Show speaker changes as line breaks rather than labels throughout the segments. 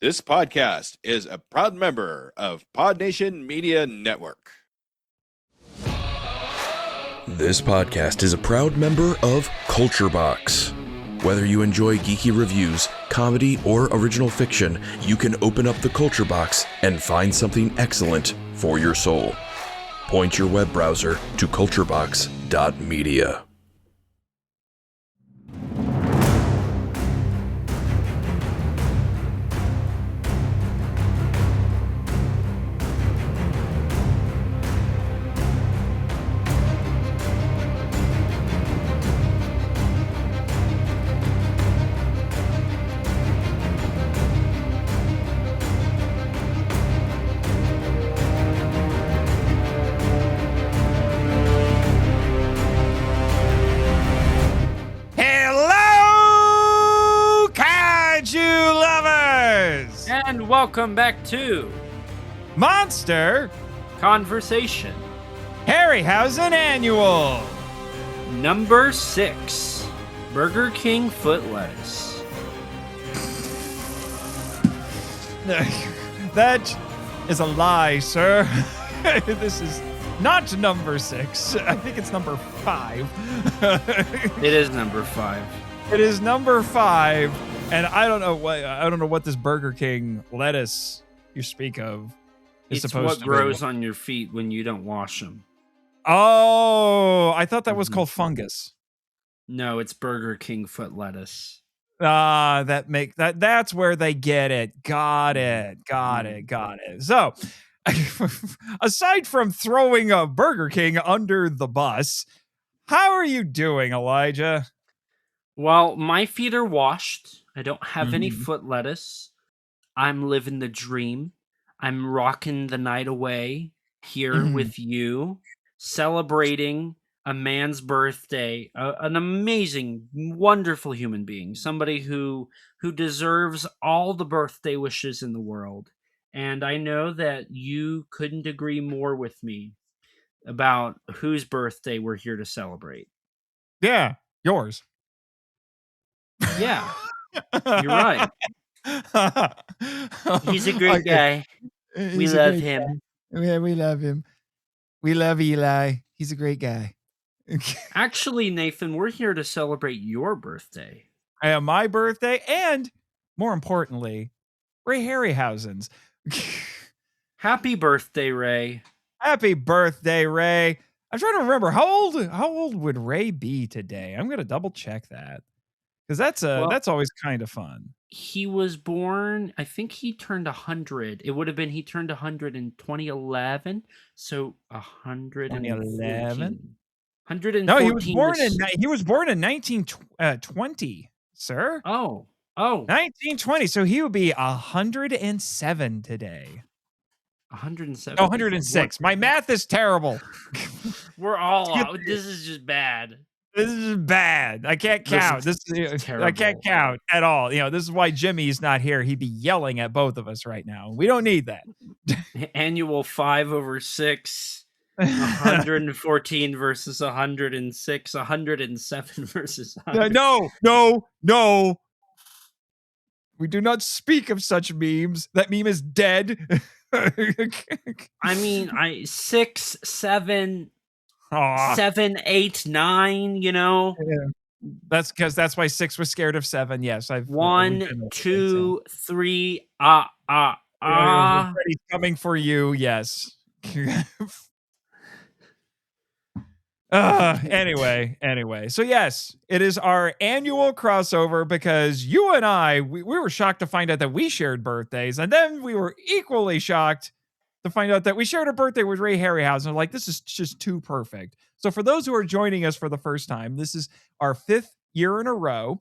This podcast is a proud member of Pod Nation Media Network.
This podcast is a proud member of Culture Box. Whether you enjoy geeky reviews, comedy, or original fiction, you can open up the Culture Box and find something excellent for your soul. Point your web browser to culturebox.media.
And welcome back to
Monster
Conversation
Harryhausen Annual
number 6, Burger King foot lettuce.
That is a lie, sir. This is not number 6. I think it's number 5.
It is number 5.
It is number 5. And I don't know what this Burger King lettuce you speak of is
it's
supposed to be.
What grows on your feet when you don't wash them.
Oh, I thought that was called fungus.
No, it's Burger King foot lettuce.
That's where they get it. Got it. So, aside from throwing a Burger King under the bus, how are you doing, Elijah?
Well, my feet are washed. I don't have any foot lettuce. I'm living the dream. I'm rocking the night away here with you, celebrating a man's birthday, an amazing, wonderful human being, somebody who deserves all the birthday wishes in the world. And I know that you couldn't agree more with me about whose birthday we're here to celebrate.
Yeah, yours.
Yeah. You're right. He's a great guy. We love him.
Yeah, we love him. We love Eli. He's a great guy.
Actually, Nathan, we're here to celebrate your birthday.
My birthday, and more importantly, Ray Harryhausen's.
Happy birthday, Ray.
Happy birthday, Ray. I'm trying to remember how old would Ray be today? I'm gonna double check that. Because that's always kind of fun.
He was born, I think he turned 100. It would have been he turned 100 in 2011. So 114.
2011?
114.
No, he was born in 1920, sir.
Oh.
1920. So he would be 107 today.
107.
Oh, 106. My math is terrible.
We're all out. This is just bad.
This is bad. I can't count. This is terrible. I can't count at all. This is why Jimmy's not here. He'd be yelling at both of us right now. We don't need that.
Annual 5/6, 114 versus 106, 107 versus 100.
No. We do not speak of such memes. That meme is dead.
I mean, 6, 7. 7, 8, 9,
Yeah. That's why 6 was scared of 7. Yes,
1, 2, 3.
Freddy's coming for you. Yes. Anyway. So yes, it is our annual crossover because you and I, we were shocked to find out that we shared birthdays, and then we were equally shocked to find out that we shared a birthday with Ray Harryhausen. Like, this is just too perfect. So for those who are joining us for the first time, this is our 5th year in a row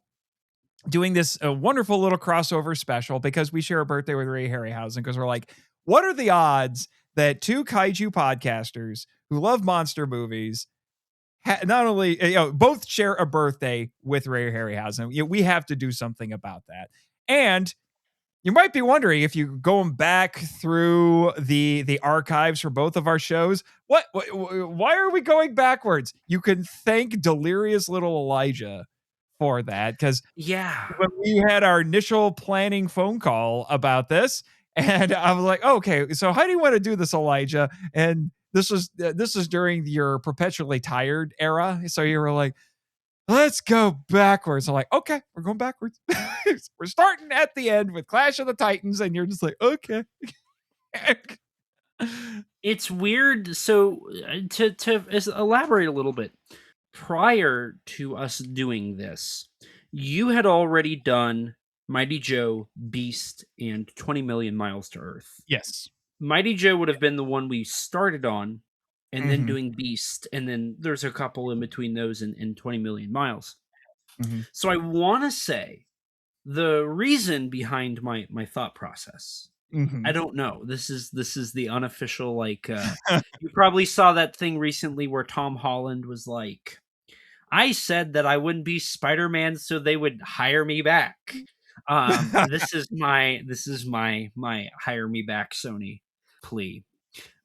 doing this wonderful little crossover special because we share a birthday with Ray Harryhausen, because we're like, what are the odds that two kaiju podcasters who love monster movies not only both share a birthday with Ray Harryhausen? We have to do something about that. And you might be wondering, if you're going back through the archives for both of our shows, why are we going backwards? You can thank delirious little Elijah for that, because
Yeah.
when we had our initial planning phone call about this, and I was like, okay, so how do you want to do this, Elijah? And this is during your perpetually tired era. So you were like, let's go backwards. I'm like, okay, we're going backwards. We're starting at the end with Clash of the Titans, and you're just like, okay.
It's weird. So to elaborate a little bit, prior to us doing this, you had already done Mighty Joe, Beast, and 20 Million Miles to Earth.
Yes.
Mighty Joe would have been the one we started on, and then
Mhm.
doing Beast, and then there's a couple in between those and 20 Million Miles.
Mhm.
So I want to say the reason behind my thought process,
Mhm.
I don't know. This is the unofficial, like, you probably saw that thing recently where Tom Holland was like, I said that I wouldn't be Spider-Man, so they would hire me back. This is my hire me back Sony plea.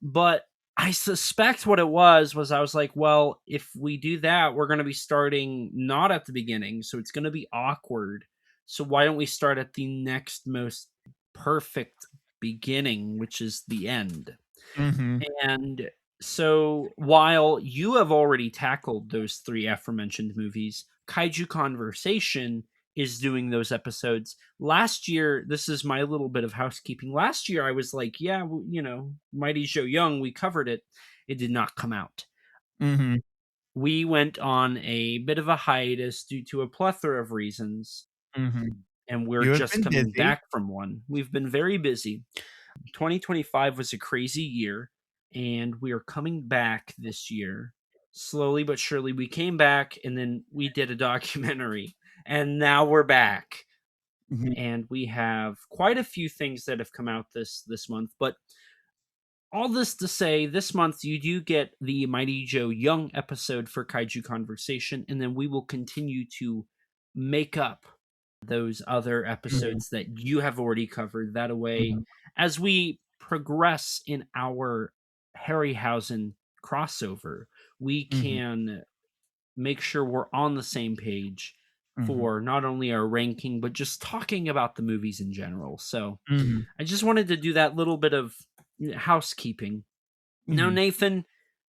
But I suspect what it was I was like, well, if we do that, we're going to be starting not at the beginning, so it's going to be awkward. So why don't we start at the next most perfect beginning, which is the end?
Mhm.
And so while you have already tackled those three aforementioned movies, Kaiju Conversation is doing those episodes. Last year, this is my little bit of housekeeping. Last year, I was like, yeah, Mighty Joe Young, we covered it. It did not come out.
Mhm.
We went on a bit of a hiatus due to a plethora of reasons,
Mhm.
and we're
You have
just
been
coming
busy.
back from one. We've been very busy. 2025 was a crazy year, and we are coming back this year. Slowly but surely, we came back, and then we did a documentary, and now we're back.
Mhm.
And we have quite a few things that have come out this month. But all this to say, this month you do get the Mighty Joe Young episode for Kaiju Conversation, and then we will continue to make up those other episodes that you have already covered. That way,
Mhm.
as we progress in our Harryhausen crossover, we
Mhm.
can make sure we're on the same page
Mhm.
for not only our ranking, but just talking about the movies in general. So
Mhm.
I just wanted to do that little bit of housekeeping. Now,
Mhm.
Nathan,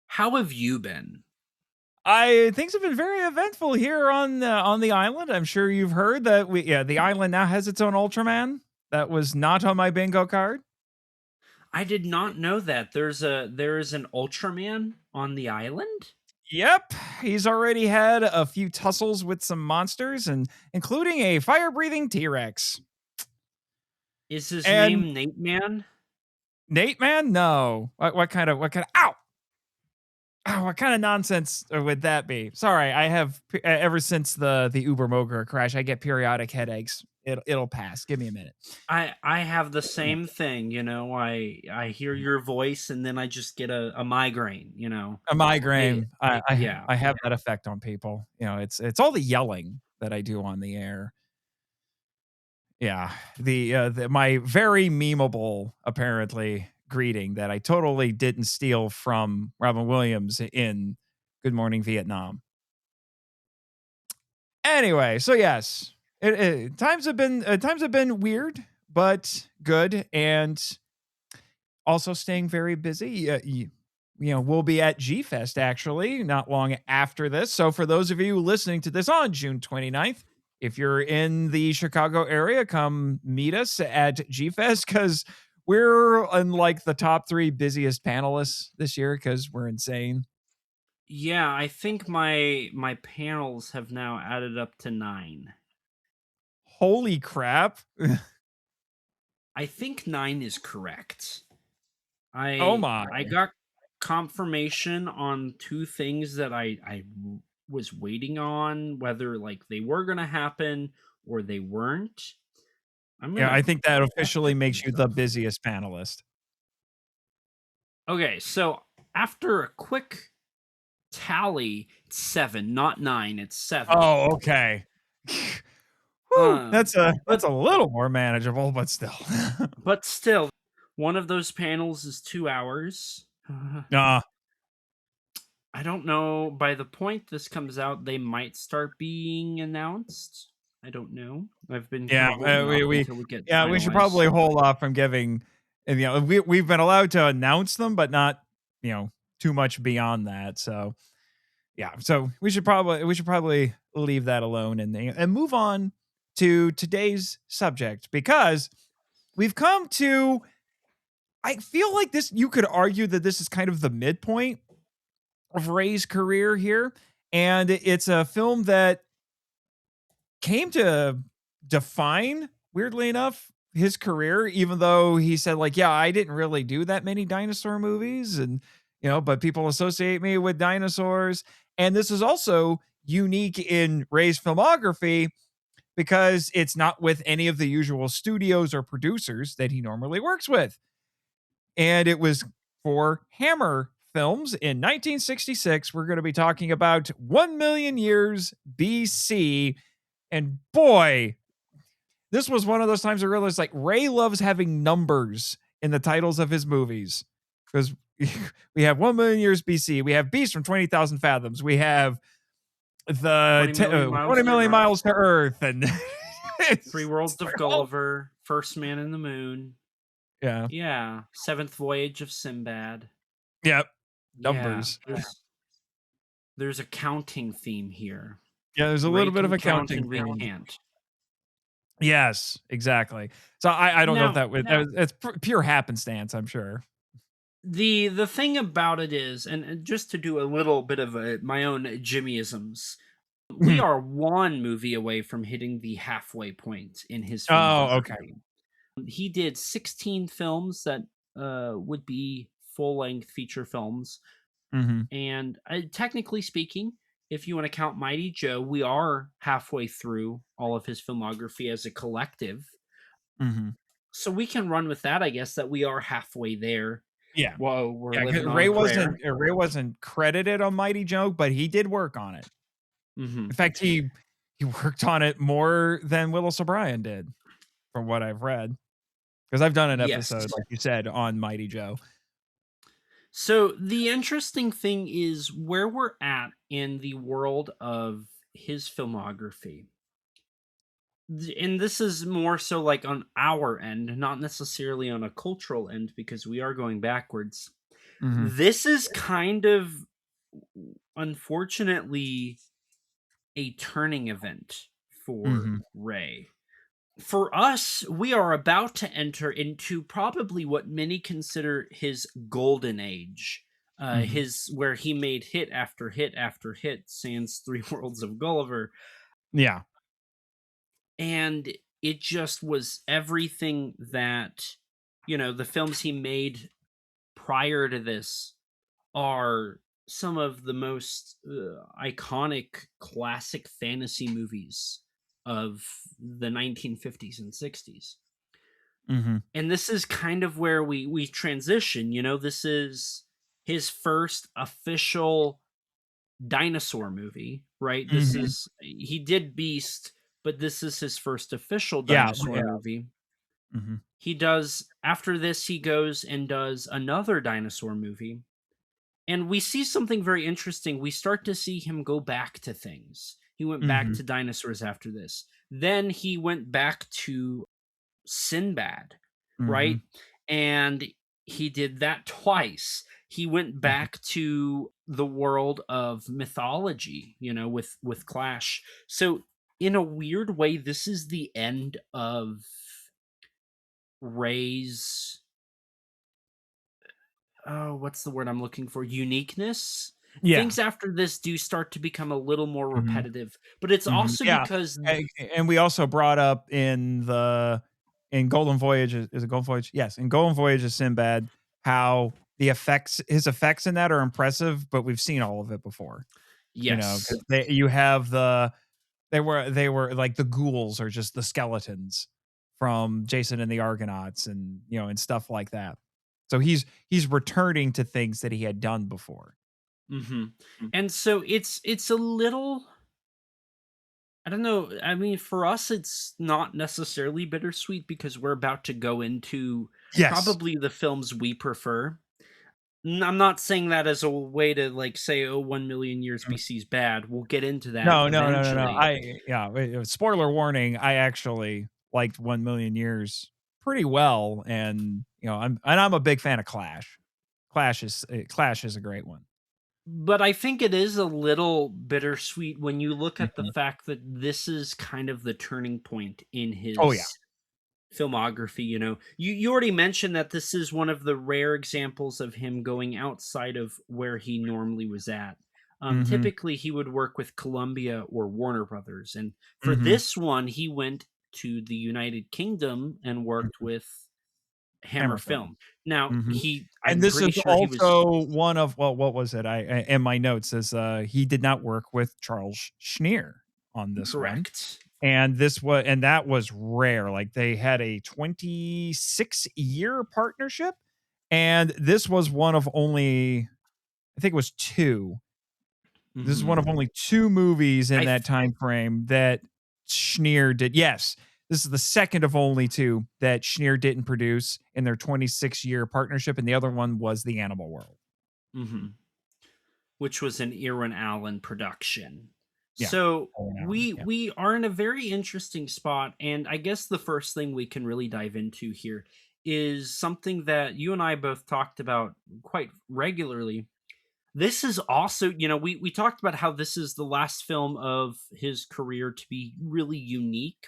how have you been?
Things have been very eventful here on the island. I'm sure you've heard that the island now has its own Ultraman. That was not on my bingo card.
I did not know that there is an Ultraman on the island.
Yep, he's already had a few tussles with some monsters, and including a fire-breathing T-Rex.
Is his
And
name Nate Man?
Nate Man, no. What kind of ow? Oh, what kind of nonsense would that be? Sorry, I have ever since the Uber Moger crash, I get periodic headaches. It'll pass. Give me a minute.
I have the same thing, I hear your voice and then I just get a migraine.
A
I,
migraine. I
yeah.
I have that effect on people. It's all the yelling that I do on the air. Yeah, my very memeable apparently greeting that I totally didn't steal from Robin Williams in Good Morning Vietnam. Anyway, so yes, times have been weird, but good, and also staying very busy. We'll be at G Fest actually not long after this. So for those of you listening to this on June 29th, if you're in the Chicago area, come meet us at G Fest because we're in like the top 3 busiest panelists this year because we're insane.
Yeah, I think my panels have now added up to 9.
Holy crap.
I think 9 is correct.
Oh
I
my.
I got confirmation on 2 things that I was waiting on, whether like they were going to happen or they weren't. I'm going
Yeah,
to
I think that
fact
officially
check
makes you the
myself.
busiest panelist.
Okay, so after a quick tally, it's 7, not 9, it's 7.
Oh, okay. Whew, that's
But
a little more manageable, but still.
still, one of those panels is 2 hours.
Nah.
I don't know. By the point this comes out, they might start being announced. I don't know. I've been kind
Yeah,
of holding off
we
until we get
yeah, we should
finalized.
probably hold off from giving, and we've been allowed to announce them, but not too much beyond that. So yeah, so we should probably leave that alone and move on to today's subject, because we've come to, I feel like this, you could argue that this is kind of the midpoint of Ray's career here, and it's a film that came to define, weirdly enough, his career, even though he said, like, yeah, I didn't really do that many dinosaur movies, and but people associate me with dinosaurs. And this is also unique in Ray's filmography because it's not with any of the usual studios or producers that he normally works with. And it was for Hammer Films in 1966. We're going to be talking about 1 Million Years B.C. And boy, this was one of those times I realized, like, Ray loves having numbers in the titles of his movies, because we have 1 Million Years BC, we have Beast from 20,000 Fathoms, we have the
20 million miles
20
to
million
Earth,
miles to Earth, and
Three
it's
Worlds of
like, oh,
Gulliver, First Man in the Moon.
yeah,
Yeah, Seventh Voyage of Sinbad.
yep,
Yeah,
numbers.
there's a counting theme here.
Yeah, there's a
Ray
little bit of
can
a
count
counting
and
theme.
recant.
Yes, exactly. So I don't know if
Now,
it's pure happenstance, I'm sure.
the thing about it is, and just to do a little bit of my own Jimmyisms, we are one movie away from hitting the halfway point in his
Oh, okay.
filmography. He did 16 films that would be full-length feature films.
Mm-hmm.
And technically speaking, if you want to count Mighty Joe, we are halfway through all of his filmography as a collective.
Mm-hmm.
So we can run with that, I guess, that we are halfway there.
Yeah.
Whoa, we're
Yeah, 'cause
living on a prayer.
Ray wasn't credited on Mighty Joe, but he did work on it.
Mm-hmm.
In fact, he worked on it more than Willis O'Brien did, from what I've read. Because I've done an
Yes.
episode, like you said, on Mighty Joe.
So the interesting thing is where we're at in the world of his filmography. And this is more so like on our end, not necessarily on a cultural end, because we are going backwards.
Mm-hmm.
This is kind of, unfortunately, a turning event for Ray. For us, we are about to enter into probably what many consider his golden age. His where he made hit after hit after hit, sans Three Worlds of Gulliver.
Yeah.
And it just was everything that, the films he made prior to this are some of the most iconic classic fantasy movies of the 1950s and 60s.
Mm-hmm.
And this is kind of where we transition. This is his first official dinosaur movie, right? This is, he did Beast, but this is his first official dinosaur movie.
Mm-hmm.
He does, after this, he goes and does another dinosaur movie. And we see something very interesting. We start to see him go back to things. He went back to dinosaurs after this. Then he went back to Sinbad, right? And he did that twice. He went back to the world of mythology, with Clash. So in a weird way, this is the end of Ray's, what's the word I'm looking for? Uniqueness.
Yeah.
Things after this do start to become a little more repetitive, but it's also because
and we also brought up in Golden Voyage, is it Golden Voyage? Yes, in Golden Voyage of Sinbad, how his effects in that are impressive, but we've seen all of it before.
yes,
'Cause you have they were like the ghouls, or just the skeletons from Jason and the Argonauts, and and stuff like that. So he's returning to things that he had done before.
And so it's a little, I don't know. I mean, for us, it's not necessarily bittersweet because we're about to go into probably the films we prefer. I'm not saying that as a way to like say, oh, 1 million years
Mm.
BC is bad. We'll get into that
No.
eventually.
Spoiler warning. I actually liked 1 million years pretty well, and I'm a big fan of Clash. Clash is a great one.
But I think it is a little bittersweet when you look at the
Mhm.
fact that this is kind of the turning point in
Oh yeah.
his filmography. You already mentioned that this is one of the rare examples of him going outside of where he normally was at.
Mm-hmm.
Typically he would work with Columbia or Warner Brothers, and for
Mm-hmm.
this one he went to the United Kingdom and worked
Mm-hmm.
with Hammer
Hammer film.
Film. Now
Mm-hmm. And
I'm
this
pretty
is
sure he was
also one of, well, what was it? I in my notes says he did not work with Charles Schneer on this one.
correct.
And that was rare. Like they had a 26-year partnership, and this was one of only, I think it was two. This is one
Mhm.
of only two movies in
I
that time frame that Schneer did. Yes, this is the second of only two that Schneer didn't produce in their 26-year partnership, and the other one was The Animal World.
Mhm. Which was an Irwin Allen production.
Yeah.
So
Oh, no,
we
yeah.
we are in a very interesting spot, and I guess the first thing we can really dive into here is something that you and I both talked about quite regularly. This is also, we talked about how this is the last film of his career to be really unique.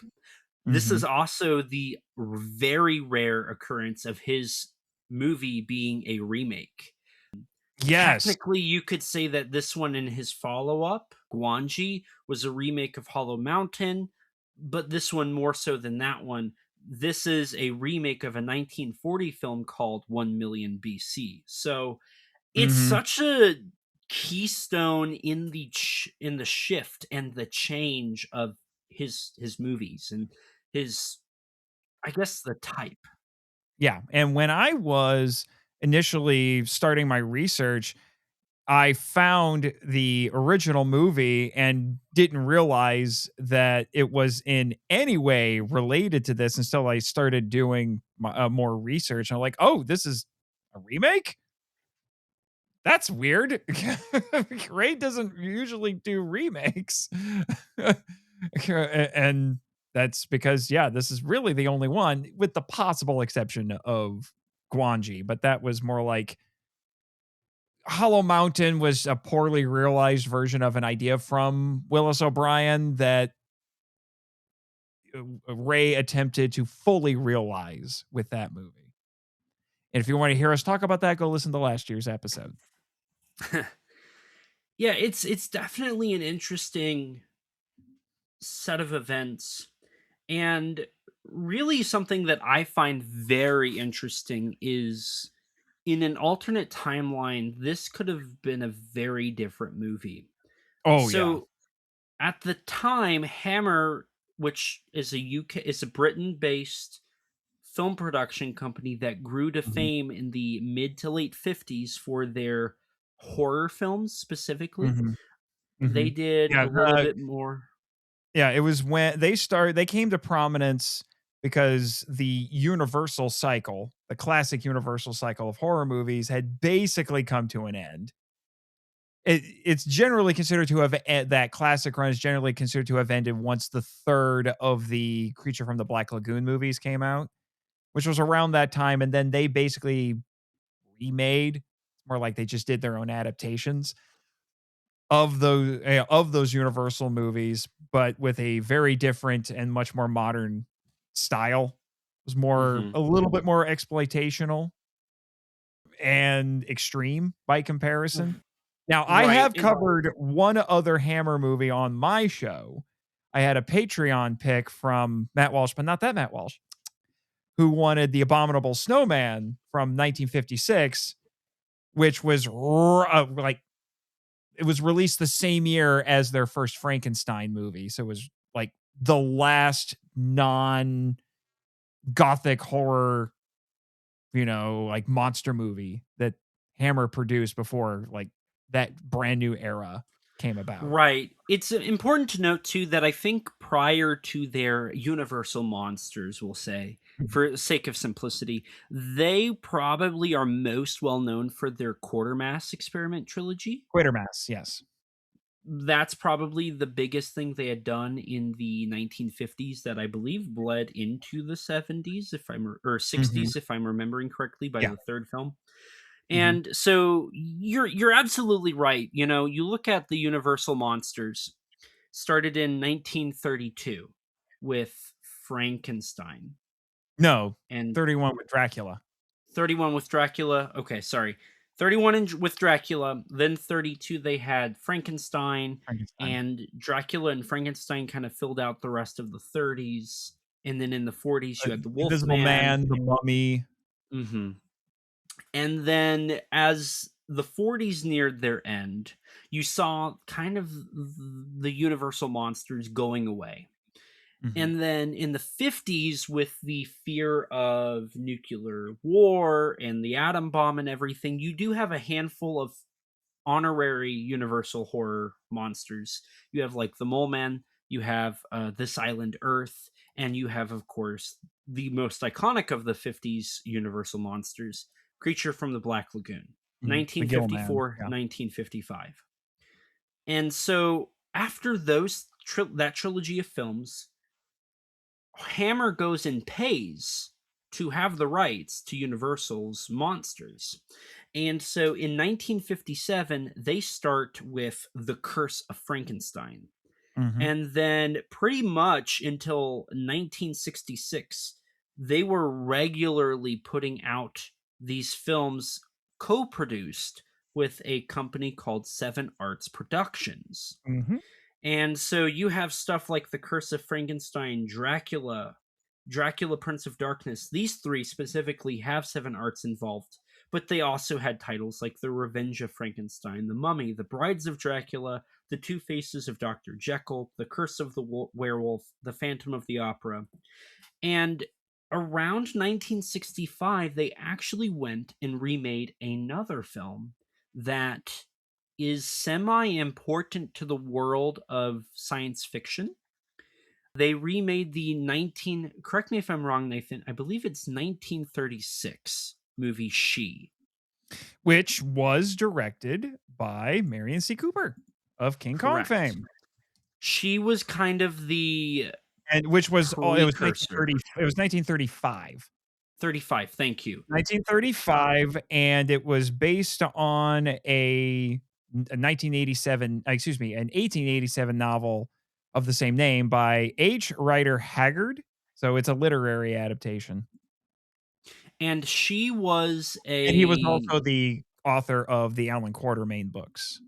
This
Mhm.
is also the very rare occurrence of his movie being a remake.
Yes.
Technically, you could say that this one and his follow-up, Guanji, was a remake of Hollow Mountain, but this one more so than that one. This is a remake of a 1940 film called 1 Million BC. So it's
Mhm.
such a keystone in the shift and the change of his movies and his, I guess, the type.
Yeah, and when I was initially starting my research, I found the original movie and didn't realize that it was in any way related to this until I started doing more research. And I'm like, oh, this is a remake? That's weird. Ray doesn't usually do remakes. And that's because, yeah, this is really the only one, with the possible exception of Guanji. But that was more like Hollow Mountain was a poorly realized version of an idea from Willis O'Brien that Ray attempted to fully realize with that movie. And if you want to hear us talk about that, go listen to last year's episode.
Yeah, it's definitely an interesting set of events, and really something that I find very interesting is in an alternate timeline this could have been a very different movie.
Oh, yeah.
So at the time, Hammer, which is a Britain based film production company that grew to
Mhm.
fame in the mid to late 50s for their horror films specifically.
Mhm.
They
Mhm.
did
Yeah,
a little bit more.
yeah, it was when they came to prominence because the Universal cycle, the classic Universal cycle of horror movies had basically come to an end. It's generally considered to have that classic run is generally considered to have ended once the third of the Creature from the Black Lagoon movies came out, which was around that time, and then they basically remade. It's more like they just did their own adaptations of those Universal movies, but with a very different and much more modern style. It was more
Mhm.
a little bit more exploitational and extreme by comparison. Now, I
Right.
have covered one other Hammer movie on my show. I had a Patreon pick from Matt Walsh, but not that Matt Walsh, who wanted The Abominable Snowman from 1956, which was like it was released the same year as their first Frankenstein movie. So it was like the last non gothic horror, like monster movie that Hammer produced before like that brand new era came about.
Right. It's important to note too that I think prior to their Universal monsters, we'll say, for the sake of simplicity. They probably are most well known for their Quartermass experiment trilogy.
Quatermass, yes.
That's probably the biggest thing they had done in the 1950s that I believe bled into the 70s, or 60s, if I'm remembering correctly, by the third film. And so you're absolutely right. You know, you look at the Universal monsters, started in 1932 with Frankenstein.
No,
And
31 with Dracula.
31 with Dracula. Okay, sorry. 31 with Dracula. Then 32 they had Frankenstein. And Dracula and Frankenstein kind of filled out the rest of the 30s. And then in the 40s you had the
Invisible Man, the Mummy.
And then as the 40s neared their end, you saw kind of the Universal monsters going away. And then in the 50s, with the fear of nuclear war and the atom bomb and everything, you do have a handful of honorary Universal horror monsters. You have like the Mole Man, you have This Island Earth, and you have, of course, the most iconic of the 50s Universal monsters, Creature from the Black Lagoon, 1954, 1955. And so after that trilogy of films, Hammer goes and pays to have the rights to Universal's monsters. And so in 1957, they start with The Curse of Frankenstein. And then pretty much until 1966, they were regularly putting out these films co-produced with a company called Seven Arts Productions. And so you have stuff like The Curse of Frankenstein, Dracula, Prince of Darkness. These three specifically have Seven Arts involved, but they also had titles like The Revenge of Frankenstein, The Mummy, The Brides of Dracula, The Two Faces of Dr. Jekyll, The Curse of the Werewolf, The Phantom of the Opera. And around 1965, they actually went and remade another film that is semi-important to the world of science fiction. They remade the correct me if I'm wrong, Nathan, I believe it's 1936 movie She.
Which was directed by Marion C. Cooper of King Kong fame.
She was kind of
and which was, it was
1935. 35, thank you.
1935, and it was based on an 1887 novel of the same name by H. Rider Haggard. So it's a literary adaptation.
And she was
and he was also the author of the Alan Quatermain books.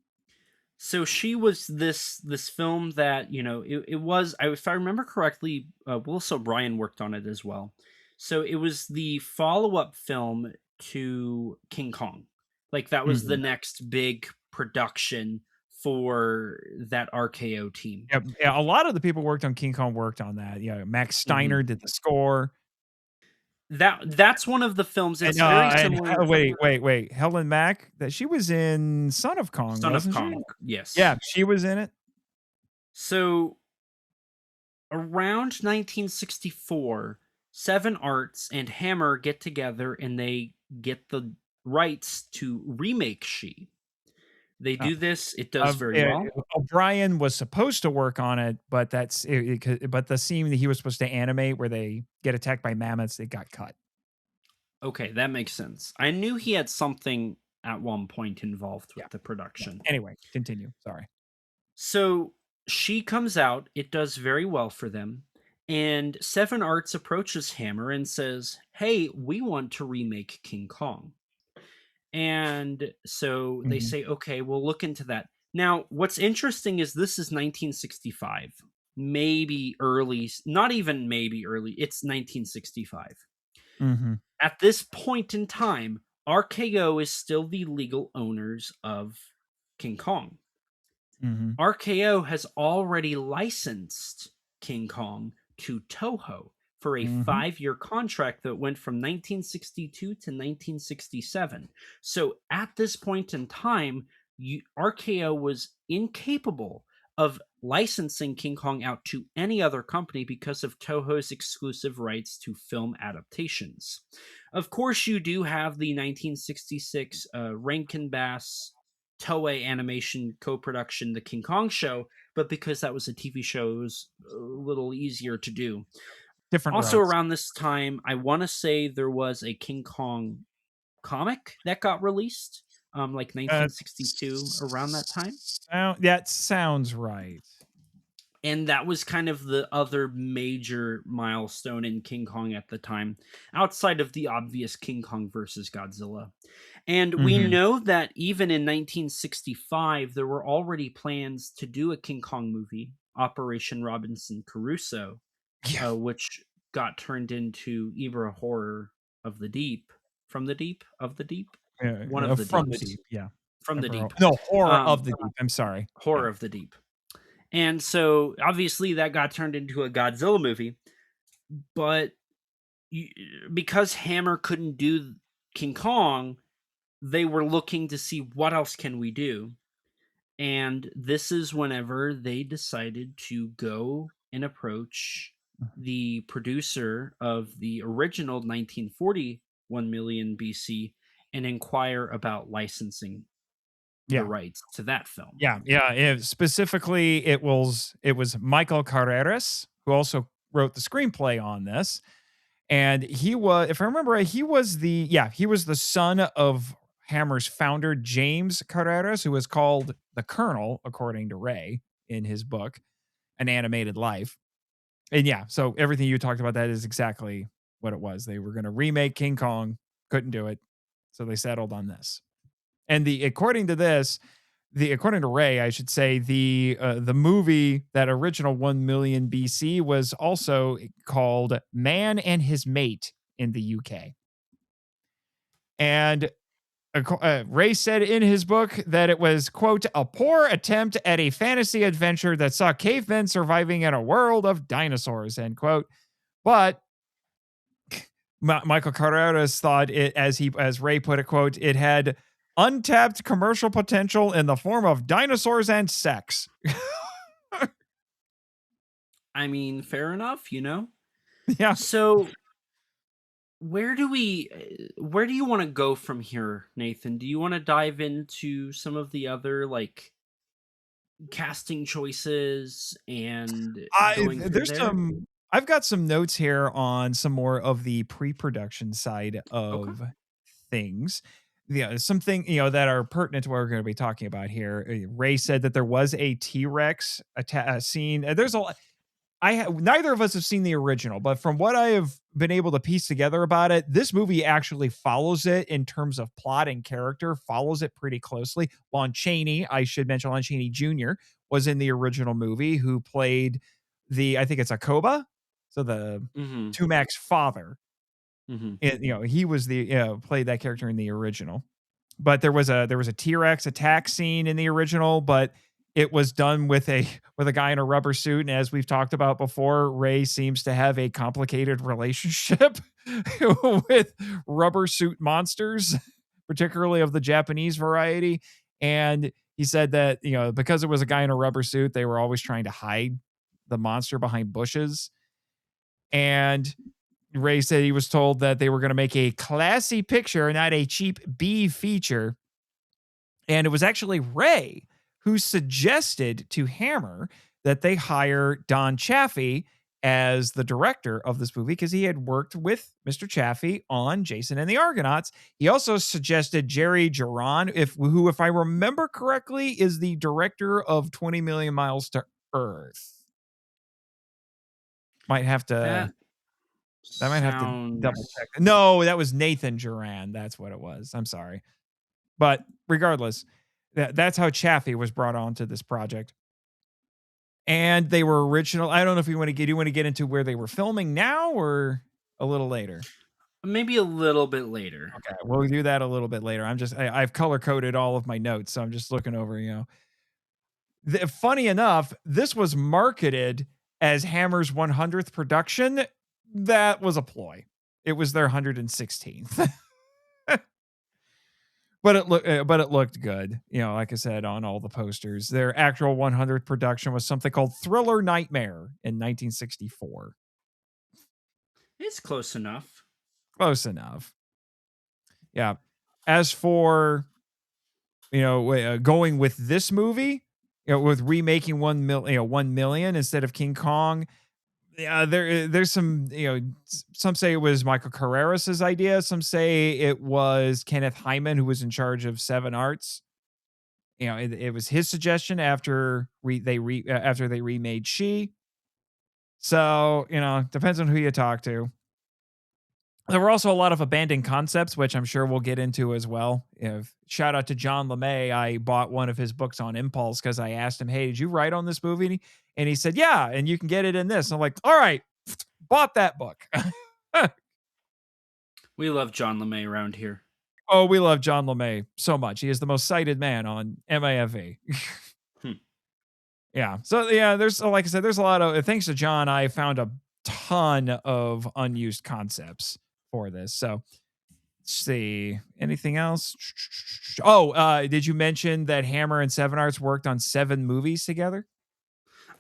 So she was this film that, you know, it was, if I remember correctly, Willis O'Brien worked on it as well. So it was the follow-up film to King Kong. Like that was the next big production for that RKO team.
Yeah, a lot of the people worked on King Kong worked on that. Yeah, Max Steiner did the score.
That's one of the films. It's very similar.
Wait. Helen Mack, that she was in Son of Kong.
Yes.
Yeah, she was in it.
So around 1964, Seven Arts and Hammer get together and they get the rights to remake She. They do this. It does very well.
O'Brien was supposed to work on it, but but the scene that he was supposed to animate where they get attacked by mammoths, it got cut.
Okay, that makes sense. I knew he had something at one point involved with the production.
Anyway, continue. Sorry.
So She comes out. It does very well for them. And Seven Arts approaches Hammer and says, hey, we want to remake King Kong. And so they say, okay, we'll look into that. Now, what's interesting is this is 1965, maybe early, not even maybe early, it's 1965. At this point in time, RKO is still the legal owners of King Kong. RKO has already licensed King Kong to Toho for a 5-year contract that went from 1962 to 1967. So at this point in time, RKO was incapable of licensing King Kong out to any other company because of Toho's exclusive rights to film adaptations. Of course, you do have the 1966 Rankin Bass Toei Animation co-production, The King Kong Show, but because that was a TV show, it was a little easier to do.
Different
Also,
rights.
around this time, I want to say there was a King Kong comic that got released, like 1962, around that time.
That sounds right.
And that was kind of the other major milestone in King Kong at the time, outside of the obvious King Kong versus Godzilla. And we know that even in 1965, there were already plans to do a King Kong movie, Operation Robinson Crusoe, which got turned into either a horror of the deep, from the deep, of the deep, one of the
from
deeps.
the deep, yeah,
from the deep.
No, horror of the deep. I'm sorry,
horror of the deep. And so obviously that got turned into a Godzilla movie, but because Hammer couldn't do King Kong, they were looking to see what else can we do. And this is whenever they decided to go and approach the producer of the original 1941 Million BC and inquire about licensing the rights to that film.
Specifically, it was Michael Carreras who also wrote the screenplay on this, and he was, if I remember right, he was the son of Hammer's founder James Carreras, who was called the Colonel, according to Ray in his book, An Animated Life. And so everything you talked about, that is exactly what it was. They were going to remake King Kong, couldn't do it, so they settled on this. And according to Ray, I should say, the movie, that original 1 million BC, was also called Man and His Mate in the UK. And Ray said in his book that it was, quote, a poor attempt at a fantasy adventure that saw cavemen surviving in a world of dinosaurs, end quote. But Michael Carreras thought it, as Ray put it, quote, it had untapped commercial potential in the form of dinosaurs and sex.
I mean, fair enough,
Yeah.
So where do you want to go from here, Nathan? Do you want to dive into some of the other casting choices and
I've got some notes here on some more of the pre-production side of things. Something that are pertinent to what we're going to be talking about here. Ray said that there was a T-Rex scene. There's neither of us have seen the original, but from what I have been able to piece together about it, this movie actually follows it in terms of plot and character, follows it pretty closely. Lon Chaney, I should mention, Lon Chaney Jr. was in the original movie, who played I think it's Akoba, so the Tumac's father. And, he was played that character in the original. But there was a T-Rex attack scene in the original, but it was done with a guy in a rubber suit. And as we've talked about before, Ray seems to have a complicated relationship with rubber suit monsters, particularly of the Japanese variety. And he said that, because it was a guy in a rubber suit, they were always trying to hide the monster behind bushes. And Ray said he was told that they were going to make a classy picture, not a cheap B feature. And it was actually Ray who suggested to Hammer that they hire Don Chaffee as the director of this movie, because he had worked with Mr. Chaffee on Jason and the Argonauts. He also suggested Jerry Geron, who, if I remember correctly, is the director of 20 Million Miles to Earth. Might have to double check. No, that was Nathan Geron. That's what it was. I'm sorry. But regardless, that's how Chaffee was brought on to this project. And they were original. I don't know if you want to get into where they were filming now or a little later.
Maybe a little bit later.
Okay, we'll do that a little bit later. I've color coded all of my notes, so I'm just looking over, Funny enough, this was marketed as Hammer's 100th production. That was a ploy. It was their 116th. but it looked good. Like I said, on all the posters. Their actual 100th production was something called Thriller Nightmare in 1964.
It's close enough.
Close enough. Yeah. As for going with this movie, with remaking 1 million instead of King Kong. Yeah, there's some, some say it was Michael Carreras' idea. Some say it was Kenneth Hyman, who was in charge of Seven Arts. It was his suggestion after they remade She. So, depends on who you talk to. There were also a lot of abandoned concepts, which I'm sure we'll get into as well. Shout out to John LeMay. I bought one of his books on impulse because I asked him, "Hey, did you write on this movie?" And he said, "Yeah, and you can get it in this." I'm like, "All right, bought that book."
We love John LeMay around here.
Oh, we love John LeMay so much. He is the most cited man on MIFV. Yeah. So yeah, like I said, there's a lot of, thanks to John, I found a ton of unused concepts for this. So let's see, anything else? Oh, did you mention that Hammer and Seven Arts worked on 7 movies together?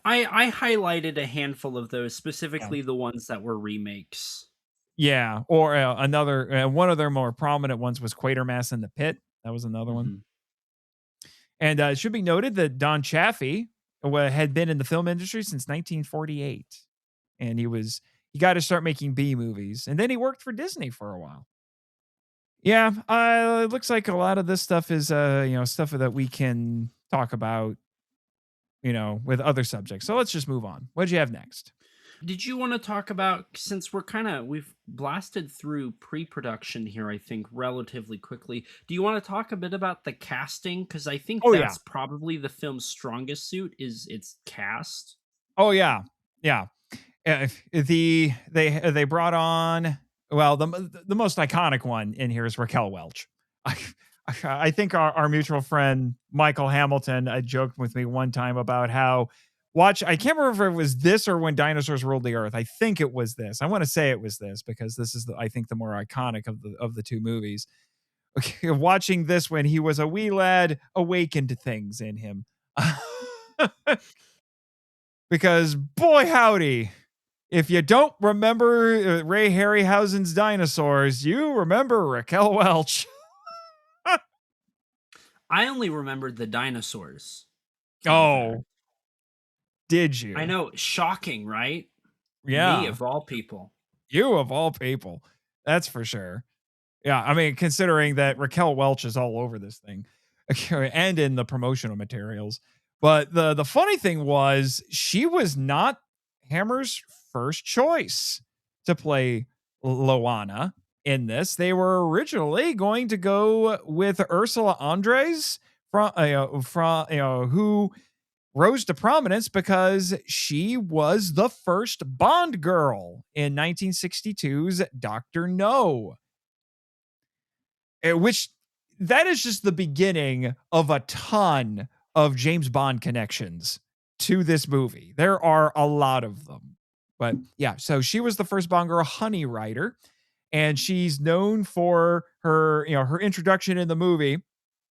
I highlighted a handful of those, specifically the ones that were remakes.
Yeah, or one of their more prominent ones was Quatermass in the Pit. That was another one. And it should be noted that Don Chaffee had been in the film industry since 1948, and he got to start making B movies, and then he worked for Disney for a while. Yeah, it looks like a lot of this stuff is stuff that we can talk about, with other subjects. So let's just move on. What did you have next?
Did you want to talk about, since we've blasted through pre-production here, I think, relatively quickly. Do you want to talk a bit about the casting? Because I think that's probably the film's strongest suit, is its cast.
Oh, yeah. Yeah. They brought on, well, the most iconic one in here is Raquel Welch. I think our mutual friend, Michael Hamilton, joked with me one time about how, I can't remember if it was this or When Dinosaurs Ruled the Earth. I think it was this. I want to say it was this because this is, I think, the more iconic of the two movies. Okay, watching this when he was a wee lad awakened things in him. Because, boy howdy, if you don't remember Ray Harryhausen's Dinosaurs, you remember Raquel Welch.
I only remembered the dinosaurs.
Oh. Did you?
I know, shocking, right?
Yeah.
Me of all people.
You of all people. That's for sure. Yeah, I mean, considering that Raquel Welch is all over this thing and in the promotional materials. But the funny thing was, she was not Hammer's first choice to play Loana in this. They were originally going to go with Ursula Andress, who rose to prominence because she was the first Bond girl in 1962's Dr. No. Which, that is just the beginning of a ton of James Bond connections to this movie. There are a lot of them. But yeah, so she was the first Bond girl, Honey Rider, and she's known for her, her introduction in the movie.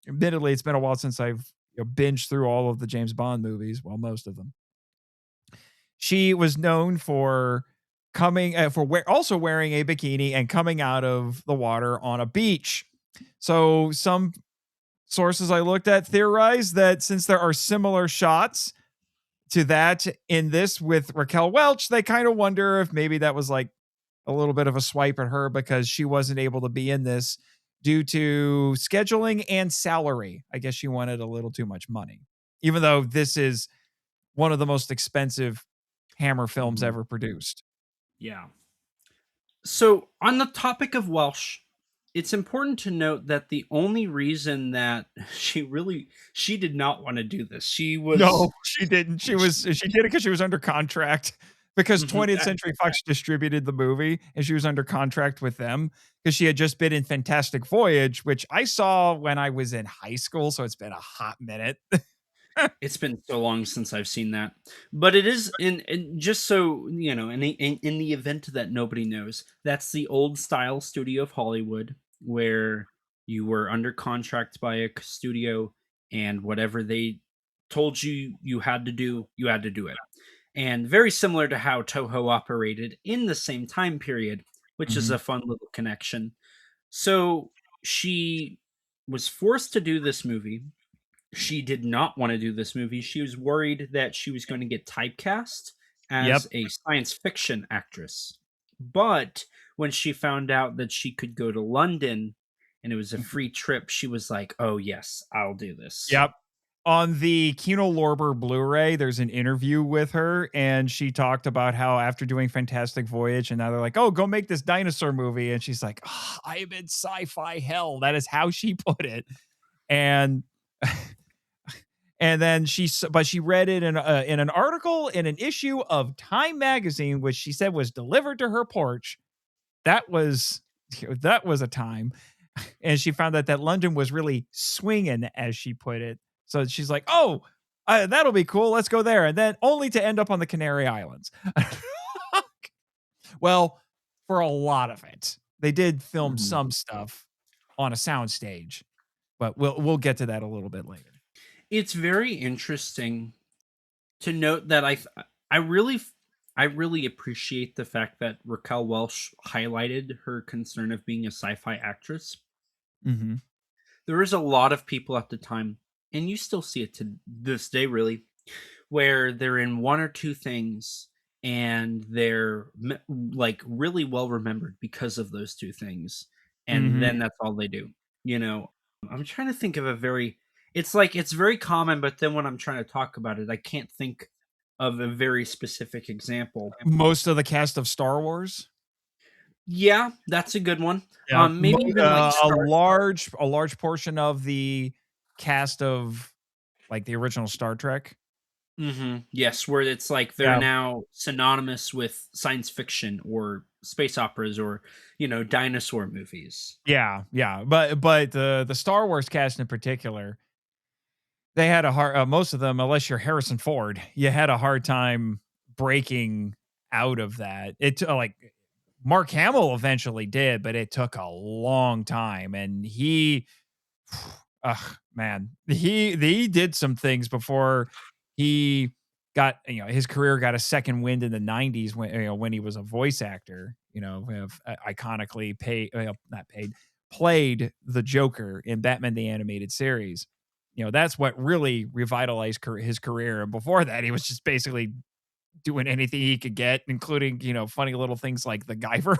Admittedly, it's been a while since I've binged through all of the James Bond movies, well, most of them. She was known for also wearing a bikini and coming out of the water on a beach. So some sources I looked at theorize that since there are similar shots to that in this with Raquel Welch, they kind of wonder if maybe that was like a little bit of a swipe at her because she wasn't able to be in this due to scheduling and salary. I guess she wanted a little too much money, even though this is one of the most expensive Hammer films ever produced.
Yeah. So on the topic of Welch, it's important to note that the only reason that she did not want to do this.
No, she didn't. She did it because she was under contract. Because 20th Century Fox distributed the movie and she was under contract with them because she had just been in Fantastic Voyage, which I saw when I was in high school. So it's been a hot minute.
It's been so long since I've seen that. But it is, in just so, in the event that nobody knows, that's the old style studio of Hollywood where, You were under contract by a studio, and whatever they told you you had to do, you had to do it. And very similar to how Toho operated in the same time period, which is
Mhm.
a fun little connection. So she was forced to do this movie. She did not want to do this movie. She was worried that she was going to get typecast
Yep.
as a science fiction actress. But when she found out that she could go to London and it was a free trip, she was like, "Oh yes, I'll do this."
Yep. On the Kino Lorber Blu-ray, there's an interview with her, and she talked about how after doing Fantastic Voyage, and now they're like, "Oh, go make this dinosaur movie," and she's like, "Ah, I am in sci-fi hell." That is how she put it, and and then but she read it in an article in an issue of Time magazine, which she said was delivered to her porch. That was that was a time, and she found out that London was really swinging, as she put it. So she's like, "Oh, that'll be cool. Let's go there," and then only to end up on the Canary Islands. Well, for a lot of it, they did film
Mhm.
some stuff on a soundstage, but we'll get to that a little bit later.
It's very interesting to note that I really I really appreciate the fact that Raquel Welch highlighted her concern of being a sci-fi actress.
Mm-hmm.
There was a lot of people at the time, and you still see it to this day, really, where they're in one or two things and they're like really well remembered because of those two things, and
Mm-hmm.
then that's all they do. You know, I'm trying to think of a very. It's like it's very common, but then when I'm trying to talk about it, I can't think of a very specific example.
Most of the cast of Star Wars.
Yeah, that's a good one.
Yeah,
Maybe even like
a
Star.
large portion of the cast of like the original Star Trek.
Yes, where it's like they're
Yeah,
now synonymous with science fiction or space operas or dinosaur movies.
yeah. But the Star Wars cast in particular, they had a hard. Most of them, unless you're Harrison Ford, you had a hard time breaking out of that. Like Mark Hamill eventually did, but it took a long time, and he man, he did some things before he got his career got a second wind in the 90s when he was a voice actor, iconically not paid played the Joker in Batman the Animated Series. That's what really revitalized his career, and before that he was just basically doing anything he could get, including funny little things like the Guyver.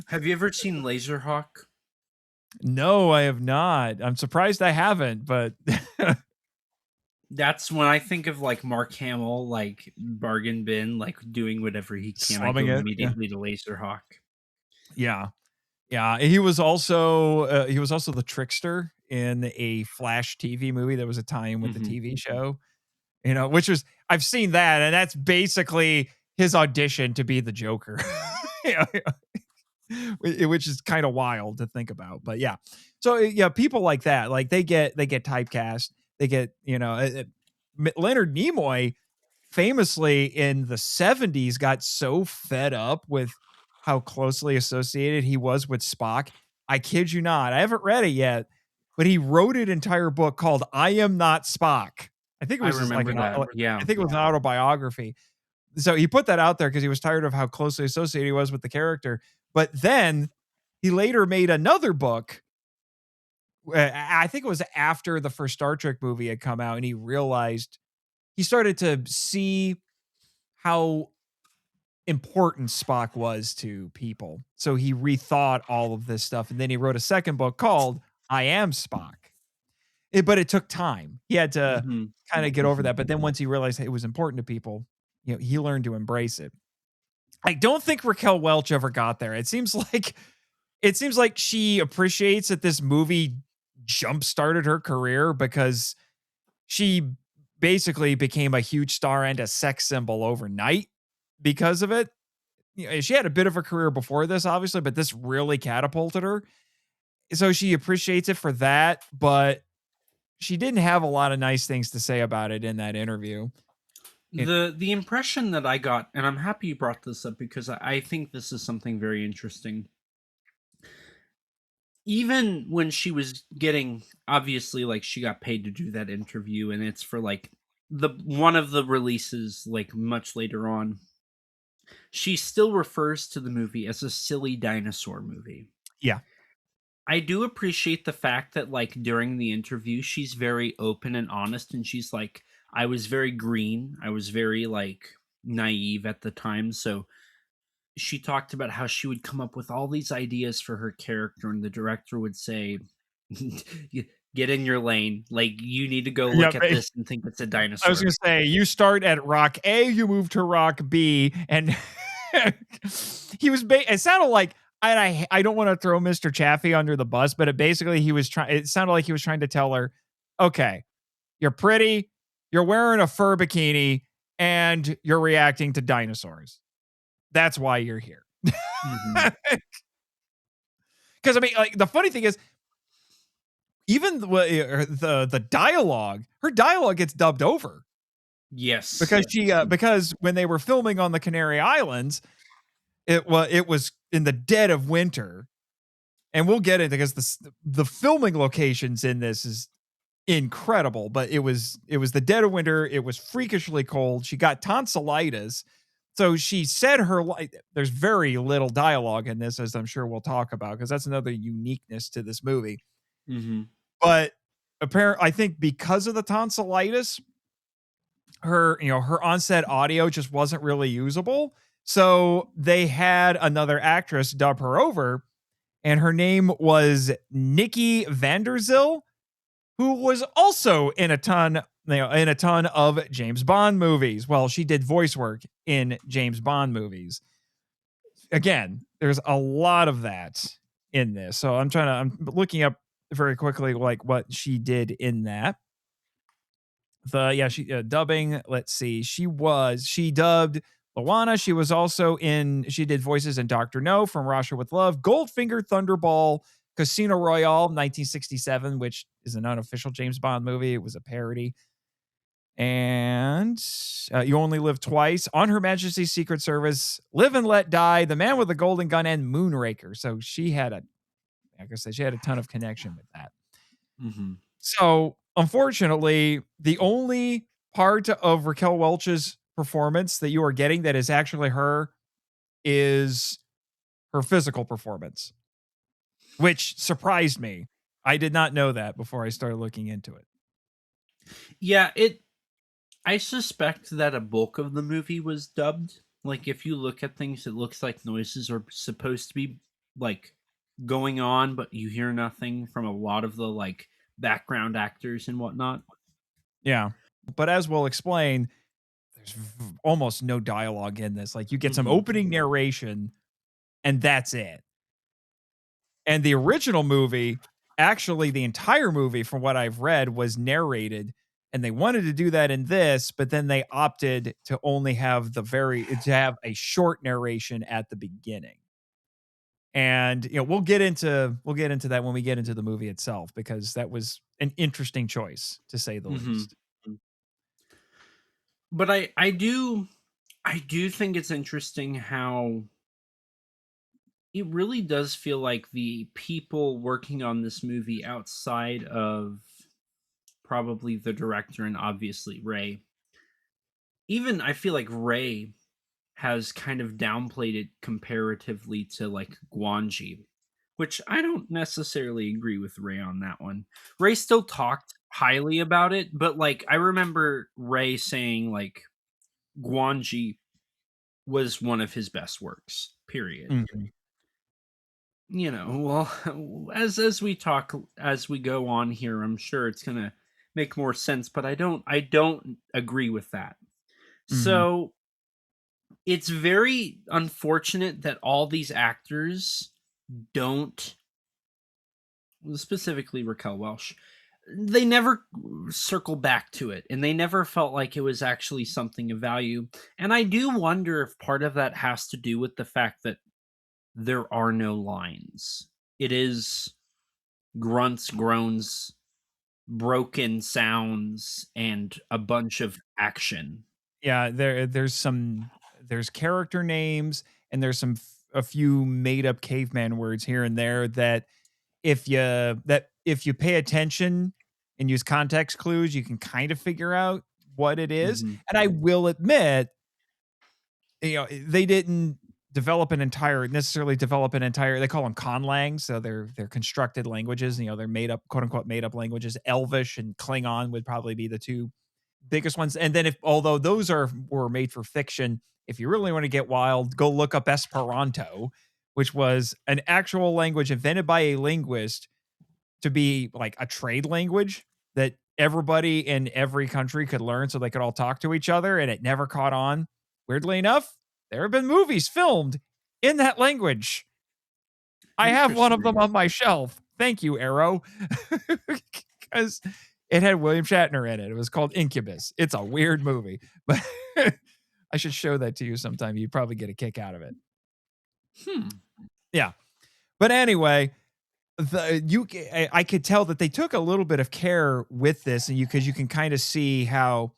Have you ever seen Laserhawk?
No, I have not. I'm surprised I haven't, but
That's when I think of like Mark Hamill, like bargain bin, like doing whatever he can. I
slumming
go
it. Yeah.
immediately to Laserhawk.
Yeah. Yeah, he was also the trickster in a Flash TV movie that was a tie-in with the
Mhm.
TV show, which was I've seen that, and that's basically his audition to be the Joker. Yeah, which is kind of wild to think about, but yeah. So yeah, people like that, like they get typecast, they get Leonard Nimoy famously in the 70s got so fed up with how closely associated he was with Spock. I kid you not. I haven't read it yet, but he wrote an entire book called I Am Not Spock. I think it
I
was just like
remember that.
I
Yeah.
think it was an autobiography. So he put that out there because he was tired of how closely associated he was with the character. But then he later made another book. I think it was after the first Star Trek movie had come out, and he started to see how important Spock was to people. So he rethought all of this stuff. And then he wrote a second book called I Am Spock. But it took time. He had to
Mhm.
kind of get over that. But then once he realized it was important to people, he learned to embrace it. I don't think Raquel Welch ever got there. It seems like she appreciates that this movie jump started her career because she basically became a huge star and a sex symbol overnight because of it. She had a bit of a career before this, obviously, but this really catapulted her. So she appreciates it for that, but she didn't have a lot of nice things to say about it in that interview.
The impression that I got, and I'm happy you brought this up because I think this is something very interesting. even when she was getting, obviously, like, she got paid to do that interview, and it's for like the one of the releases like much later on, she still refers to the movie as a silly dinosaur movie.
Yeah.
I do appreciate the fact that, like, during the interview, she's very open and honest, and she's like, I was very green. I was very, like, naive at the time. So she talked about how she would come up with all these ideas for her character, and the director would say, Get in your lane. Like, you need to go
Yeah,
look at this and think it's a
I was
dinosaur.
gonna say, you start at rock A, you move to rock B, and he was. It sounded like I don't want to throw Mr. Chaffee under the bus, but it sounded like he was trying to tell her, okay, you're pretty, you're wearing a fur bikini, and you're reacting to dinosaurs. That's why you're here.
Mhm.
Because I mean, like, the funny thing is, even the dialogue, her dialogue gets dubbed over.
Yes.
Because when they were filming on the Canary Islands, it was in the dead of winter, and we'll get it because the filming locations in this is incredible. But it was the dead of winter. It was freakishly cold. She got tonsillitis, so she said there's very little dialogue in this, as I'm sure we'll talk about, because that's another uniqueness to this movie.
Mm-hmm.
But apparently, I think because of the tonsillitis, her onset audio just wasn't really usable. So they had another actress dub her over, and her name was Nikki Vanderzil, who was also in a ton of James Bond movies. Well, she did voice work in James Bond movies. Again, there's a lot of that in this. So I'm looking up very quickly, like, what she did in that. She dubbing. Let's see. She dubbed Luana. She did voices in Dr. No, From Russia with Love, Goldfinger, Thunderball, Casino Royale, 1967, which is an unofficial James Bond movie. It was a parody. And You Only Live Twice, On Her Majesty's Secret Service, Live and Let Die, The Man with the Golden Gun, and Moonraker. So she had a ton of connection with that.
Mm-hmm.
So, unfortunately, the only part of Raquel Welch's performance that you are getting that is actually her is her physical performance, which surprised me. I did not know that before I started looking into it.
Yeah, I suspect that a bulk of the movie was dubbed. Like, if you look at things, it looks like noises are supposed to be, like, going on, but you hear nothing from a lot of the, like, background actors and whatnot.
Yeah. But as we'll explain, there's almost no dialogue in this. Like, you get some opening narration, and that's it. And the original movie, actually, the entire movie, from what I've read, was narrated. And they wanted to do that in this, but then they opted to only have a short narration at the beginning. And we'll get into that when we get into the movie itself, because that was an interesting choice, to say the least.
But I do think it's interesting how it really does feel like the people working on this movie, outside of probably the director and obviously Ray, even I feel like Ray has kind of downplayed it comparatively to, like, Guanji, which I don't necessarily agree with Ray on that one. Ray still talked highly about it, but, like, I remember Ray saying, like, Guanji was one of his best works, period.
Mm-hmm.
Well, as we go on here, I'm sure it's gonna make more sense, but I don't agree with that.
Mm-hmm.
So it's very unfortunate that all these actors don't, specifically Raquel Welch, they never circle back to it, and they never felt like it was actually something of value. And I do wonder if part of that has to do with the fact that there are no lines. It is grunts, groans, broken sounds, and a bunch of action.
Yeah, there's character names, and there's a few made up caveman words here and there that if you pay attention and use context clues, you can kind of figure out what it is.
Mhm.
And I will admit, they didn't necessarily develop an entire, they call them conlangs, so they're constructed languages. They're made up, quote unquote made up languages. Elvish and Klingon would probably be the two biggest ones. And then although those were made for fiction, if you really want to get wild, go look up Esperanto, which was an actual language invented by a linguist to be like a trade language that everybody in every country could learn so they could all talk to each other, and it never caught on. Weirdly enough, there have been movies filmed in that language. I have one of them on my shelf. Thank you, Arrow. Because it had William Shatner in it. It was called Incubus. It's a weird movie, but I should show that to you sometime. You'd probably get a kick out of it. Yeah. But anyway, I could tell that they took a little bit of care with this, and because you can kind of see how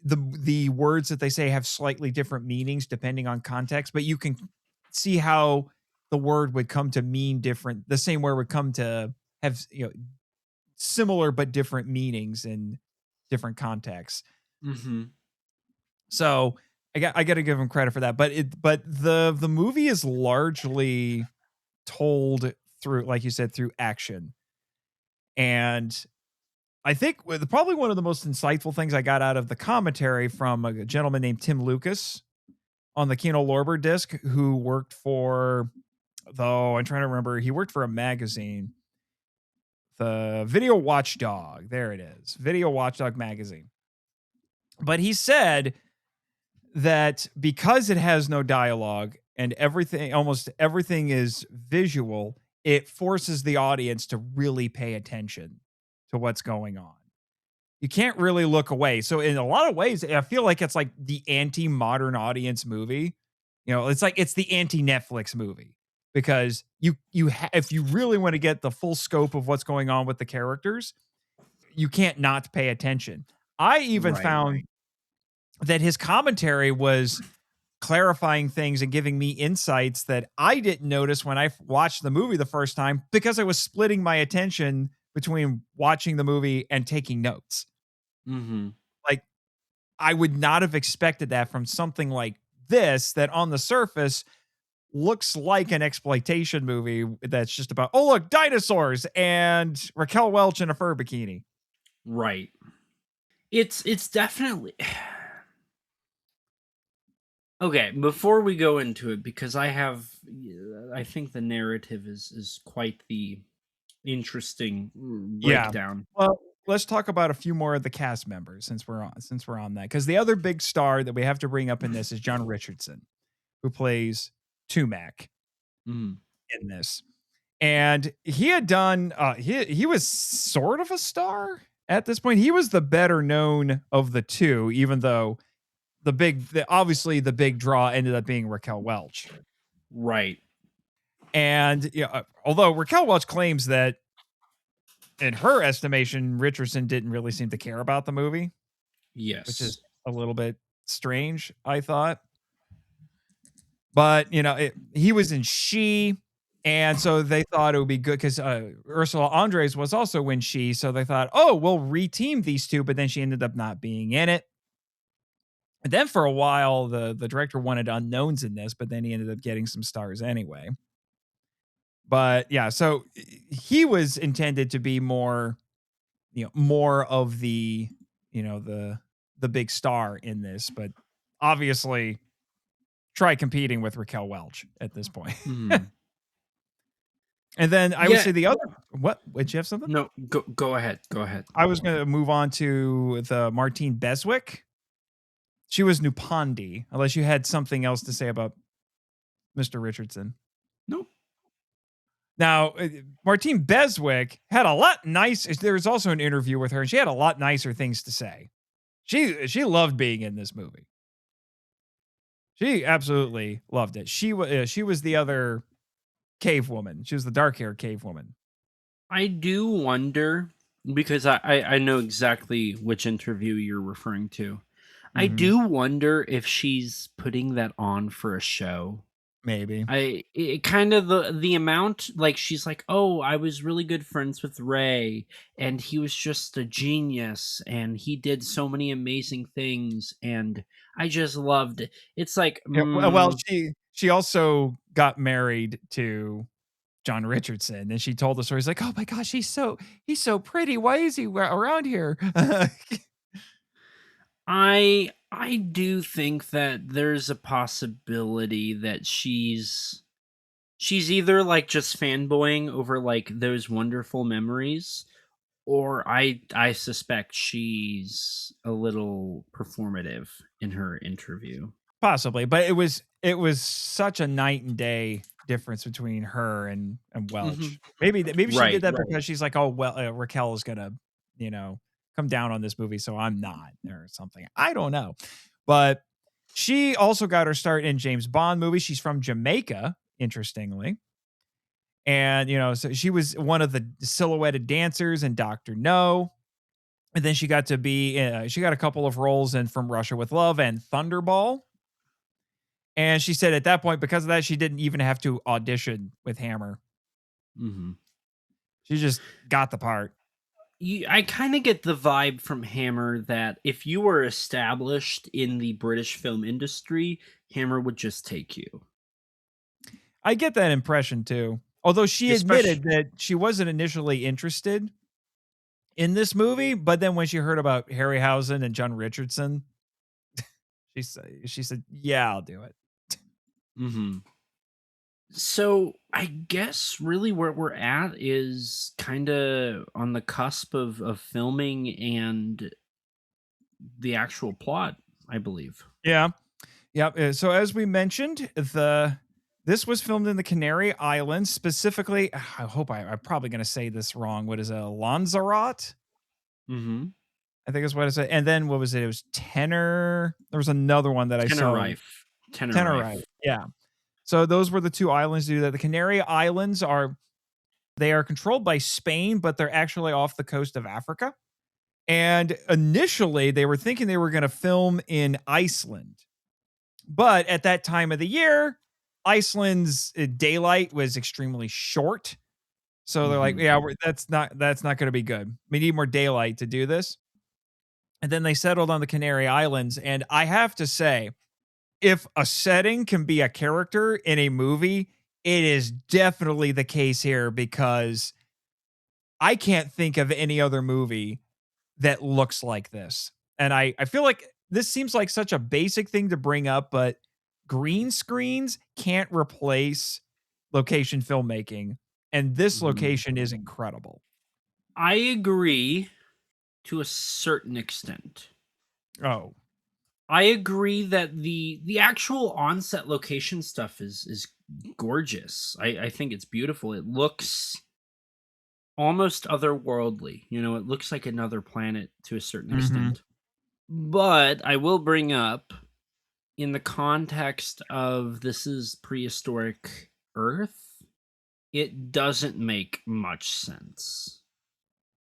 the words that they say have slightly different meanings depending on context, but you can see how the word would come to mean different. The same word would come to have similar but different meanings in different contexts.
Mm-hmm.
So I got to give them credit for that. But the movie is largely told through, like you said, through action. And I think probably one of the most insightful things I got out of the commentary from a gentleman named Tim Lucas on the Kino Lorber disc, who worked for, I'm trying to remember, he worked for a magazine, the Video Watchdog. There it is, Video Watchdog magazine. But he said that because it has no dialogue and almost everything is visual, it forces the audience to really pay attention to what's going on. You can't really look away. So in a lot of ways, I feel like it's like the anti-modern audience movie. It's the anti-Netflix movie, because if you really want to get the full scope of what's going on with the characters, you can't not pay attention. I even found that his commentary was clarifying things and giving me insights that I didn't notice when I watched the movie the first time, because I was splitting my attention between watching the movie and taking notes.
Mm-hmm.
Like, I would not have expected that from something like this, that on the surface looks like an exploitation movie that's just about, oh, look, dinosaurs and Raquel Welch in a fur bikini.
Right. It's definitely... Okay, before we go into it, because I think the narrative is quite the interesting breakdown.
Yeah. Well, let's talk about a few more of the cast members since we're on that, because the other big star that we have to bring up in this is John Richardson, who plays Tumac in this. And he had done he was sort of a star at this point. He was the better known of the two, even though obviously the big draw ended up being Raquel Welch.
Right.
And although Raquel Welch claims that in her estimation, Richardson didn't really seem to care about the movie.
Yes.
Which is a little bit strange, I thought. But, he was in She, and so they thought it would be good because Ursula Andress was also in She, so they thought, oh, we'll reteam these two, but then she ended up not being in it. And then for a while, the director wanted unknowns in this, but then he ended up getting some stars anyway. But yeah, so he was intended to be more of the, the big star in this, but obviously try competing with Raquel Welch at this point. And then I would say the other, what, would you have something?
No, go ahead.
I was going to move on to the Martine Beswick. She was Nupandi, unless you had something else to say about Mr. Richardson.
Nope.
Now, Martine Beswick had a lot nice. There was also an interview with her, and she had a lot nicer things to say. She loved being in this movie. She absolutely loved it. She was the other cave woman. She was the dark-haired cave woman.
I do wonder, because I know exactly which interview you're referring to. I do wonder if she's putting that on for a show.
Maybe.
It kind of the amount, like, she's like, "Oh, I was really good friends with Ray, and he was just a genius, and he did so many amazing things, and I just loved it." It's like,
Yeah, well, she also got married to John Richardson, and she told the story. He's like, "Oh my gosh, he's so pretty. Why is he around here?"
I do think that there's a possibility that she's either, like, just fanboying over, like, those wonderful memories, or I suspect she's a little performative in her interview.
Possibly, but it was such a night and day difference between her and
Mhm.
Welch. Maybe she did
Right,
that
right.
because she's like, "Oh, well, Raquel is gonna, you know, come down on this movie, so I'm not," or something. I don't know. But she also got her start in James Bond movies. She's from Jamaica, interestingly. And, so she was one of the silhouetted dancers in Doctor No. And then she got to be, she got a couple of roles in From Russia with Love and Thunderball. And she said at that point, because of that, she didn't even have to audition with Hammer.
Mhm.
She just got the part.
I kinda get the vibe from Hammer that if you were established in the British film industry, Hammer would just take you.
I get that impression too. Although she
Especially.
admitted that she wasn't initially interested in this movie, but then when she heard about Harryhausen and John Richardson, she said, "Yeah, I'll do it."
Mhm. So, I guess really where we're at is kinda on the cusp of filming and the actual plot, I believe.
Yeah. Yep. So as we mentioned, this was filmed in the Canary Islands, specifically. I hope I'm probably going to say this wrong. What is it? Lanzarote?
Mhm.
I think is what I said. And then what was it? It was Tenor. There was another one that I saw.
Tenerife.
Tenerife.
Tenerife.
Yeah. So those were the two islands to do that. The Canary Islands they are controlled by Spain, but they're actually off the coast of Africa. And initially, they were thinking they were going to film in Iceland. But at that time of the year, Iceland's daylight was extremely short. So they're like,
Mhm.
yeah, that's not going to be good. We need more daylight to do this. And then they settled on the Canary Islands. And I have to say, if a setting can be a character in a movie, it is definitely the case here because I can't think of any other movie that looks like this. And I feel like this seems like such a basic thing to bring up, but green screens can't replace location filmmaking. And this
Mhm.
location is incredible.
I agree to a certain extent.
Oh,
I agree that the actual on-set location stuff is gorgeous. I think it's beautiful. It looks almost otherworldly. It looks like another planet to a certain
hmm
extent. But I will bring up, in the context of this is prehistoric Earth, it doesn't make much sense.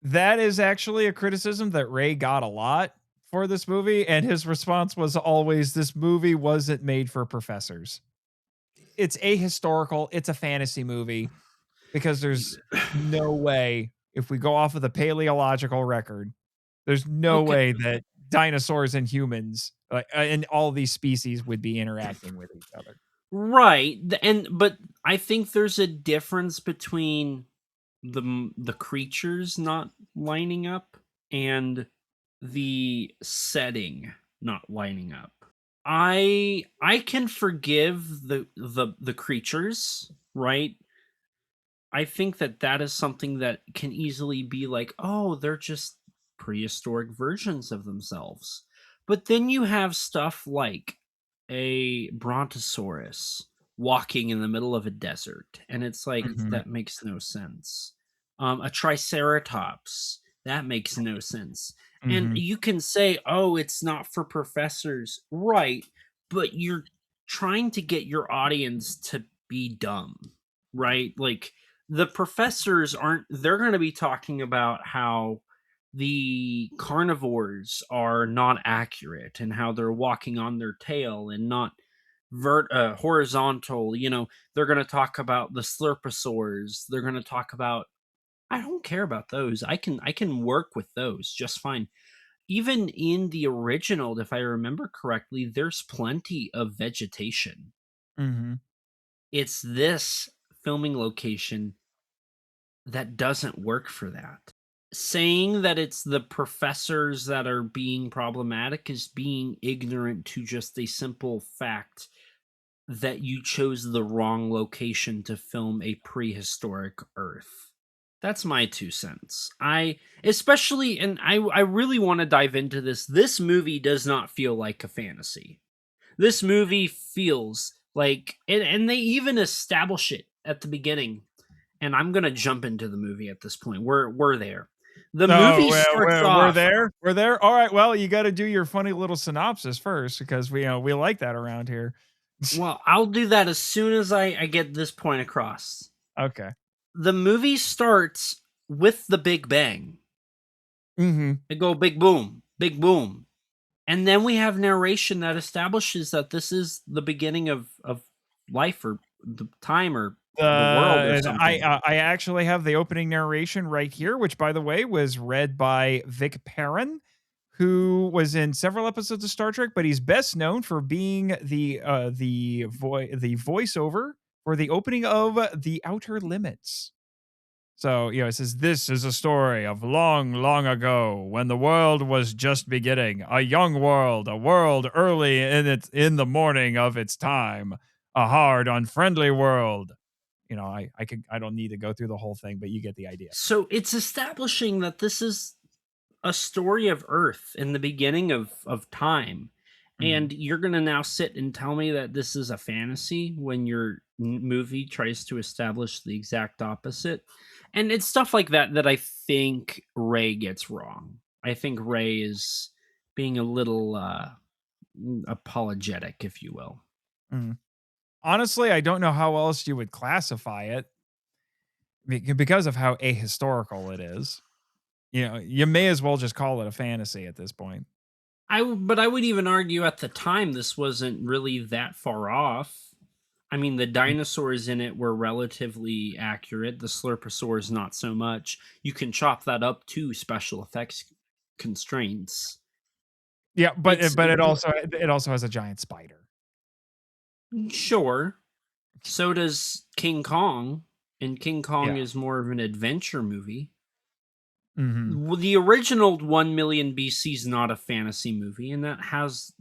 that is actually a criticism that Ray got a lot for this movie. And his response was always this movie wasn't made for professors. It's ahistorical, it's a fantasy movie because there's no way, if we go off of the paleological record, there's no
Okay.
way that dinosaurs and humans, and all these species would be interacting with each other.
Right. But I think there's a difference between the creatures not lining up and the setting not lining up. I can forgive the creatures, right? I think that is something that can easily be like, "Oh, they're just prehistoric versions of themselves." But then you have stuff like a brontosaurus walking in the middle of a desert, and it's like,
Mhm,
that makes no sense. A triceratops, that makes no sense. And
mhm,
you can say, "Oh, it's not for professors." Right, but you're trying to get your audience to be dumb, right? Like, the professors aren't they're going to be talking about how the carnivores are not accurate and how they're walking on their tail and not horizontal. They're going to talk about the slurposaurs. They're going to talk about. I don't care about those. I can work with those just fine. Even in the original, if I remember correctly, there's plenty of vegetation.
Mm-hmm.
It's this filming location that doesn't work for that. Saying that it's the professors that are being problematic is being ignorant to just a simple fact that you chose the wrong location to film a prehistoric Earth. That's my 2 cents. I really want to dive into this. This movie does not feel like a fantasy. This movie feels like, and they even establish it at the beginning. And I'm gonna jump into the movie at this point. We're there. The movie starts off.
We're there. All right. Well, you got to do your funny little synopsis first because we like that around here.
Well, I'll do that as soon as I get this point across.
Okay.
The movie starts with the Big Bang.
Mm-hmm.
They go big boom, and then we have narration that establishes that this is the beginning of life or the time or the world or something.
I actually have the opening narration right here, which, by the way, was read by Vic Perrin, who was in several episodes of Star Trek, but he's best known for being the voiceover for the opening of The Outer Limits. So, it says, this is a story of long, long ago when the world was just beginning, a young world, a world early in the morning of its time, a hard, unfriendly world. I don't need to go through the whole thing, but you get the idea.
So it's establishing that this is a story of Earth in the beginning of time. Mm-hmm. And you're going to now sit and tell me that this is a fantasy when your movie tries to establish the exact opposite. And it's stuff like that I think Ray gets wrong. I think Ray is being a little apologetic, if you will.
Mm. Honestly, I don't know how else you would classify it because of how ahistorical it is. You may as well just call it a fantasy at this point.
But I would even argue at the time this wasn't really that far off. I mean, the dinosaurs in it were relatively accurate. The slurposaurs, not so much. You can chop that up to special effects constraints.
Yeah, but it also has a giant spider.
Sure. So does King Kong, and King Kong is more of an adventure movie. Mm-hmm. The original 1 Million B.C. is not a fantasy movie, and that has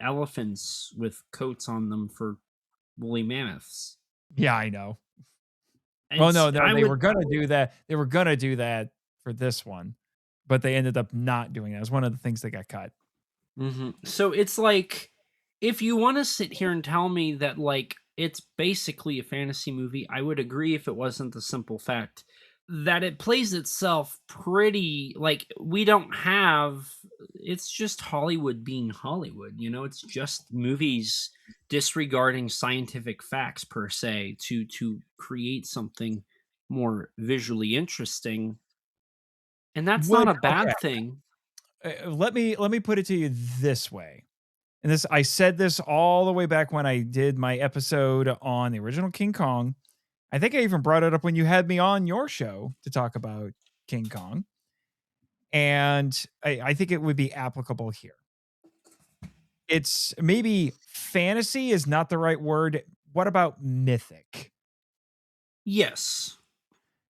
elephants with coats on them for woolly mammoths.
Yeah, I know. They were gonna do that. They were gonna do that for this one, but they ended up not doing that. It was one of the things that got cut.
Mm-hmm. So it's like, if you want to sit here and tell me that it's basically a fantasy movie, I would agree if it wasn't the simple fact that it plays itself pretty it's just Hollywood being Hollywood. It's just movies disregarding scientific facts per se to create something more visually interesting. And that's not a bad thing.
Let me put it to you this way. And I said this all the way back when I did my episode on the original King Kong. I think I even brought it up when you had me on your show to talk about King Kong. And I think it would be applicable here. It's maybe fantasy is not the right word. What about mythic?
Yes.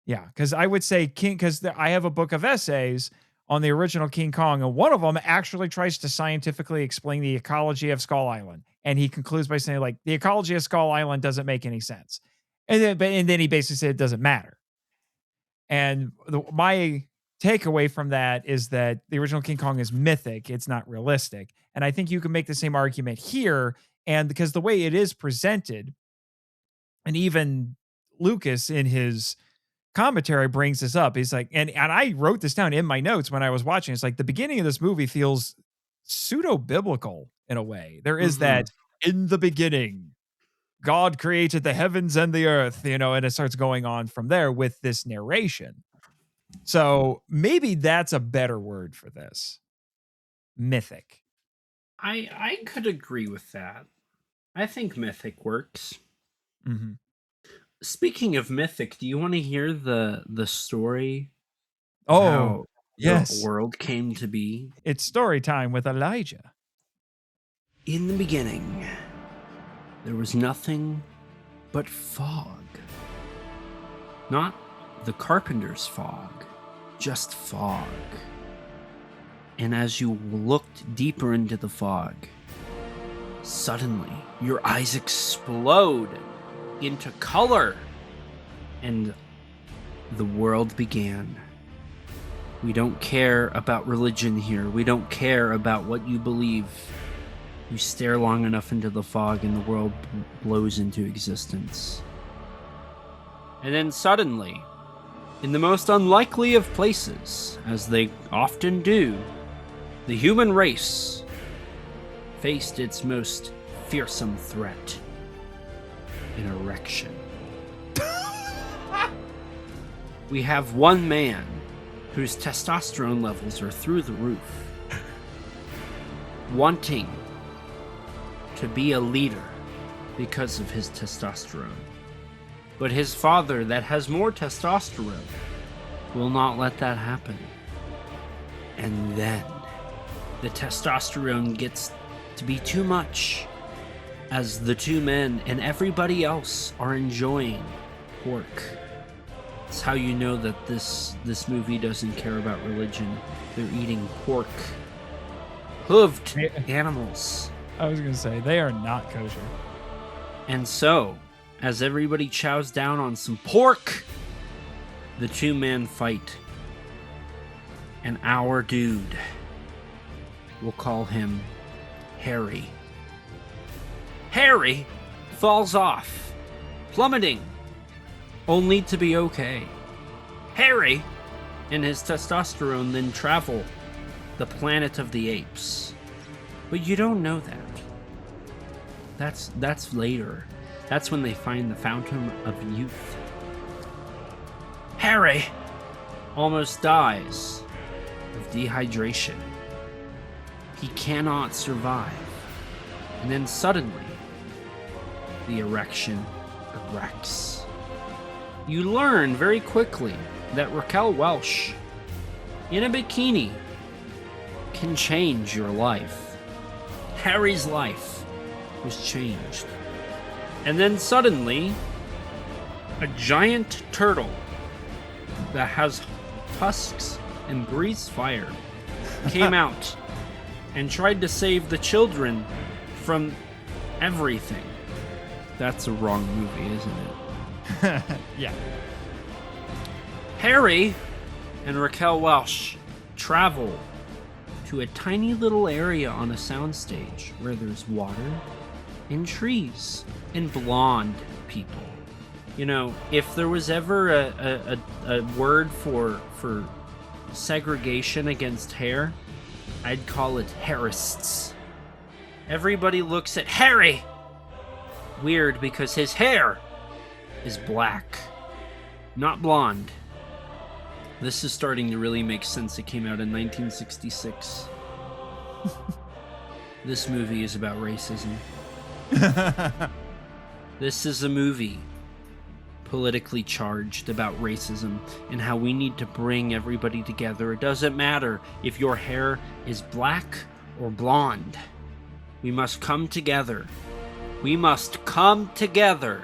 Yeah, because I would say because I have a book of essays on the original King Kong, and one of them actually tries to scientifically explain the ecology of Skull Island. And he concludes by saying, the ecology of Skull Island doesn't make any sense. And then he basically said it doesn't matter. And my takeaway from that is that the original King Kong is mythic. It's not realistic. And I think you can make the same argument here. And because the way it is presented, and even Lucas in his commentary brings this up. He's like, and I wrote this down in my notes when I was watching. It's like the beginning of this movie feels pseudo-biblical in a way. There is that in the beginning, God created the heavens and the earth, and it starts going on from there with this narration. So maybe that's a better word for this. Mythic.
I could agree with that. I think Mythic works.
Mm-hmm.
Speaking of Mythic, do you want to hear the story?
Oh,
how
yes.
the world came to be?
It's story time with Elijah.
In the beginning, there was nothing but fog. Not the carpenter's fog, just fog. And as you looked deeper into the fog, suddenly your eyes explode into color, and the world began. We don't care about religion here. We don't care about what you believe. You stare long enough into the fog and the world blows into existence. And then suddenly, in the most unlikely of places, as they often do, the human race faced its most fearsome threat: an erection. We have one man whose testosterone levels are through the roof, wanting to be a leader because of his testosterone. But his father, that has more testosterone, will not let that happen. And then the testosterone gets to be too much, as the two men and everybody else are enjoying pork. It's how you know that this movie doesn't care about religion. They're eating pork. Hooved animals.
I was going to say, they are not kosher.
And so, as everybody chows down on some pork, the two men fight. And our dude, we'll call him Harry. Harry falls off, plummeting, only to be okay. Harry and his testosterone then travel the planet of the apes. But you don't know that. That's later. That's when they find the fountain of youth. Harry almost dies of dehydration. He cannot survive. And then suddenly, the erection erects. You learn very quickly that Raquel Welch, in a bikini, can change your life. Harry's life was changed. And then suddenly, a giant turtle that has tusks and breathes fire came out and tried to save the children from everything. That's a wrong movie, isn't it?
Yeah.
Harry and Raquel Welch travel to a tiny little area on a soundstage where there's water and trees and blonde people. You know, if there was ever a word for segregation against hair, I'd call it hairists. Everybody looks at Harry weird because his hair is black, not blonde. This is starting to really make sense. It came out in 1966. This movie is about racism. This is a movie politically charged about racism and how we need to bring everybody together. It doesn't matter if your hair is black or blonde. We must come together. We must come together.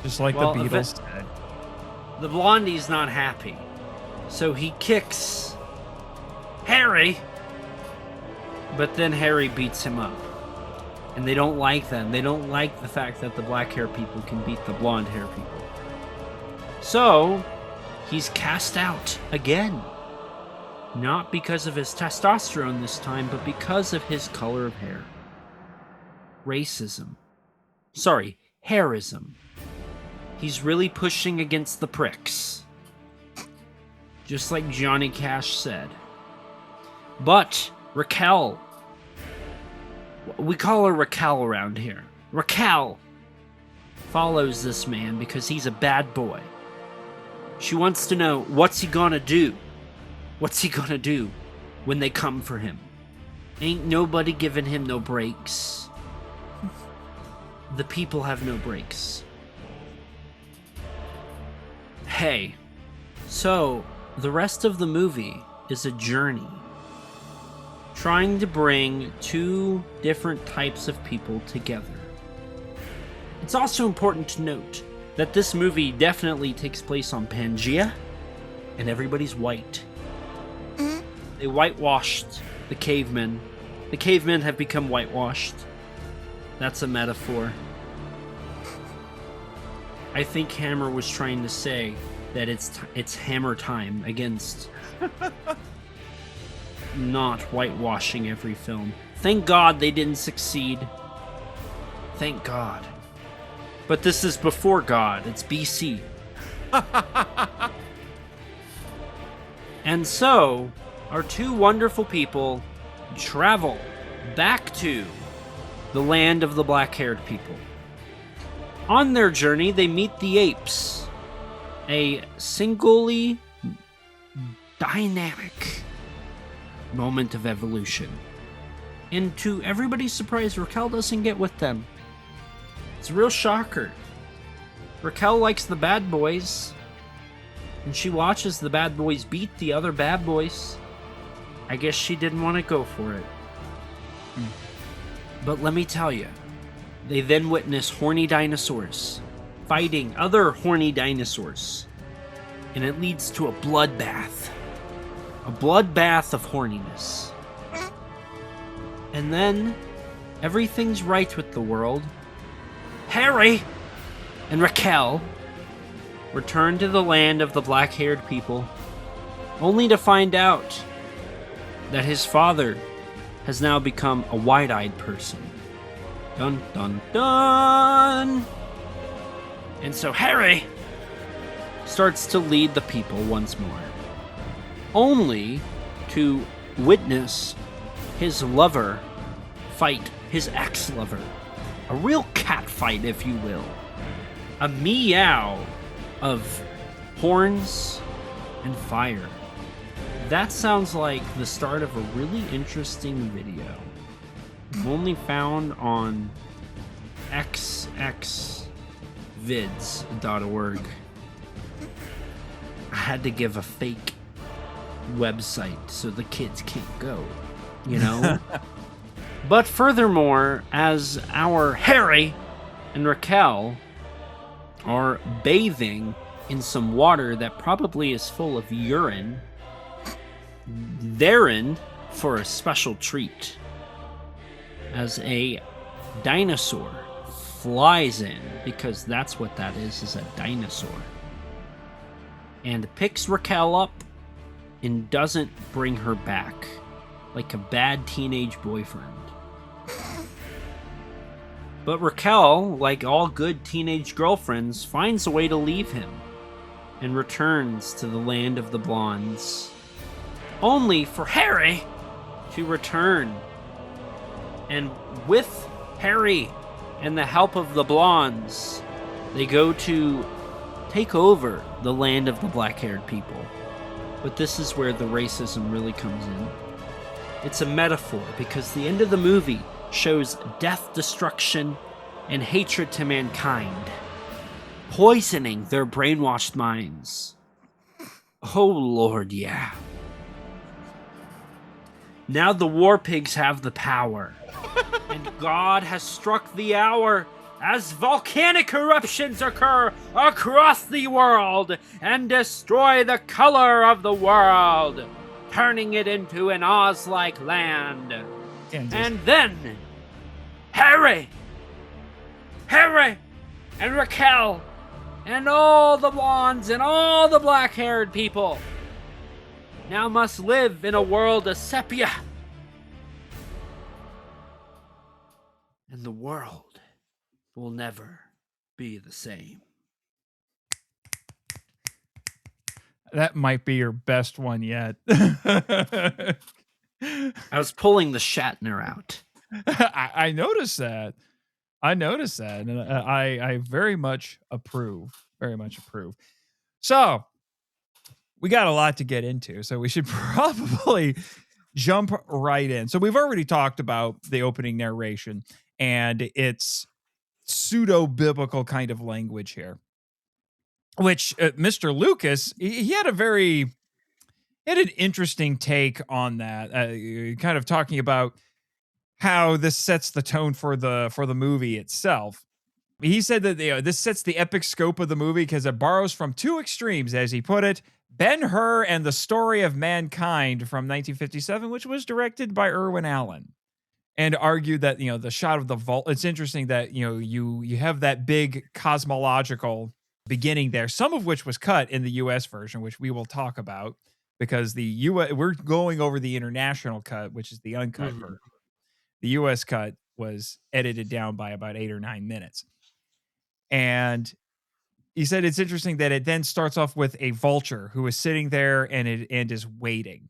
Just like the Beatles said.
The blondie's not happy, so he kicks Harry, but then Harry beats him up. And they don't like them. They don't like the fact that the black hair people can beat the blonde hair people. So, he's cast out again. Not because of his testosterone this time, but because of his color of hair. Racism. Sorry, hairism. He's really pushing against the pricks. Just like Johnny Cash said. But Raquel, we call her Raquel around here. Raquel follows this man because he's a bad boy. She wants to know, what's he gonna do? What's he gonna do when they come for him? Ain't nobody giving him no breaks. The people have no breaks. Hey, so the rest of the movie is a journey trying to bring two different types of people together. It's also important to note that this movie definitely takes place on Pangea, and everybody's white. They whitewashed the cavemen. The cavemen have become whitewashed. That's a metaphor. I think Hammer was trying to say that it's Hammer time against not whitewashing every film. Thank God they didn't succeed. Thank God. But this is before God. It's BC. And so, our two wonderful people travel back to the land of the black-haired people. On their journey, they meet the apes, a singly dynamic moment of evolution. And to everybody's surprise, Raquel doesn't get with them. It's a real shocker. Raquel likes the bad boys, and she watches the bad boys beat the other bad boys. I guess she didn't want to go for it. But let me tell you, they then witness horny dinosaurs fighting other horny dinosaurs. And it leads to a bloodbath. A bloodbath of horniness. And then, everything's right with the world. Harry and Raquel return to the land of the black-haired people, only to find out that his father has now become a wide-eyed person. Dun dun dun! And so Harry starts to lead the people once more, only to witness his lover fight his ex-lover. A real cat fight, if you will. A meow of horns and fire. That sounds like the start of a really interesting video. Only found on xxvids.org. I had to give a fake website so the kids can't go, you know? But furthermore, as our Harry and Raquel are bathing in some water that probably is full of urine, they're in for a special treat. As a dinosaur flies in, because that's what that is a dinosaur, and picks Raquel up and doesn't bring her back like a bad teenage boyfriend. But Raquel, like all good teenage girlfriends, finds a way to leave him and returns to the land of the blondes, only for Harry to return. And with Harry and the help of the blondes, they go to take over the land of the black-haired people. But this is where the racism really comes in. It's a metaphor, because the end of the movie shows death, destruction, and hatred to mankind, poisoning their brainwashed minds. Oh Lord, yeah. Now the war pigs have the power, and God has struck the hour as volcanic eruptions occur across the world and destroy the color of the world, turning it into an Oz-like land. And then Harry and Raquel and all the blondes and all the black-haired people now must live in a world of sepia. And the world will never be the same.
That might be your best one yet.
I was pulling the Shatner out.
I noticed that. And I very much approve. Very much approve. So we got a lot to get into, so we should probably jump right in. So we've already talked about the opening narration and its pseudo-biblical kind of language here, which Mr. Lucas, he had an interesting take on that, kind of talking about how this sets the tone for the movie itself. He said that this sets the epic scope of the movie because it borrows from two extremes, as he put it: Ben-Hur and the Story of Mankind from 1957, which was directed by Irwin Allen, and argued that the shot of the vault. It's interesting that you have that big cosmological beginning there, some of which was cut in the U.S. version, which we will talk about because we're going over the international cut, which is the uncut version. The U.S. cut was edited down by about 8 or 9 minutes. And he said it's interesting that it then starts off with a vulture who is sitting there and is waiting.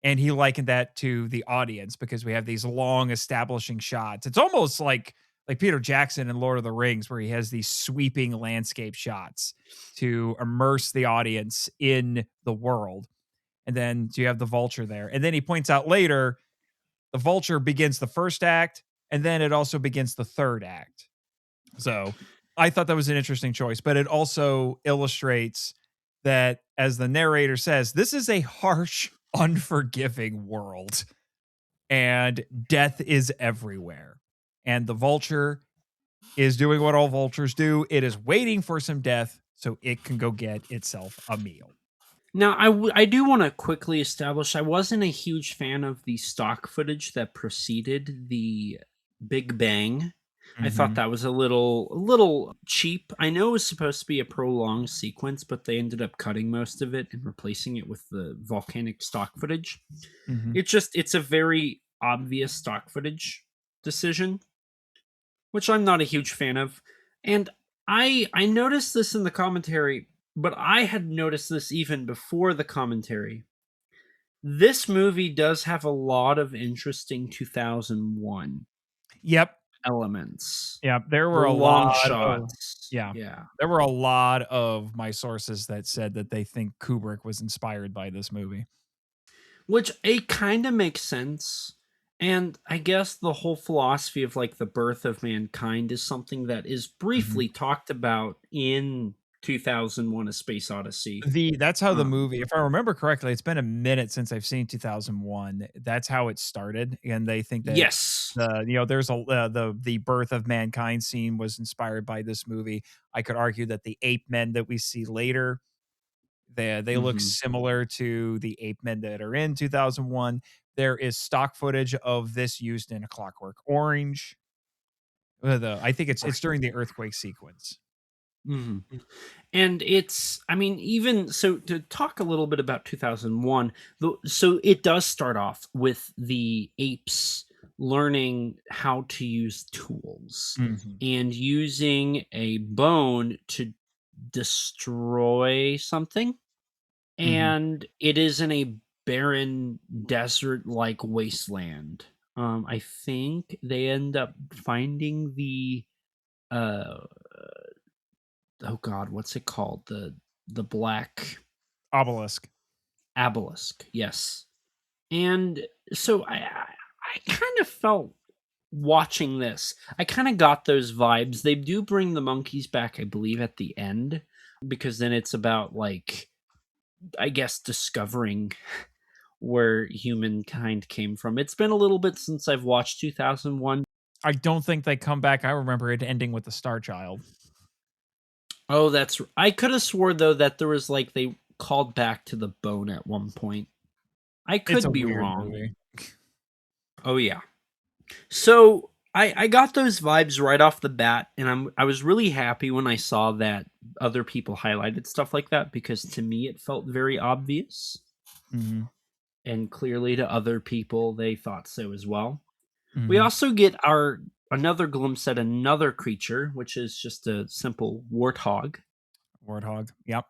And he likened that to the audience because we have these long establishing shots. It's almost like Peter Jackson in Lord of the Rings, where he has these sweeping landscape shots to immerse the audience in the world. And then you have the vulture there. And then he points out later, the vulture begins the first act, and then it also begins the third act. So I thought that was an interesting choice, but it also illustrates that, as the narrator says, this is a harsh, unforgiving world, and death is everywhere. And the vulture is doing what all vultures do. It is waiting for some death so it can go get itself a meal.
Now, I do want to quickly establish I wasn't a huge fan of the stock footage that preceded the Big Bang. I thought that was a little cheap. I know it was supposed to be a prolonged sequence, but they ended up cutting most of it and replacing it with the volcanic stock footage. It's a very obvious stock footage decision, which I'm not a huge fan of. And I noticed this in the commentary, but I had noticed this even before the commentary. This movie does have a lot of interesting 2001 elements.
Yeah, there were
long shots.
There were a lot of my sources that said that they think Kubrick was inspired by this movie,
which it kind of makes sense. And I guess the whole philosophy of like the birth of mankind is something that is briefly talked about in 2001: A Space Odyssey.
That's how the movie, if I remember correctly, it's been a minute since I've seen 2001. That's how it started, and they think that there's the birth of mankind scene was inspired by this movie. I could argue that the ape men that we see later, they look similar to the ape men that are in 2001. There is stock footage of this used in A Clockwork Orange. I think it's during the earthquake sequence.
And it's, I mean, even so, to talk a little bit about 2001, so it does start off with the apes learning how to use tools and using a bone to destroy something. And it is in a barren desert-like wasteland. I think they end up finding the oh god, what's it called? The black
obelisk.
Yes. And so I kind of felt watching this, I kind of got those vibes. They do bring the monkeys back, I believe, at the end, because then it's about, like, I guess, discovering where humankind came from. It's been a little bit since I've watched 2001.
I don't think they come back. I remember it ending with the Star Child.
Oh, I could have swore, though, that there was, like, they called back to the bone at one point. I could be wrong.
Movie.
Oh, yeah. So I got those vibes right off the bat, and I was really happy when I saw that other people highlighted stuff like that, because to me it felt very obvious. And clearly to other people they thought so as well. We also get another glimpse at another creature, which is just a simple warthog.
Yep.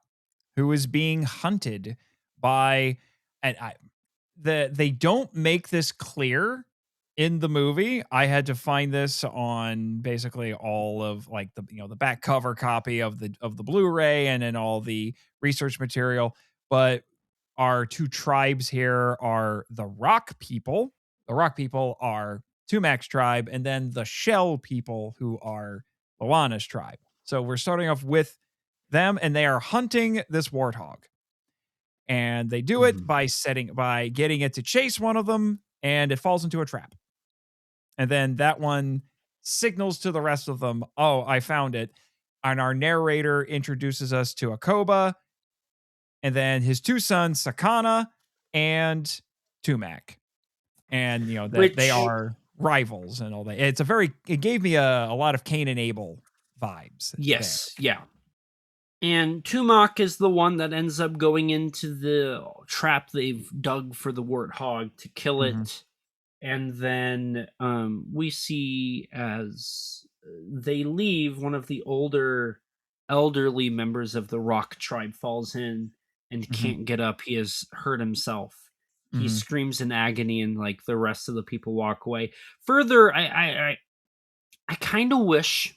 Who is being hunted by, and they don't make this clear in the movie. I had to find this on basically all of, like, the back cover copy of the Blu-ray and then all the research material. But our two tribes here are the Rock people. The Rock people are Tumac's tribe, and then the Shell people, who are Luana's tribe. So we're starting off with them, and they are hunting this warthog. And they do it by getting it to chase one of them, and it falls into a trap. And then that one signals to the rest of them, "Oh, I found it." And our narrator introduces us to Akoba, and then his two sons, Sakana and Tumac. And, that they are rivals and all that. It gave me a lot of Cain and Abel vibes.
Yes, yeah. And Tumac is the one that ends up going into the trap they've dug for the warthog to kill it. And then we see as they leave, one of the older elderly members of the Rock tribe falls in and can't get up. He has hurt himself. He screams in agony, and like the rest of the people walk away. Further, I kind of wish,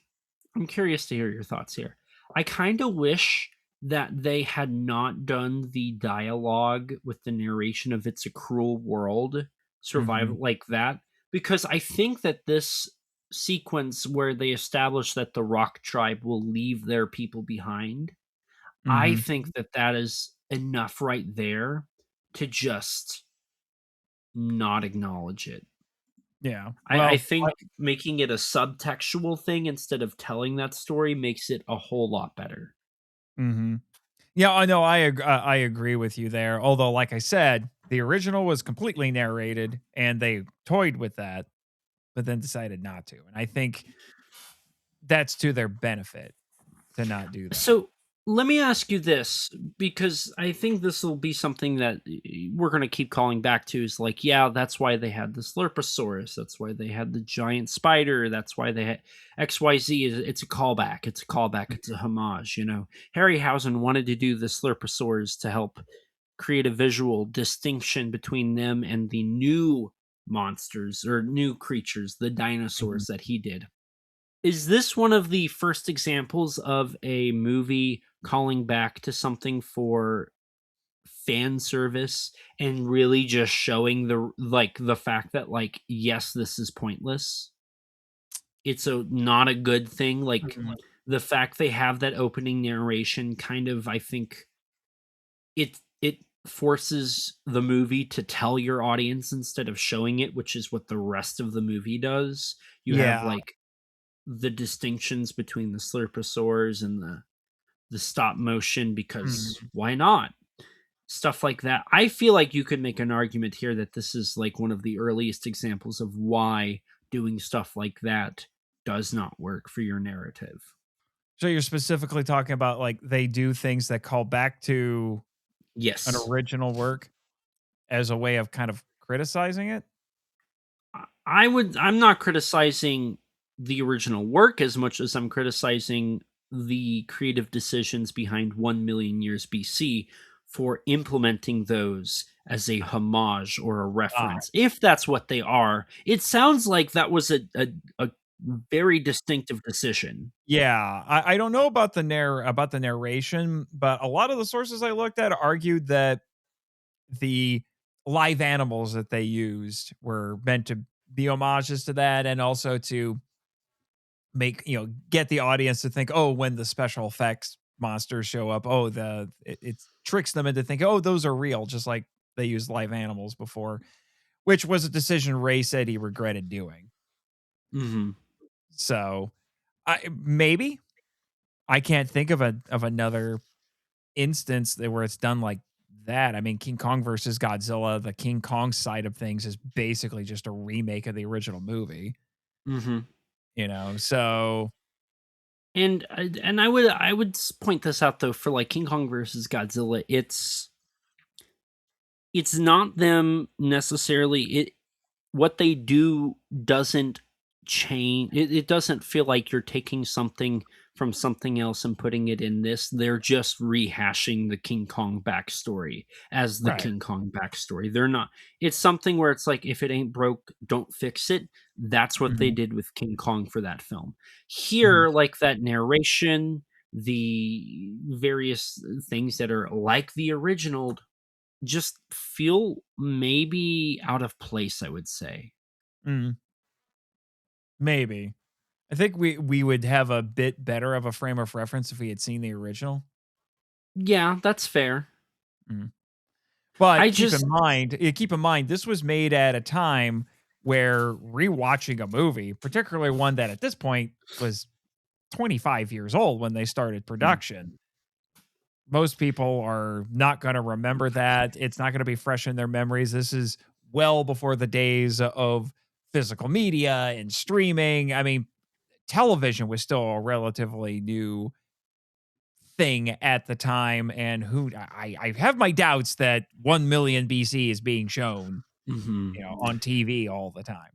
I'm curious to hear your thoughts here. I kind of wish that they had not done the dialogue with the narration of "It's a Cruel World" survival like that, because I think that this sequence where they establish that the Rock tribe will leave their people behind, I think that is enough right there to just not acknowledge it.
Yeah.
I think making it a subtextual thing instead of telling that story makes it a whole lot better.
Yeah, I know. I agree with you there. Although, like I said, the original was completely narrated, and they toyed with that, but then decided not to. And I think that's to their benefit to not do that.
So let me ask you this, because I think this will be something that we're going to keep calling back to, is like, yeah, that's why they had the Slurposaurus. That's why they had the giant spider. That's why they had XYZ. It's a callback. It's a callback. It's a homage. Harryhausen wanted to do the Slurposaurs to help create a visual distinction between them and the new monsters or new creatures, the dinosaurs that he did. Is this one of the first examples of a movie calling back to something for fan service and really just showing the fact that, like, yes, this is pointless? It's not a good thing. Like, the fact they have that opening narration kind of, I think it forces the movie to tell your audience instead of showing it, which is what the rest of the movie does. You have like the distinctions between the Slurposaurs and the stop motion, because why not? Stuff like that. I feel like you could make an argument here that this is like one of the earliest examples of why doing stuff like that does not work for your narrative.
So you're specifically talking about, like, they do things that call back to an original work as a way of kind of criticizing it?
I'm not criticizing the original work as much as I'm criticizing the creative decisions behind 1 million years BC for implementing those as a homage or a reference. If that's what they are, it sounds like that was a very distinctive decision.
Yeah, I don't know about the narration, but a lot of the sources I looked at argued that the live animals that they used were meant to be homages to that, and also to make, get the audience to think, oh, when the special effects monsters show up, oh, it tricks them into thinking, oh, those are real, just like they used live animals before, which was a decision Ray said he regretted doing. So maybe I can't think of another instance where it's done like that. I mean, King Kong versus Godzilla, the King Kong side of things is basically just a remake of the original movie. So.
And I would point this out though, for like King Kong versus Godzilla, it's not them necessarily. What they do doesn't change. It doesn't feel like you're taking something from something else and putting it in this. They're just rehashing the King Kong backstory as the King Kong backstory. They're not. It's something where it's like, if it ain't broke, don't fix it. That's what they did with King Kong for that film. Here, like that narration, the various things that are like the original just feel maybe out of place, I would say.
Maybe. I think we would have a bit better of a frame of reference if we had seen the original.
Yeah, that's fair.
But
I
keep
just
in mind, this was made at a time where rewatching a movie, particularly one that at this point was 25 years old when they started production, most people are not going to remember that. It's not going to be fresh in their memories. This is well before the days of physical media and streaming. I mean, television was still a relatively new thing at the time, and I have my doubts that 1 million BC is being shown,
Mhm.
on TV all the time.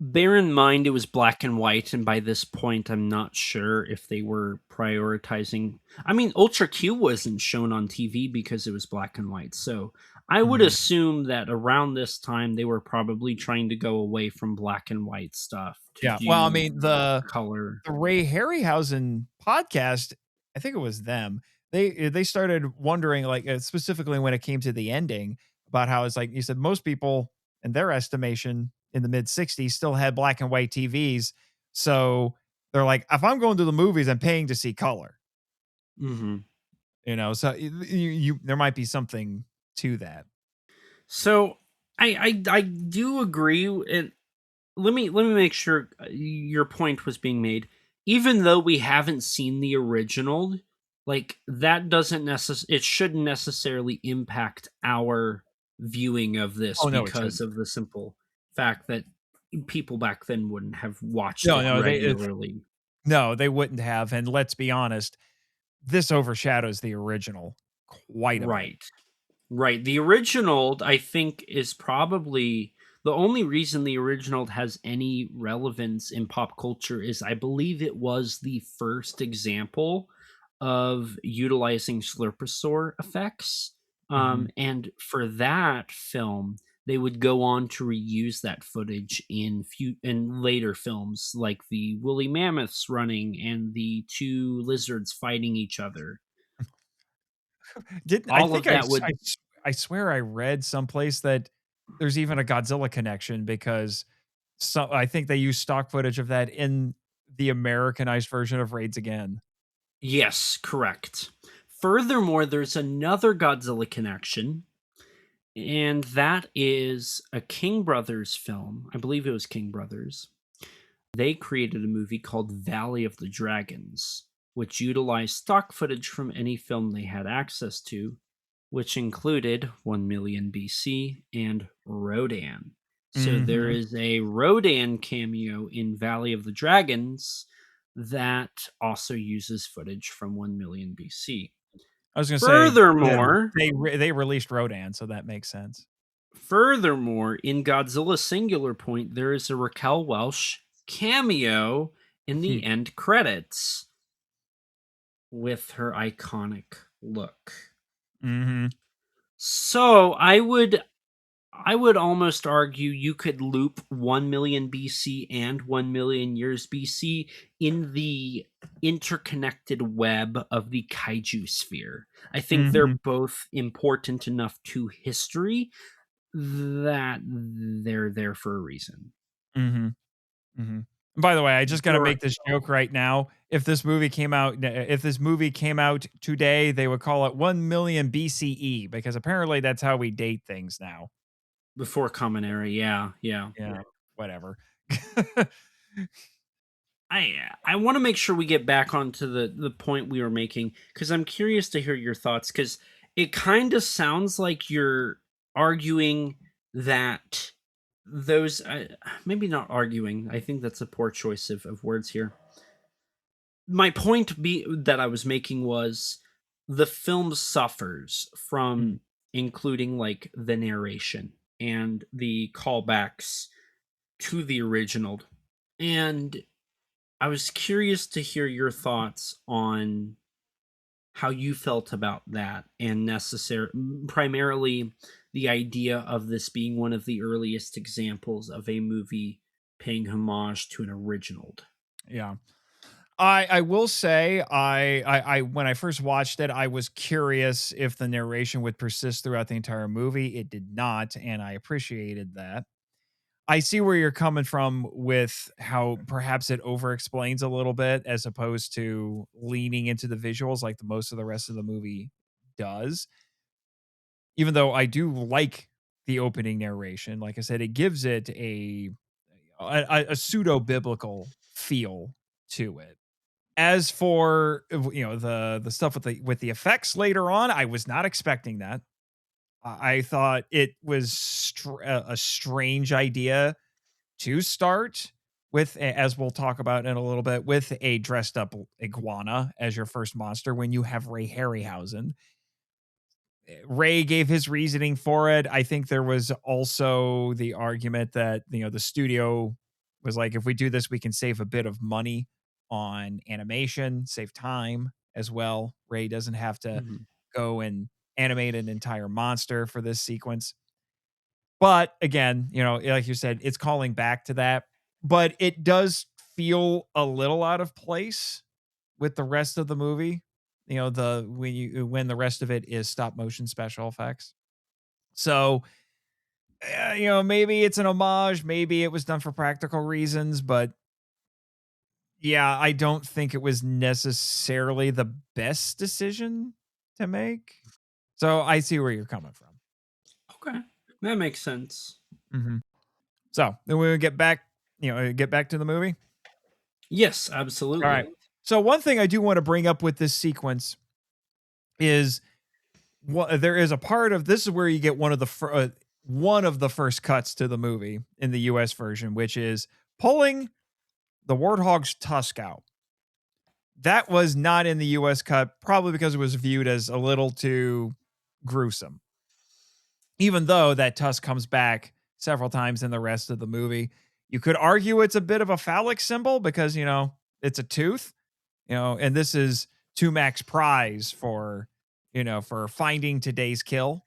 Bear in mind it was black and white, and by this point, I'm not sure if they were prioritizing. I mean, Ultra Q wasn't shown on TV because it was black and white. So I would
Mhm.
assume that around this time they were probably trying to go away from black and white stuff to
Yeah. Well, I
do
mean, the
color.
Ray Harryhausen podcast, I think it was them. They started wondering, like, specifically when it came to the ending, about how it's like you said, most people in their estimation in the mid '60s still had black and white TVs. So they're like, if I'm going to the movies, I'm paying to see color.
Hmm.
So you there might be something to that.
So I do agree, and let me make sure your point was being made. Even though we haven't seen the original, like that doesn't it shouldn't necessarily impact our viewing of this
Oh no, it
because
shouldn't.
of the simple fact that people back then wouldn't have watched
No,
it
no,
regularly.
they wouldn't have. And let's be honest, this overshadows the original quite a bit.
Right. Right. The original, I think, is probably the only reason the original has any relevance in pop culture is I believe it was the first example of utilizing slurposaur effects.
Mhm.
And for that film, they would go on to reuse that footage in later films, like the woolly mammoths running and the two lizards fighting each other.
Didn't I
All
think
of that would.
I swear I read someplace that there's even a Godzilla connection because I think they use stock footage of that in the Americanized version of Raids Again.
Yes, correct. Furthermore, there's another Godzilla connection, and that is a King Brothers film. I believe it was King Brothers. They created a movie called Valley of the Dragons, which utilized stock footage from any film they had access to, which included 1 million BC and Rodan. So there
Mhm.
is a Rodan cameo in Valley of the Dragons that also uses footage from 1 million BC.
I was gonna say, yeah,
Furthermore,
they released Rodan, so that makes sense.
furthermore, in Godzilla Singular Point, there is a Raquel Welch cameo in the end credits with her iconic look.
Mhm.
So I would almost argue you could loop 1 million BC and 1 million years BC in the interconnected web of the kaiju sphere. I think they're
Mhm.
both important enough to history that they're there for a reason.
Mhm. Mhm. By the way, I just gotta
You're
make this joke right now. If this movie came out today, they would call it 1 million BCE because apparently that's how we date things now.
before Common Era, yeah, yeah.
Yeah, whatever.
I want to make sure we get back onto the point we were making because I'm curious to hear your thoughts because it kind of sounds like you're arguing that those maybe not arguing. I think that's a poor choice of words here. My point that I was making was the film suffers
Mm,
from including like the narration and the callbacks to the original, and I was curious to hear your thoughts on how you felt about that and primarily the idea of this being one of the earliest examples of a movie paying homage to an original.
yeah. I will say I when I first watched it, I was curious if the narration would persist throughout the entire movie. It did not, and I appreciated that. I see where you're coming from with how perhaps it over explains a little bit as opposed to leaning into the visuals like the most of the rest of the movie does. Even though I do like the opening narration, like I said, it gives it a pseudo biblical feel to it. As for the stuff with the effects later on, I was not expecting that. I thought it was a strange idea to start with, as we'll talk about in a little bit, with a dressed up iguana as your first monster when you have Ray Harryhausen. Ray gave his reasoning for it. I think there was also the argument that, the studio was like, if we do this, we can save a bit of money on animation, save time as well. Ray doesn't have to
Mhm.
go and animate an entire monster for this sequence. But again, like you said, it's calling back to that. But it does feel a little out of place with the rest of the movie. When the rest of it is stop motion special effects. So, maybe it's an homage, maybe it was done for practical reasons, but yeah, I don't think it was necessarily the best decision to make. So I see where you're coming from.
Okay, that makes sense.
Mhm. So then we get back to the movie.
Yes,
All
absolutely.
right. So one thing I do want to bring up with this sequence is there is a part of this is where you get one of the first cuts to the movie in the US version, which is pulling the warthog's tusk out. That was not in the US cut, probably because it was viewed as a little too gruesome. Even though that tusk comes back several times in the rest of the movie, you could argue it's a bit of a phallic symbol because, it's a tooth, and this is Tumac's prize for finding today's kill.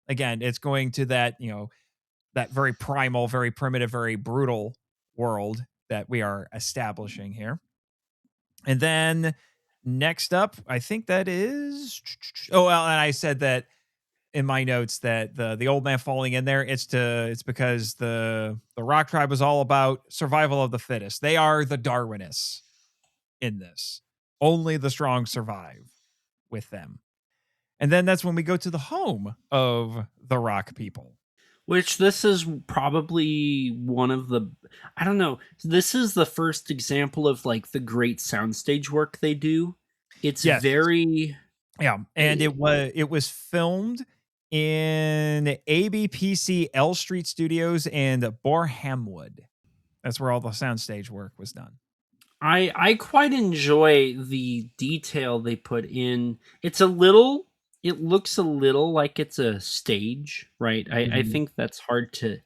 Again, it's going to that very primal, very primitive, very brutal world that we are establishing here. And then next up, I think that is oh well, and I said that in my notes that the old man falling in there, it's because the rock tribe was all about survival of the fittest. They are the Darwinists in this. Only the strong survive with them. And then that's when we go to the home of the rock people.
Which this is probably one of the, I don't know. This is the first example of like the great soundstage work they do. It's
Yes.
very
Yeah. And it was filmed in ABPC L Street Studios and Borhamwood. That's where all the soundstage work was done.
I quite enjoy the detail they put in. It looks a little like it's a stage, right? I
Mhm.
think that's hard to,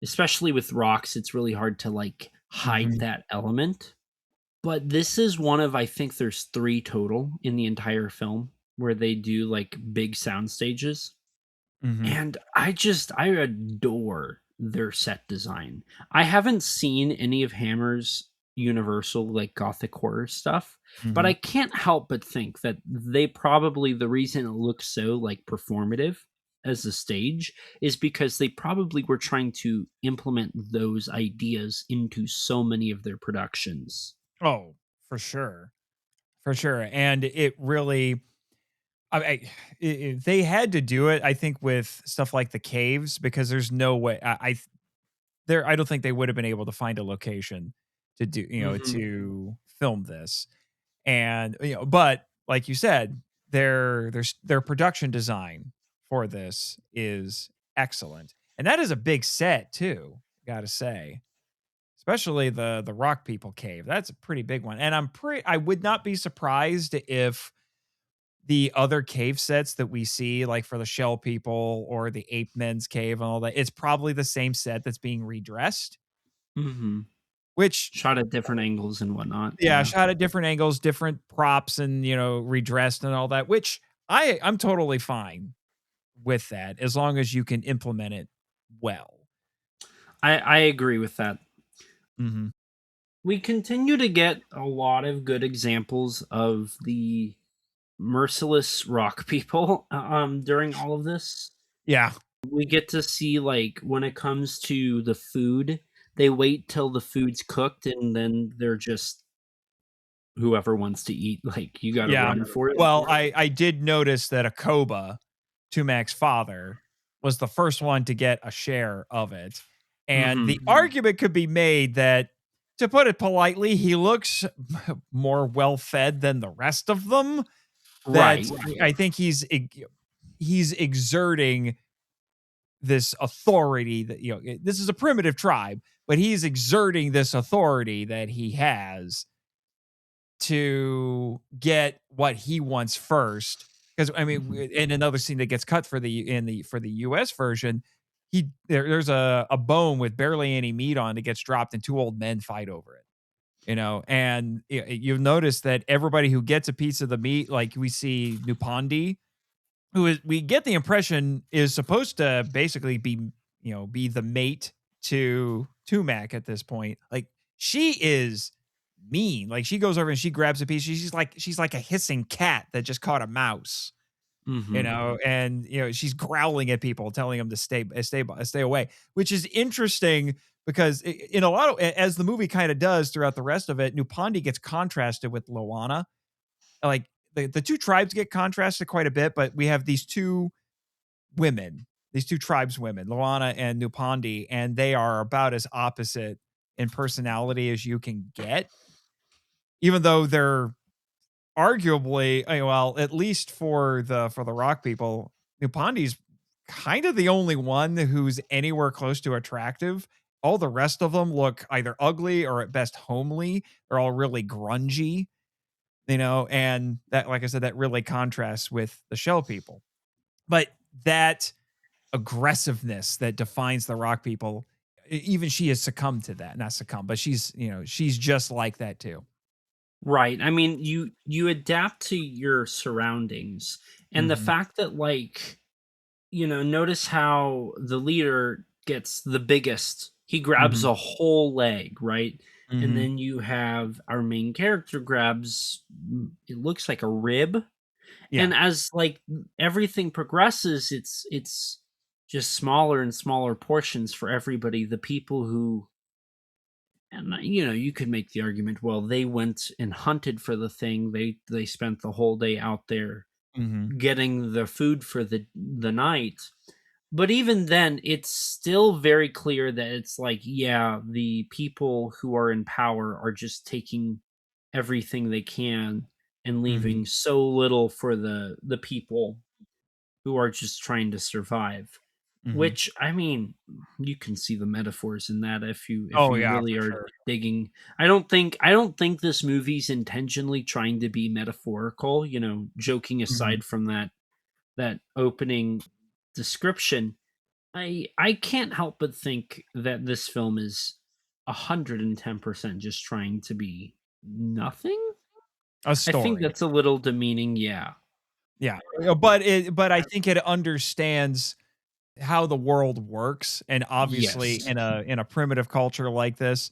especially with rocks, it's really hard to like hide
Mhm.
that element. But this is one of, I think there's 3 total in the entire film where they do like big sound stages.
Mhm.
And I adore their set design. I haven't seen any of Hammer's Universal like gothic horror stuff, but
Mhm.
I can't help but think that they probably the reason it looks so like performative as a stage is because they probably were trying to implement those ideas into so many of their productions.
Oh, for sure. For sure. And it really they had to do it, I think, with stuff like the caves because there's no way I don't think they would have been able to find a location to do,
Mhm.
to film this. And but like you said, their production design for this is excellent. And that is a big set too, gotta say. Especially the rock people cave. That's a pretty big one. And I would not be surprised if the other cave sets that we see, like for the shell people or the ape men's cave and all that, it's probably the same set that's being redressed,
Mhm.
which
Shot at different angles and whatnot.
yeah,
Yeah.
shot at different angles, different props and redressed and all that, which I'm totally fine with that as long as you can implement it well.
I agree with that.
Mhm.
We continue to get a lot of good examples of the merciless rock people during all of this.
Yeah.
We get to see, like, when it comes to the food, they wait till the food's cooked and then they're just whoever wants to eat, like, you gotta
Yeah.
run for it.
Well, I did notice that Akoba, Tumac's father, was the first one to get a share of it. And the argument could be made that, to put it politely, he looks more well-fed than the rest of them. That
Right.
I think he's exerting this authority that, this is a primitive tribe, but he's exerting this authority that he has to get what he wants first. Because I mean, in another scene that gets cut for the US version, there's a bone with barely any meat on that gets dropped, and two old men fight over it. And you've noticed that everybody who gets a piece of the meat, like we see Nupandi, we get the impression is supposed to basically be the mate to Tumac at this point. Like, she is mean. Like, she goes over and she grabs a piece. She's like a hissing cat that just caught a mouse. And she's growling at people, telling them to stay away, which is interesting because in a lot of, as the movie kind of does throughout the rest of it, Nupandi gets contrasted with Loana. Like, the two tribes get contrasted quite a bit, but we have these two tribes women, Loana and Nupandi, and they are about as opposite in personality as you can get, even though they're arguably, well, at least for the rock people, Nupandi's kind of the only one who's anywhere close to attractive. All the rest of them look either ugly or at best homely. They're all really grungy, and that, like I said, that really contrasts with the shell people. But that aggressiveness that defines the rock people, even she has succumbed to that. Not succumbed, but she's just like that too.
Right. I mean, you adapt to your surroundings, and the fact that, like, notice how the leader gets the biggest. He grabs a whole leg, right? And then you have our main character grabs, it looks like a rib.
Yeah.
And as, like, everything progresses, it's just smaller and smaller portions for everybody. The people who, and you could make the argument, well, they went and hunted for the thing. They spent the whole day out there getting the food for the night. But even then, it's still very clear that it's like, yeah, the people who are in power are just taking everything they can and leaving so little for the people who are just trying to survive. Which, I mean, you can see the metaphors in that if you really are digging. I don't think this movie's intentionally trying to be metaphorical, joking aside from that opening description. I can't help but think that this film is 110% just trying to be nothing.
A
I
story.
think that's a little demeaning, yeah.
Yeah. But I think it understands how the world works, and obviously
Yes.
in a primitive culture like this,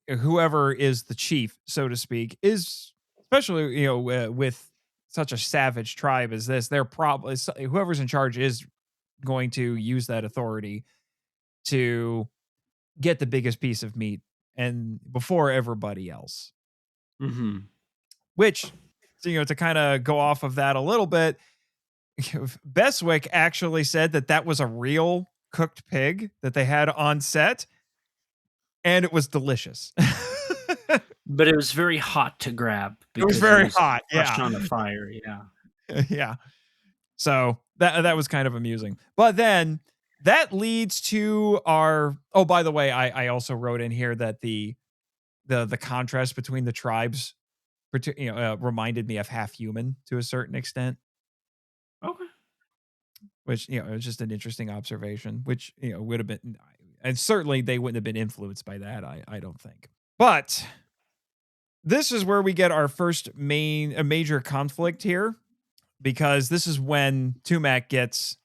whoever is the chief, so to speak, is, especially with such a savage tribe as this, they're probably, whoever's in charge is going to use that authority to get the biggest piece of meat and before everybody else. Which, to kind of go off of that a little bit, Beswick actually said that was a real cooked pig that they had on set, and it was delicious.
But it was very hot to grab.
It was very hot,
fresh
yeah.
on the fire, yeah.
Yeah. So that was kind of amusing. But then that leads to our, oh, by the way, I also wrote in here that the contrast between the tribes reminded me of Half Human to a certain extent.
Okay.
Which, it was just an interesting observation, which, would have been, and certainly they wouldn't have been influenced by that, I don't think. But this is where we get our first major conflict here, because this is when Tumac gets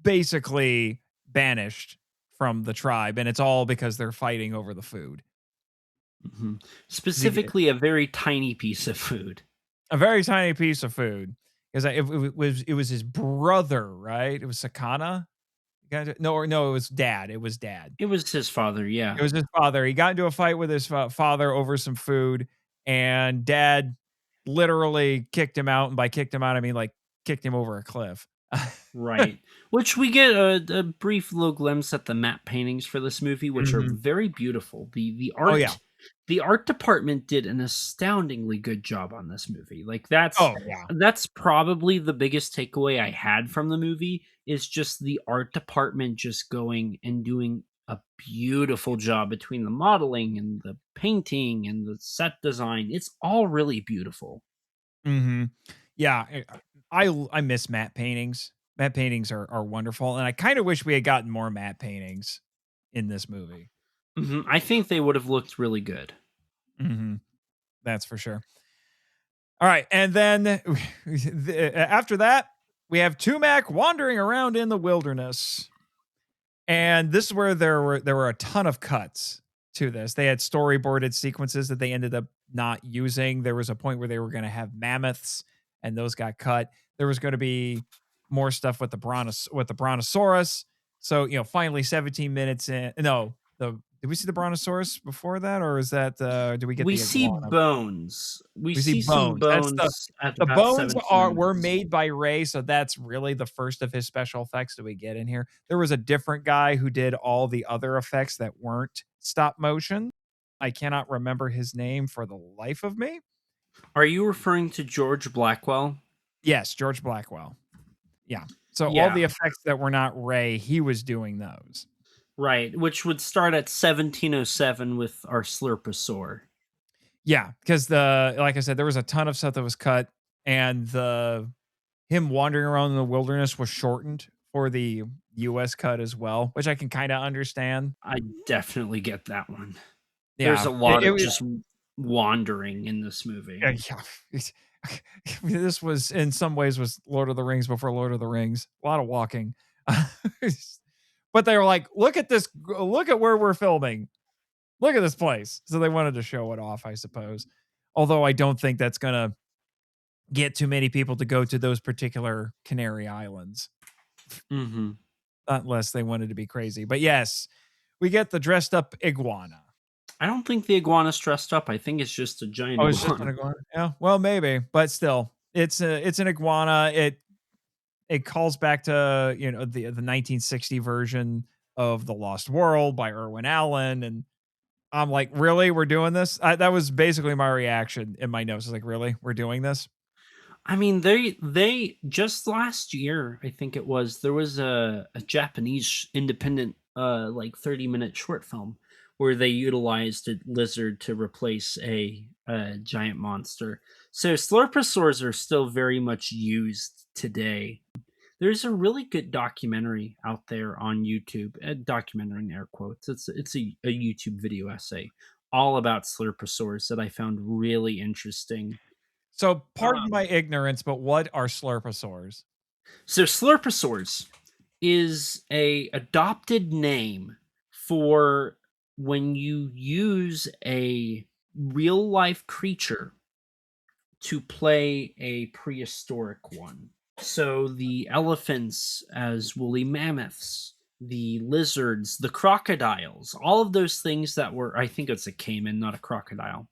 basically banished from the tribe, and it's all because they're fighting over the food.
Specifically, a very tiny piece of food.
A very tiny piece of food. Because it was his brother, right? It was Sakana. No, it was dad. It was dad.
It was his father, yeah.
It was his father. He got into a fight with his father over some food, and dad literally kicked him out. And by kicked him out, I mean like kicked him over a cliff.
Right. Which we get a brief little glimpse at the matte paintings for this movie, which are very beautiful. The art,
Oh, yeah.
The art department did an astoundingly good job on this movie. Like
Oh, yeah.
that's probably the biggest takeaway I had from the movie is just the art department just going and doing a beautiful job between the modeling and the painting and the set design. It's all really beautiful.
Yeah, I miss matte paintings. Matte paintings are wonderful, and I kind of wish we had gotten more matte paintings in this movie.
I think they would have looked really good.
That's for sure. All right, and then after that, we have Tumac wandering around in the wilderness, and this is where there were a ton of cuts to this. They had storyboarded sequences that they ended up not using. There was a point where they were going to have mammoths, and those got cut. There was going to be more stuff with the brontosaurus. So finally, 17 minutes in. No, did we see the brontosaurus before that, or is that do we get?
We
the
see
iguana?
bones. We see
bones.
some bones.
The bones were made by Ray, so that's really the first of his special effects that we get in here. There was a different guy who did all the other effects that weren't stop motion. I cannot remember his name for the life of me.
Are you referring to George Blackwell?
Yes, George Blackwell. Yeah. So all the effects that were not Ray, he was doing those.
Right, which would start at 1707 with our Slurposaur.
Yeah, because like I said, there was a ton of stuff that was cut, and him wandering around in the wilderness was shortened for the US cut as well, which I can kind of understand.
I definitely get that one.
Yeah,
there's a lot of just wandering in this movie.
Yeah. This was in some ways was Lord of the Rings before Lord of the Rings. A lot of walking. But they were like, look at this, look at where we're filming. Look at this place. So they wanted to show it off, I suppose. Although I don't think that's going to get too many people to go to those particular Canary Islands. Unless they wanted to be crazy. But yes, we get the dressed up iguana.
I don't think the iguana's dressed up. I think it's just a giant iguana.
It's just an iguana? Yeah, well, maybe. But still, it's an iguana. It calls back to the 1960 version of The Lost World by Irwin Allen, and I'm like, really, we're doing this? That was basically my reaction in my notes. I was like, really, we're doing this?
I mean, they just last year, I think it was, there was a Japanese independent 30-minute short film where they utilized a lizard to replace a giant monster. So slurposaurs are still very much used today. There's a really good documentary out there on YouTube, a documentary in air quotes. It's a YouTube video essay all about slurposaurs that I found really interesting.
So pardon my ignorance, but what are slurposaurs?
So slurposaurs is a adopted name for when you use a real life creature to play a prehistoric one. So the elephants as woolly mammoths, the lizards, the crocodiles, all of those things that were, I think it's a caiman, not a crocodile.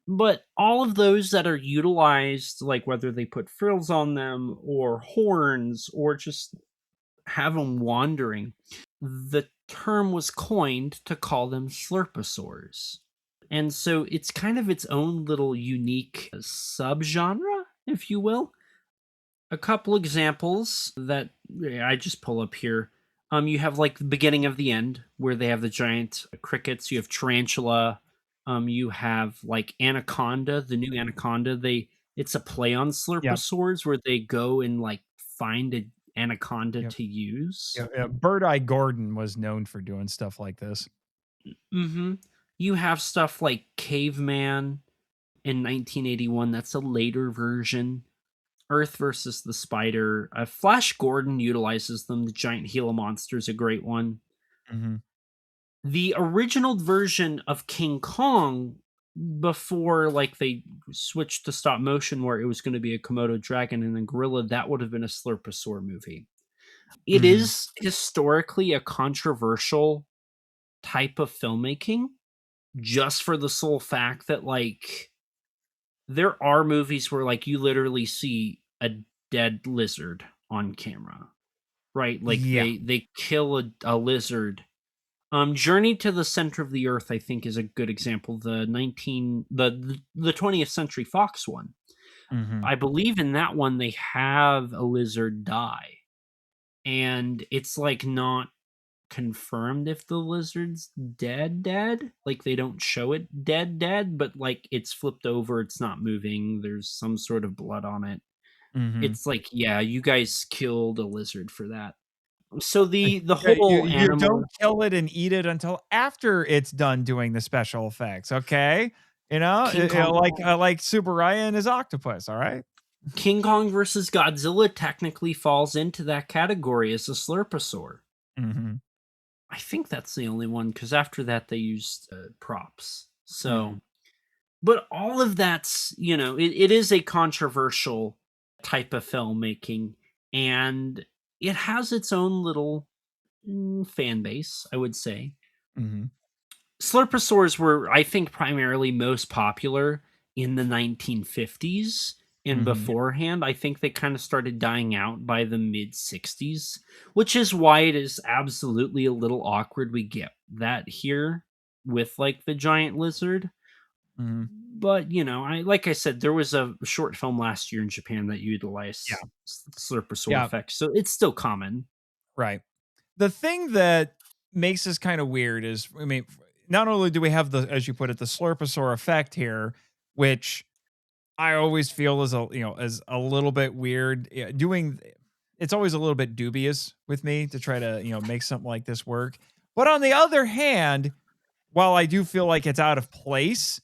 But all of those that are utilized, like whether they put frills on them or horns or just have them wandering, the term was coined to call them slurposaurs. And so it's kind of its own little unique subgenre, if you will. A couple examples that I just pull up here. You have like the beginning of the end where they have the giant crickets. You have tarantula. You have like anaconda, the new anaconda. It's a play on slurposaurs where they go and like find an anaconda to use.
Bird Eye Gordon was known for doing stuff like this.
You have stuff like Caveman in 1981. That's a later version. Earth versus the Spider. Flash Gordon utilizes them. The giant Gila monster is a great one. The original version of King Kong, before like they switched to stop motion where it was going to be a Komodo dragon and a gorilla, that would have been a Slurposaur movie. It is historically a controversial type of filmmaking, just for the sole fact that like there are movies where like you literally see a dead lizard on camera, right? Like they kill a lizard. Journey to the Center of the Earth, I think, is a good example. The 20th Century Fox one. I believe in that one they have a lizard die, and it's like not confirmed if the lizard's dead. Like they don't show it dead, but like it's flipped over, it's not moving. There's some sort of blood on it. It's like, yeah, you guys killed a lizard for that. So the whole
you
animal
don't kill it and eat it until after it's done doing the special effects, okay? You know,
King Kong,
like Super Raya and his octopus, all right?
King Kong versus Godzilla technically falls into that category as a Slurposaur. I think that's the only one, because after that they used props. So, but all of that's, you know, it is a controversial type of filmmaking, and it has its own little fan base, I would say. Slurposaurs were, I think, primarily most popular in the 1950s and beforehand. I think they kind of started dying out by the mid 60s, which is why it is absolutely a little awkward we get that here with like the giant lizard. But you know, like I said, there was a short film last year in Japan that utilized Slurposaur effects, so it's still common.
Right. The thing that makes this kind of weird is, I mean, not only do we have the, as you put it, the Slurposaur effect here, which I always feel is as a little bit weird. It's always a little bit dubious with me to try to, make something like this work. But on the other hand, while I do feel like it's out of place,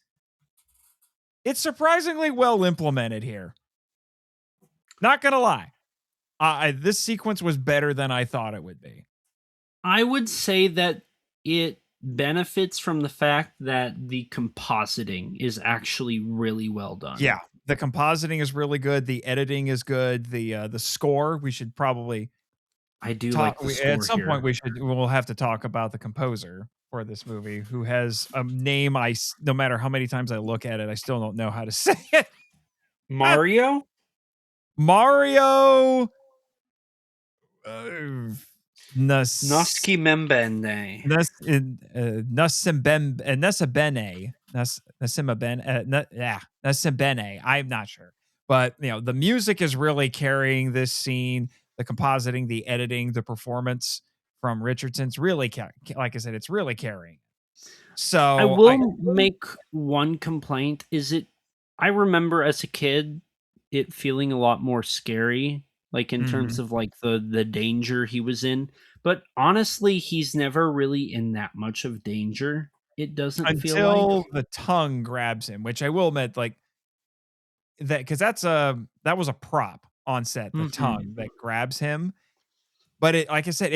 it's surprisingly well implemented here. Not gonna lie. This sequence was better than I thought it would be.
I would say that it benefits from the fact that the compositing is actually really well done.
Yeah, the compositing is really good. The editing is good. The score, we should probably
I do
talk,
like the score
at some
here.
point we'll have to talk about the composer for this movie, who has a name no matter how many times I look at it, I still don't know how to say it.
Mario Noski Membene.
Nasibene. I'm not sure. But, the music is really carrying this scene, the compositing, the editing, the performance from Richardson's really, like I said, it's really carrying. So
I will make one complaint. I remember as a kid, it feeling a lot more scary, like in terms of like the danger he was in. But honestly, he's never really in that much of danger. It doesn't feel like,
until the tongue grabs him, which I will admit, like that, because that was a prop on set, the tongue that grabs him. But it, like I said,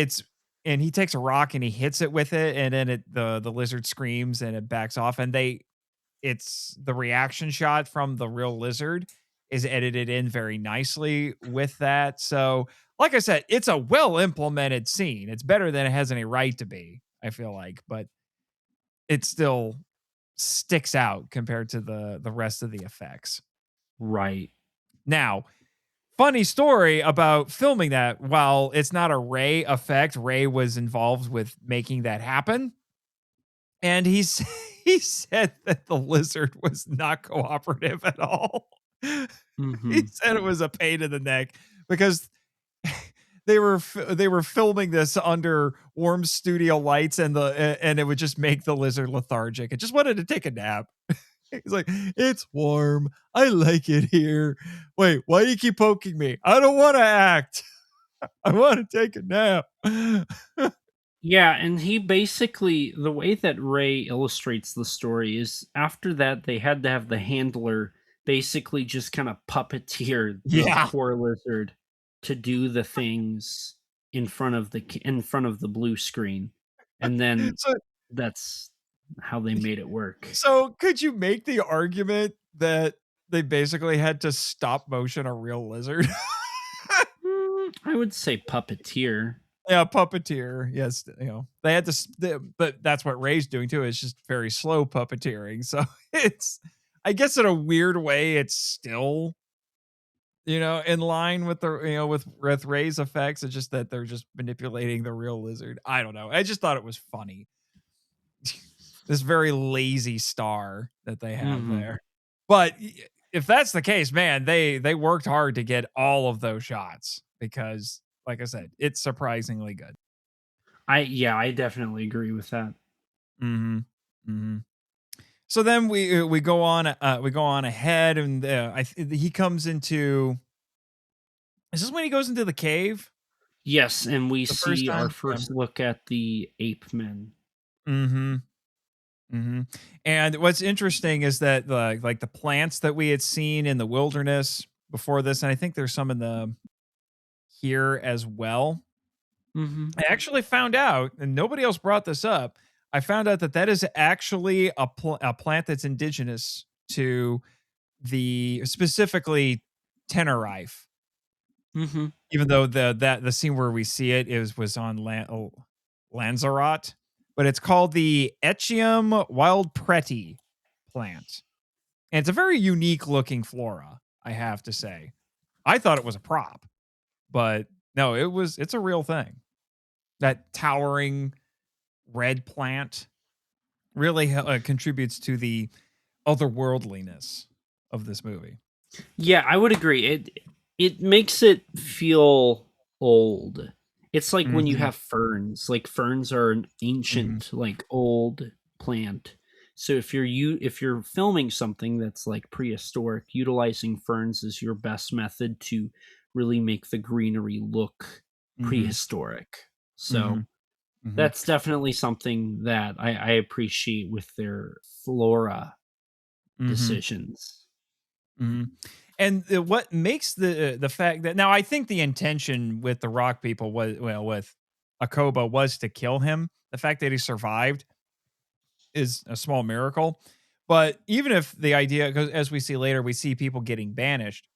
and he takes a rock and he hits it with it, and then the lizard screams and it backs off, and it's the reaction shot from the real lizard is edited in very nicely with that. So, like I said, it's a well implemented scene. It's better than it has any right to be, I feel like, but it still sticks out compared to the rest of the effects.
right.
Now, funny story about filming that. While it's not a Ray effect, Ray was involved with making that happen. And he said that the lizard was not cooperative at all. He said it was a pain in the neck because they were filming this under warm studio lights, and it would just make the lizard lethargic. It just wanted to take a nap. He's like, it's warm. I like it here. Wait, why do you keep poking me? I don't want to act. I want to take a nap.
Yeah, and he basically, the way that Ray illustrates the story is after that they had to have the handler basically just kind of puppeteer the poor lizard to do the things in front of the blue screen. And then That's how they made it work.
So could you make the argument that they basically had to stop motion a real lizard?
I would say puppeteer.
Yeah, puppeteer. Yes, they had to, but that's what Ray's doing too. It's just very slow puppeteering. So it's, I guess, in a weird way, it's still, in line with the, with Ray's effects. It's just that they're just manipulating the real lizard. I don't know. I just thought it was funny. This very lazy star that they have there. But if that's the case, man, they worked hard to get all of those shots because, like I said, it's surprisingly good.
I definitely agree with that.
So then we go on ahead, and he comes into. Is this when he goes into the cave?
Yes, and we
The
see our
time?
first look at the ape men.
And what's interesting is that the plants that we had seen in the wilderness before this, and I think there's some in the here as well. I actually found out, and nobody else brought this up. I found out that is actually a plant that's indigenous to the specifically Tenerife. Even though the scene where we see it was on Lanzarote, but it's called the Echium wildpreti plant. And it's a very unique looking flora, I have to say. I thought it was a prop, but no, it's a real thing. That towering red plant really contributes to the otherworldliness of this movie.
Yeah, I would agree. It makes it feel old. It's like when you have ferns. Like ferns are an ancient, like old plant. So if you're filming something that's like prehistoric, utilizing ferns is your best method to really make the greenery look prehistoric. So that's definitely something that I appreciate with their flora decisions.
And what makes the fact that, now I think the intention with the rock people was, with Akoba, was to kill him. The fact that he survived is a small miracle. But even if the idea, because as we see later, we see people getting banished.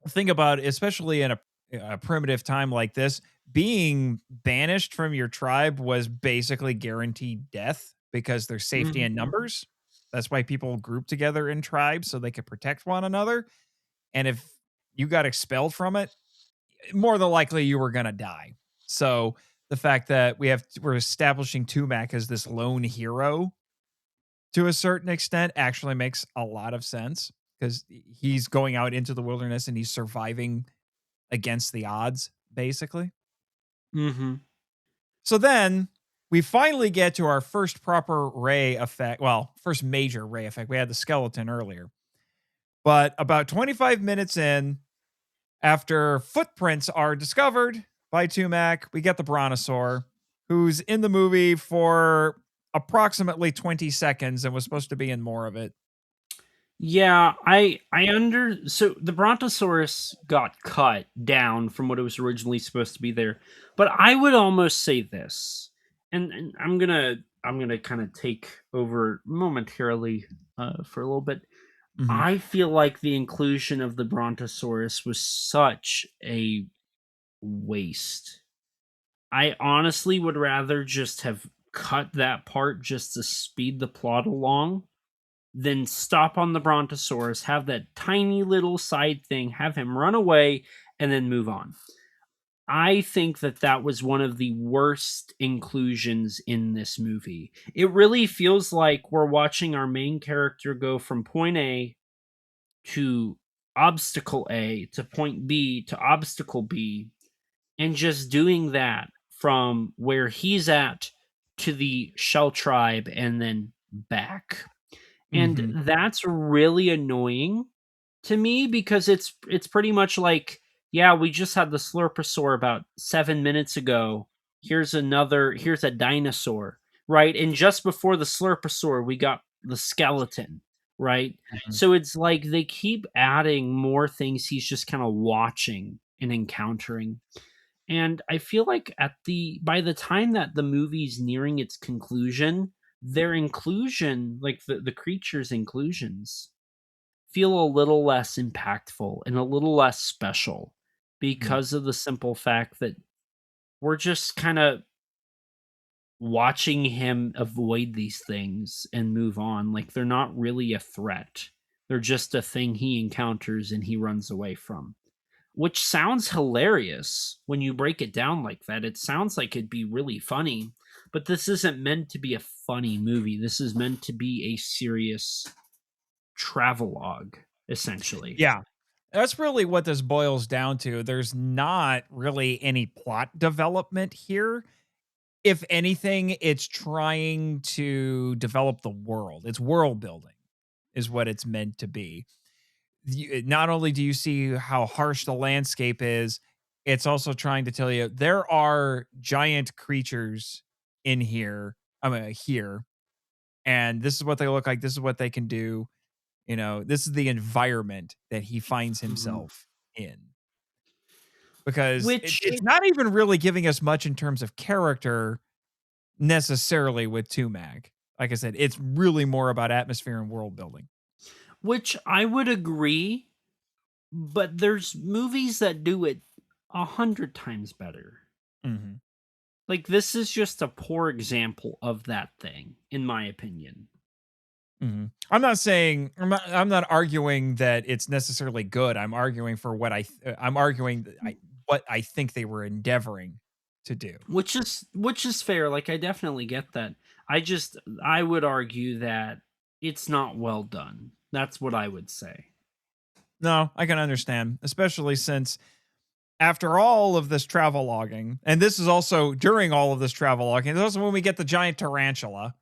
Think about it, especially in a primitive time like this, being banished from your tribe was basically guaranteed death because there's safety in numbers. That's why people group together in tribes so they could protect one another. And if you got expelled from it, more than likely you were going to die. So the fact that we're establishing Tumac as this lone hero to a certain extent actually makes a lot of sense, because he's going out into the wilderness and he's surviving against the odds, basically. So then we finally get to our first proper ray effect. Well, first major ray effect. We had the skeleton earlier. But about 25 minutes in, after footprints are discovered by Tumac, we get the brontosaur, who's in the movie for approximately 20 seconds and was supposed to be in more of it.
Yeah, so the Brontosaurus got cut down from what it was originally supposed to be there. But I would almost say this, and I'm gonna kind of take over momentarily for a little bit. I feel like the inclusion of the Brontosaurus was such a waste. I honestly would rather just have cut that part just to speed the plot along, then stop on the Brontosaurus, have that tiny little side thing, have him run away, and then move on. I think that was one of the worst inclusions in this movie. It really feels like we're watching our main character go from point A to obstacle A to point B to obstacle B, and just doing that from where he's at to the Shell Tribe and then back. And that's really annoying to me, because it's pretty much like, yeah, we just had the Slurposaur about 7 minutes ago. Here's a dinosaur, right? And just before the Slurposaur, we got the skeleton, right? So it's like they keep adding more things he's just kind of watching and encountering. And I feel like by the time that the movie's nearing its conclusion, their inclusion, like the creatures' inclusions, feel a little less impactful and a little less special because of the simple fact that we're just kind of watching him avoid these things and move on. Like they're not really a threat. They're just a thing he encounters and he runs away from. Which sounds hilarious when you break it down like that. It sounds like it'd be really funny, but this isn't meant to be a funny movie. This is meant to be a serious travelogue, essentially.
Yeah. That's really what this boils down to. There's not really any plot development here. If anything, it's trying to develop the world. It's world building, is what it's meant to be. Not only do you see how harsh the landscape is, it's also trying to tell you there are giant creatures in here. Here, and this is what they look like. This is what they can do. This is the environment that he finds himself in. Because it's not even really giving us much in terms of character necessarily with Tumac. Like I said, it's really more about atmosphere and world building.
Which I would agree, but there's movies that do it 100 times better.
Mm-hmm.
Like this is just a poor example of that thing, in my opinion.
Mm-hmm. I'm not arguing that it's necessarily good. I'm arguing for what what I think they were endeavoring to do.
Which is fair. Like I definitely get that. I would argue that it's not well done. That's what I would say.
No, I can understand, especially since after all of this travel logging, and this is also during all of this travel logging, this is when we get the giant tarantula.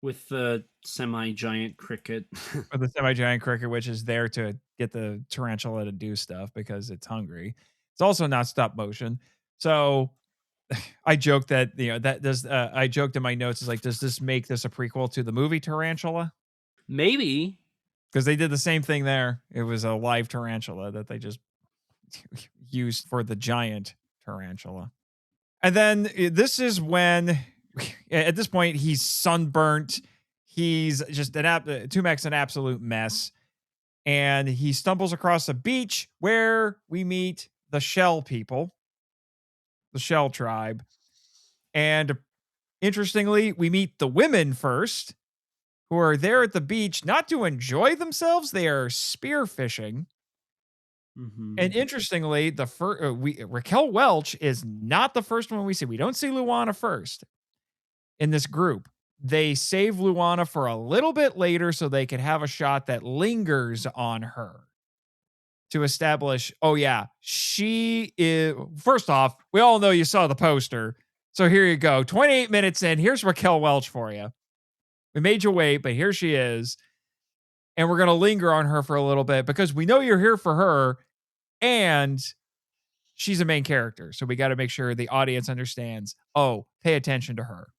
With the semi-giant cricket.
Or the semi-giant cricket, which is there to get the tarantula to do stuff because it's hungry. It's also not stop motion. So I joked that, I joked in my notes, is like, does this make this a prequel to the movie Tarantula?
Maybe.
Because they did the same thing there. It was a live tarantula that they just used for the giant tarantula. And then this is when, at this point, he's sunburnt. He's just Tumac's an absolute mess. And he stumbles across a beach where we meet the Shell people, the Shell tribe. And interestingly, we meet the women first, who are there at the beach not to enjoy themselves. They are spearfishing.
Mm-hmm.
And interestingly, Raquel Welch is not the first one we see. We don't see Luana first in this group. They save Luana for a little bit later so they could have a shot that lingers on her to establish, oh yeah, she is. First off, we all know you saw the poster. So here you go. 28 minutes in, here's Raquel Welch for you. We made you wait, but here she is. And we're going to linger on her for a little bit because we know you're here for her and she's a main character. So we got to make sure the audience understands, oh, pay attention to her.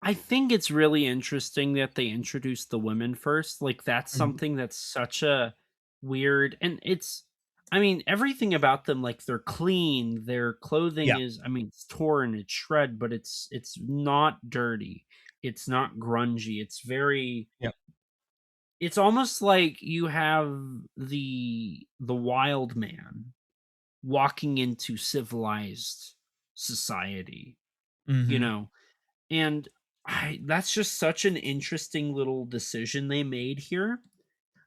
I think it's really interesting that they introduced the women first. Like that's something that's such a weird, and everything about them, like they're clean, their clothing is, it's torn, it's shred, but it's not dirty. It's not grungy. It's very, it's almost like you have the wild man walking into civilized society, and that's just such an interesting little decision they made here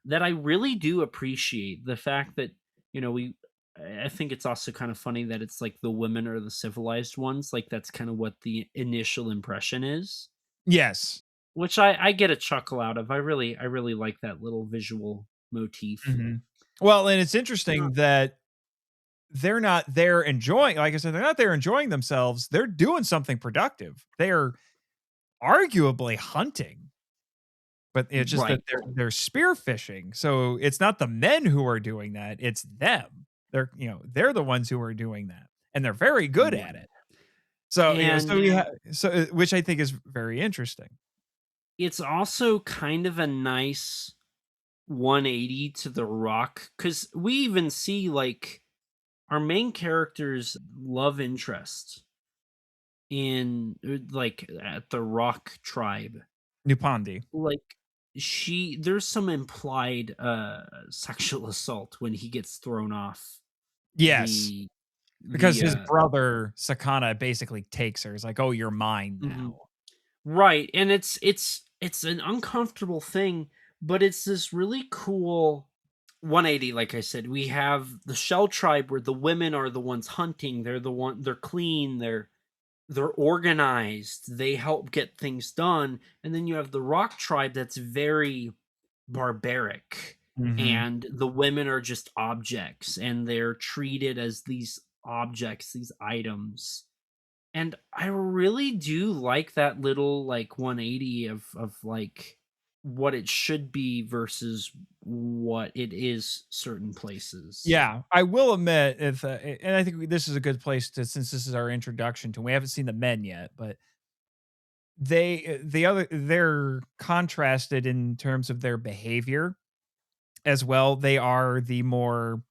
that I really do appreciate the fact that, I think it's also kind of funny that it's like the women are the civilized ones. Like that's kind of what the initial impression is.
Yes.
Which I get a chuckle out of. I really like that little visual motif.
Mm-hmm. Well, and it's interesting that they're not there enjoying, like I said, they're not there enjoying themselves. They're doing something productive. They are arguably hunting, but it's just that they're spearfishing. So it's not the men who are doing that. It's them. They're the ones who are doing that, and they're very good at it. So, which I think is very interesting.
It's also kind of a nice 180 to The Rock, because we even see like our main character's love interest in like at the Rock tribe
Nupandi.
Like there's some implied sexual assault when he gets thrown off
Yes,
the
because
the
his brother Sakana basically takes her. He's like, "Oh, you're mine
mhm.
now."
Right, and it's an uncomfortable thing, but it's this really cool 180. Like I said, we have the Shell tribe where the women are the ones hunting. They're clean. They're organized. They help get things done. And then you have the Rock tribe that's very barbaric,
Mhm.
and the women are just objects, and they're treated as these objects, these items. And I really do like that little like 180 of like what it should be versus what it is certain places.
Yeah, I will admit if and I think this is a good place to, since this is our introduction to, we haven't seen the men yet, but they're contrasted in terms of their behavior as well. They are the more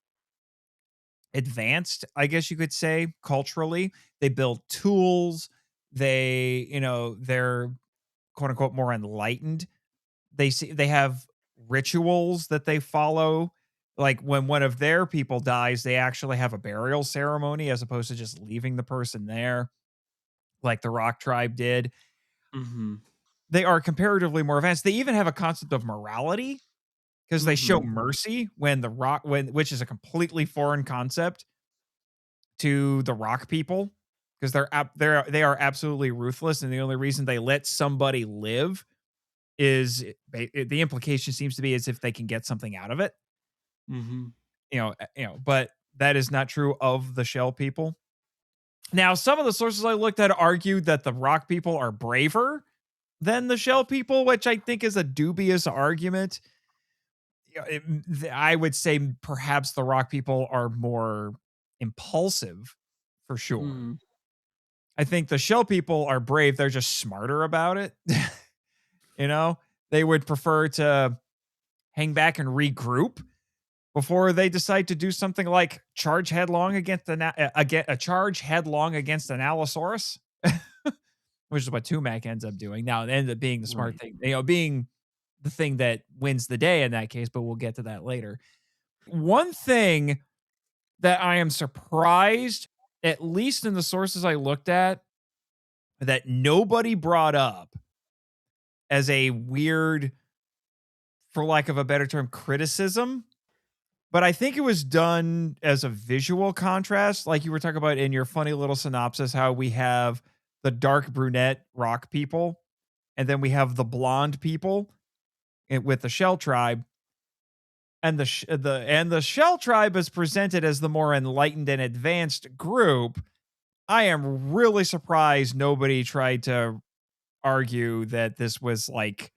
advanced, I guess you could say, culturally. They build tools. They're quote unquote more enlightened. They have rituals that they follow. Like when one of their people dies, they actually have a burial ceremony as opposed to just leaving the person there, like the Rock Tribe did.
Mhm.
They are comparatively more advanced. They even have a concept of morality because they show
Mhm.
mercy when which is a completely foreign concept to the Rock people, because they are absolutely ruthless, and the only reason they let somebody live is the implication seems to be as if they can get something out of it.
Mhm.
But that is not true of the Shell people. Now, some of the sources I looked at argued that the Rock people are braver than the Shell people, which I think is a dubious argument. I would say perhaps the Rock people are more impulsive for sure.
Mhm.
I think the Shell people are brave. They're just smarter about it. you know, they would prefer to hang back and regroup before they decide to do something like charge headlong against a charge headlong against an Allosaurus, which is what Tumac ends up doing. Now it ended up being the smart
Right.
thing, being the thing that wins the day in that case, but we'll get to that later. One thing that I am surprised, at least in the sources I looked at, that nobody brought up as a weird, for lack of a better term, criticism, but I think it was done as a visual contrast, like you were talking about in your funny little synopsis, how we have the dark brunette Rock people, and then we have the blonde people with the Shell tribe, and the Shell tribe is presented as the more enlightened and advanced group. I am really surprised nobody tried to argue that this was like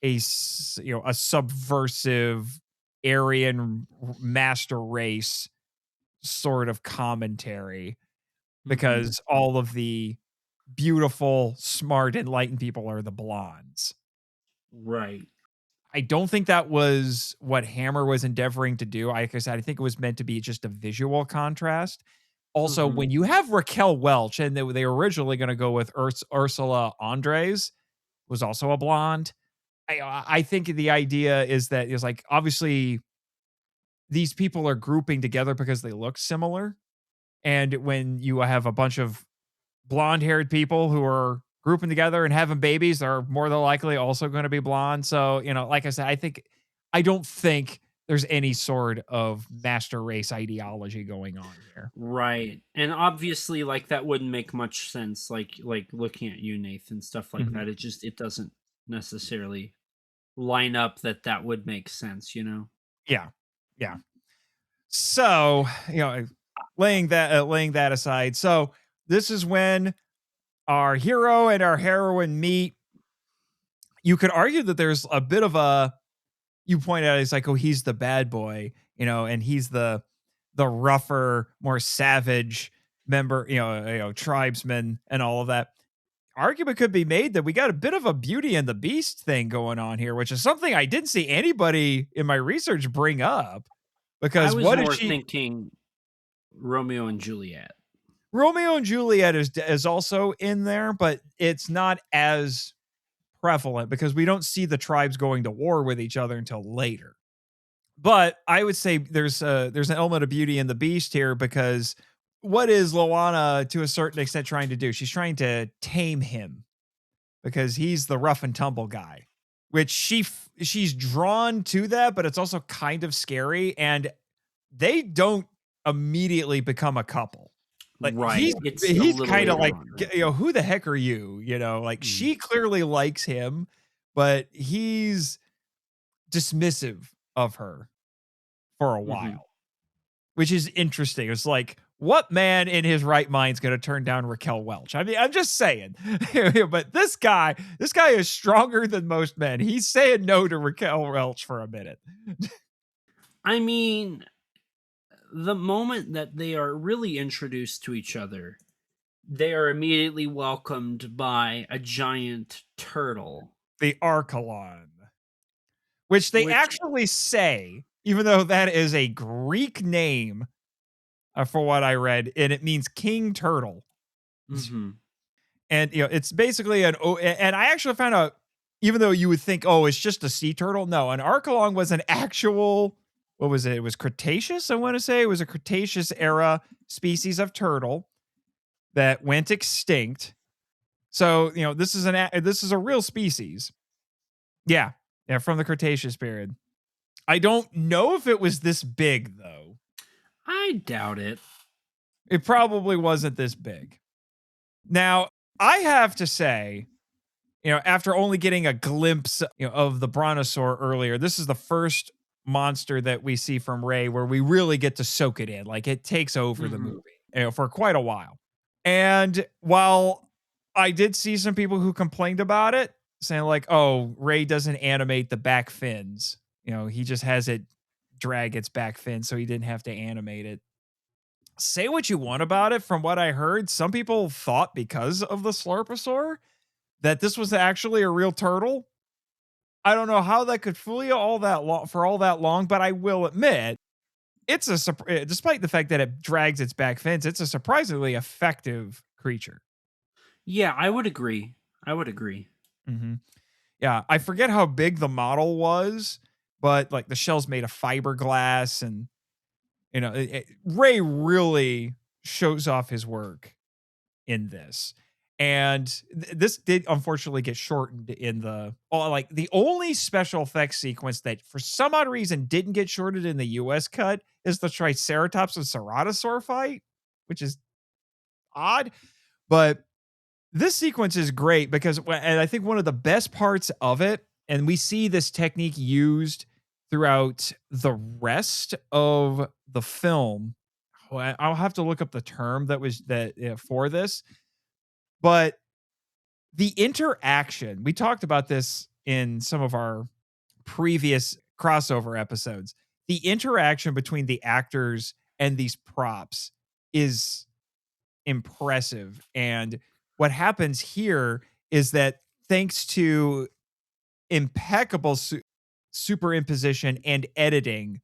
a subversive Aryan master race sort of commentary,
Mhm.
because all of the beautiful, smart, enlightened people are the blondes.
Right.
I don't think that was what Hammer was endeavoring to do. Like I said, I think it was meant to be just a visual contrast. Also,
Mhm.
when you have Raquel Welch, and they were originally going to go with Ursula Andres, was also a blonde. I think the idea is that it's like, obviously these people are grouping together because they look similar. And when you have a bunch of blonde haired people who are grouping together and having babies, they're more than likely also going to be blonde. So, like I said, I don't think there's any sort of master race ideology going on here.
Right. And obviously like that wouldn't make much sense like looking at you, Nathan, stuff like
Mhm.
that. It doesn't necessarily line up that that would make sense, you know.
Yeah. Yeah. So, laying that aside. So, this is when our hero and our heroine meet. You could argue that there's a bit of a, you point out, it's like, oh, he's the bad boy, and he's the rougher, more savage member, tribesman and all of that. Argument could be made that we got a bit of a Beauty and the Beast thing going on here, which is something I didn't see anybody in my research bring up.
I
Because
was
what is
more
she?
thinking Romeo and Juliet.
Romeo and Juliet is also in there, but it's not as prevalent because we don't see the tribes going to war with each other until later. But I would say there's an element of Beauty and the Beast here, because what is Loana to a certain extent trying to do? She's trying to tame him because he's the rough and tumble guy, which she's drawn to that, but it's also kind of scary, and they don't immediately become a couple. Like,
right.
He's kind of like, who the heck are you? Like she clearly likes him, but he's dismissive of her for a while, which is interesting. It's like, what man in his right mind is going to turn down Raquel Welch? I mean, I'm just saying, but this guy is stronger than most men. He's saying no to Raquel Welch for a minute.
I mean, the moment that they are really introduced to each other, they are immediately welcomed by a giant turtle.
The Archelon. Which they actually say, even though that is a Greek name for what I read, and it means king turtle.
Mm-hmm.
And, it's basically and I actually found out, even though you would think, oh, it's just a sea turtle. No, an Archelon was an actual, what was it? It was Cretaceous, I want to say. It was a Cretaceous era species of turtle that went extinct. So, this is a real species. Yeah, from the Cretaceous period. I don't know if it was this big, though.
I doubt it.
It probably wasn't this big. Now, I have to say, after only getting a glimpse, of the brontosaur earlier, this is the first monster that we see from Ray where we really get to soak it in. Like, it takes over the movie, for quite a while. And while I did see some people who complained about it, saying like, oh, Ray doesn't animate the back fins. He just has it drag its back fin, so he didn't have to animate it. Say what you want about it. From what I heard, some people thought because of the Slurposaur that this was actually a real turtle. I don't know how that could fool you all that long, but I will admit, despite the fact that it drags its back fins, it's a surprisingly effective creature.
Yeah, I would agree.
Mm-hmm. Yeah, I forget how big the model was, but like the shell's made of fiberglass, and Ray really shows off his work in this. And this did unfortunately get shortened in the only special effects sequence that for some odd reason didn't get shortened in the US cut is the Triceratops and Ceratosaur fight, which is odd, but this sequence is great because, and I think one of the best parts of it, and we see this technique used throughout the rest of the film. I'll have to look up the term for this, but the interaction, we talked about this in some of our previous crossover episodes. The interaction between the actors and these props is impressive. And what happens here is that thanks to impeccable superimposition and editing,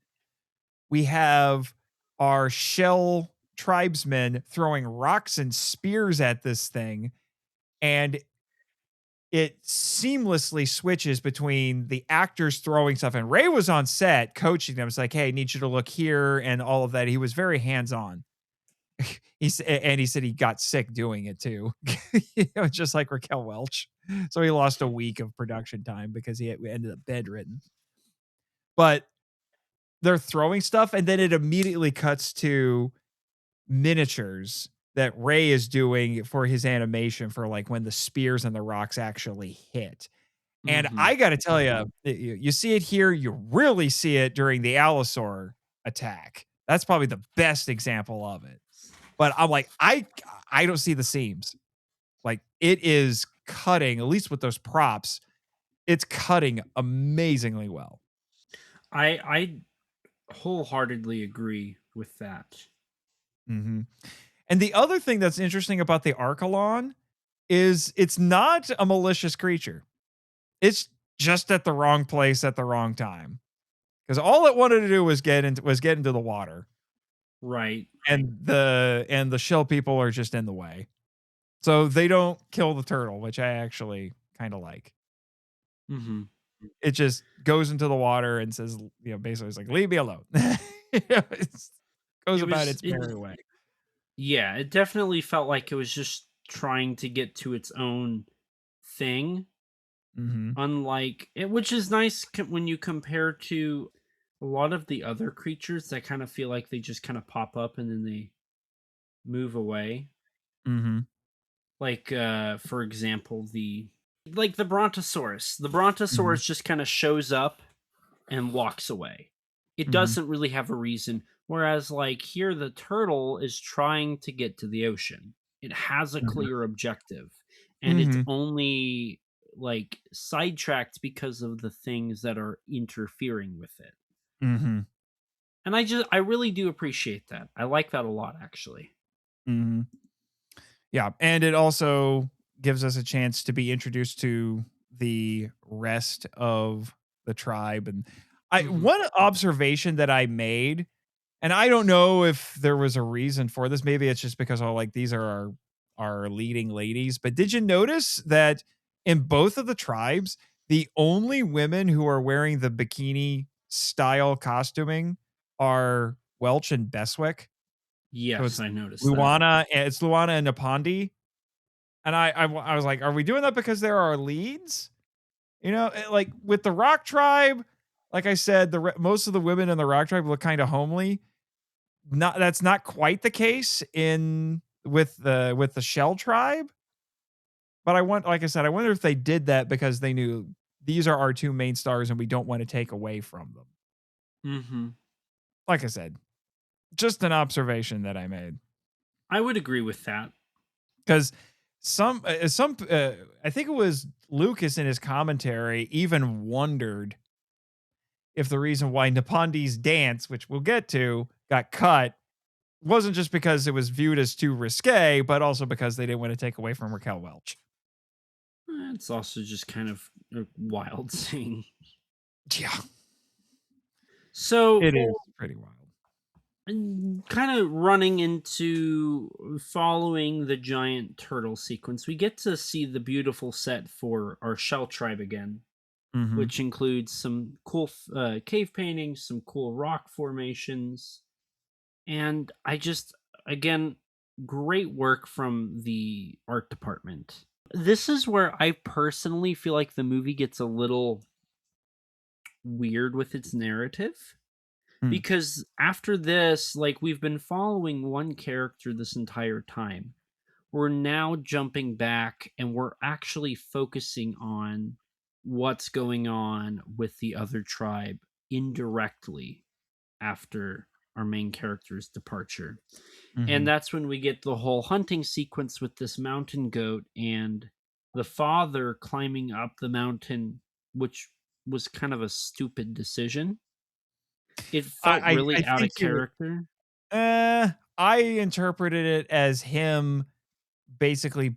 we have our shell tribesmen throwing rocks and spears at this thing, and it seamlessly switches between the actors throwing stuff. And Ray was on set coaching them. It's like, hey, I need you to look here and all of that. He was very hands-on. He said he got sick doing it too, just like Raquel Welch. So he lost a week of production time because he ended up bedridden. But they're throwing stuff, and then it immediately cuts to miniatures that Ray is doing for his animation for like when the spears and the rocks actually hit. And I got to tell you, you see it here. You really see it during the Allosaur attack. That's probably the best example of it. But I'm like, I don't see the seams. Like, it is cutting, at least with those props, it's cutting amazingly well.
I wholeheartedly agree with that.
Mm-hmm. And the other thing that's interesting about the Archelon is it's not a malicious creature. It's just at the wrong place at the wrong time. Because all it wanted to do was get into the water.
Right.
And the shell people are just in the way. So they don't kill the turtle, which I actually kind of like.
Mm-hmm.
It just goes into the water and says, basically it's like, leave me alone. It goes about its merry way.
Yeah, it definitely felt like it was just trying to get to its own thing.
Mm-hmm.
Unlike it, which is nice when you compare to a lot of the other creatures that kind of feel like they just kind of pop up and then they move away.
Mm-hmm.
Like for example, the brontosaurus. The brontosaurus just kind of shows up and walks away. It
Mm-hmm.
doesn't really have a reason. Whereas like here the turtle is trying to get to the ocean. It has a clear objective. And it's
Mm-hmm.
only like sidetracked because of the things that are interfering with it.
Mm-hmm.
And I really do appreciate that. I like that a lot actually.
Mm-hmm. Yeah, and it also gives us a chance to be introduced to the rest of the tribe. And one observation that I made, and I don't know if there was a reason for this. Maybe it's just because these are our leading ladies. But did you notice that in both of the tribes, the only women who are wearing the bikini style costuming are Welch and Beswick? So
Yes,
it's
I noticed that.
Luana and Napandi. And I was like, are we doing that because they're our leads? Like with the Rock Tribe, like I said, most of the women in the Rock Tribe look kind of homely. That's not quite the case with the Shell Tribe. But like I said, I wonder if they did that because they knew these are our two main stars and we don't want to take away from them.
Mm-hmm.
Like I said, just an observation that I made.
I would agree with that.
Because I think it was Lucas in his commentary even wondered if the reason why Napandi's dance, which we'll get to, got cut wasn't just because it was viewed as too risque, but also because they didn't want to take away from Raquel Welch.
It's also just kind of a wild scene.
Yeah.
So
It is pretty wild.
Kind of running into following the giant turtle sequence, we get to see the beautiful set for our Shell Tribe again, which includes some cool cave paintings, some cool rock formations, and again, great work from the art department. This is where I personally feel like the movie gets a little weird with its narrative. Because after this, like we've been following one character this entire time. We're now jumping back and we're actually focusing on what's going on with the other tribe indirectly after our main character's departure. And that's when we get the whole hunting sequence with this mountain goat and the father climbing up the mountain, which was kind of a stupid decision. It felt really
I
out of
think
character.
I interpreted it as him basically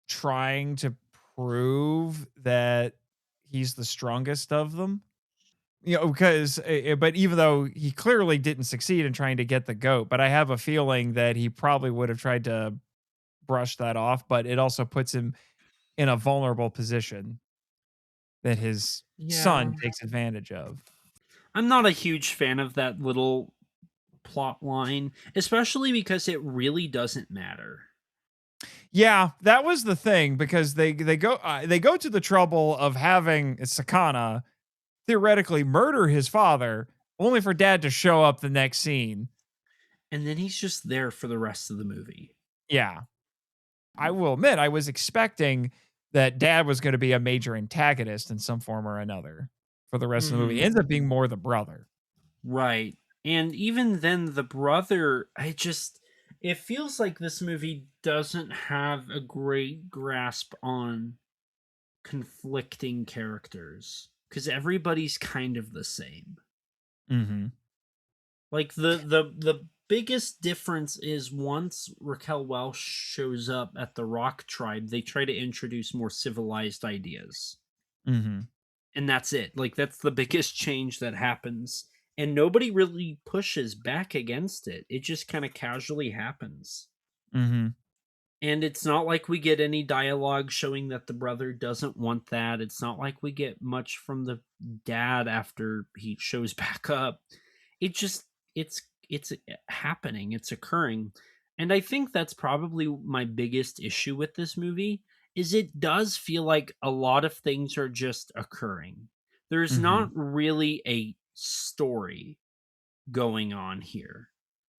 trying to prove that he's the strongest of them. Because but even though he clearly didn't succeed in trying to get the goat, but I have a feeling that he probably would have tried to brush that off, but it also puts him in a vulnerable position that his son takes advantage of.
I'm not a huge fan of that little plot line, especially because it really doesn't matter.
Yeah, that was the thing because they go to the trouble of having Sakana theoretically murder his father, only for dad to show up the next scene.
And then he's just there for the rest of the movie.
Yeah. I will admit, I was expecting that dad was going to be a major antagonist in some form or another for the rest of the movie. It ends up being more the brother.
Right. And even then, the brother, it feels like this movie doesn't have a great grasp on conflicting characters because everybody's kind of the same. Like the biggest difference is once Raquel Welch shows up at the Rock Tribe, they try to introduce more civilized ideas. And that's it. Like that's the biggest change that happens. And nobody really pushes back against it. It just kind of casually happens. And it's not like we get any dialogue showing that the brother doesn't want that. It's not like we get much from the dad after he shows back up. It just it's happening, it's occurring. And I think that's probably my biggest issue with this movie is it does feel like a lot of things are just occurring. There's not really a story going on here.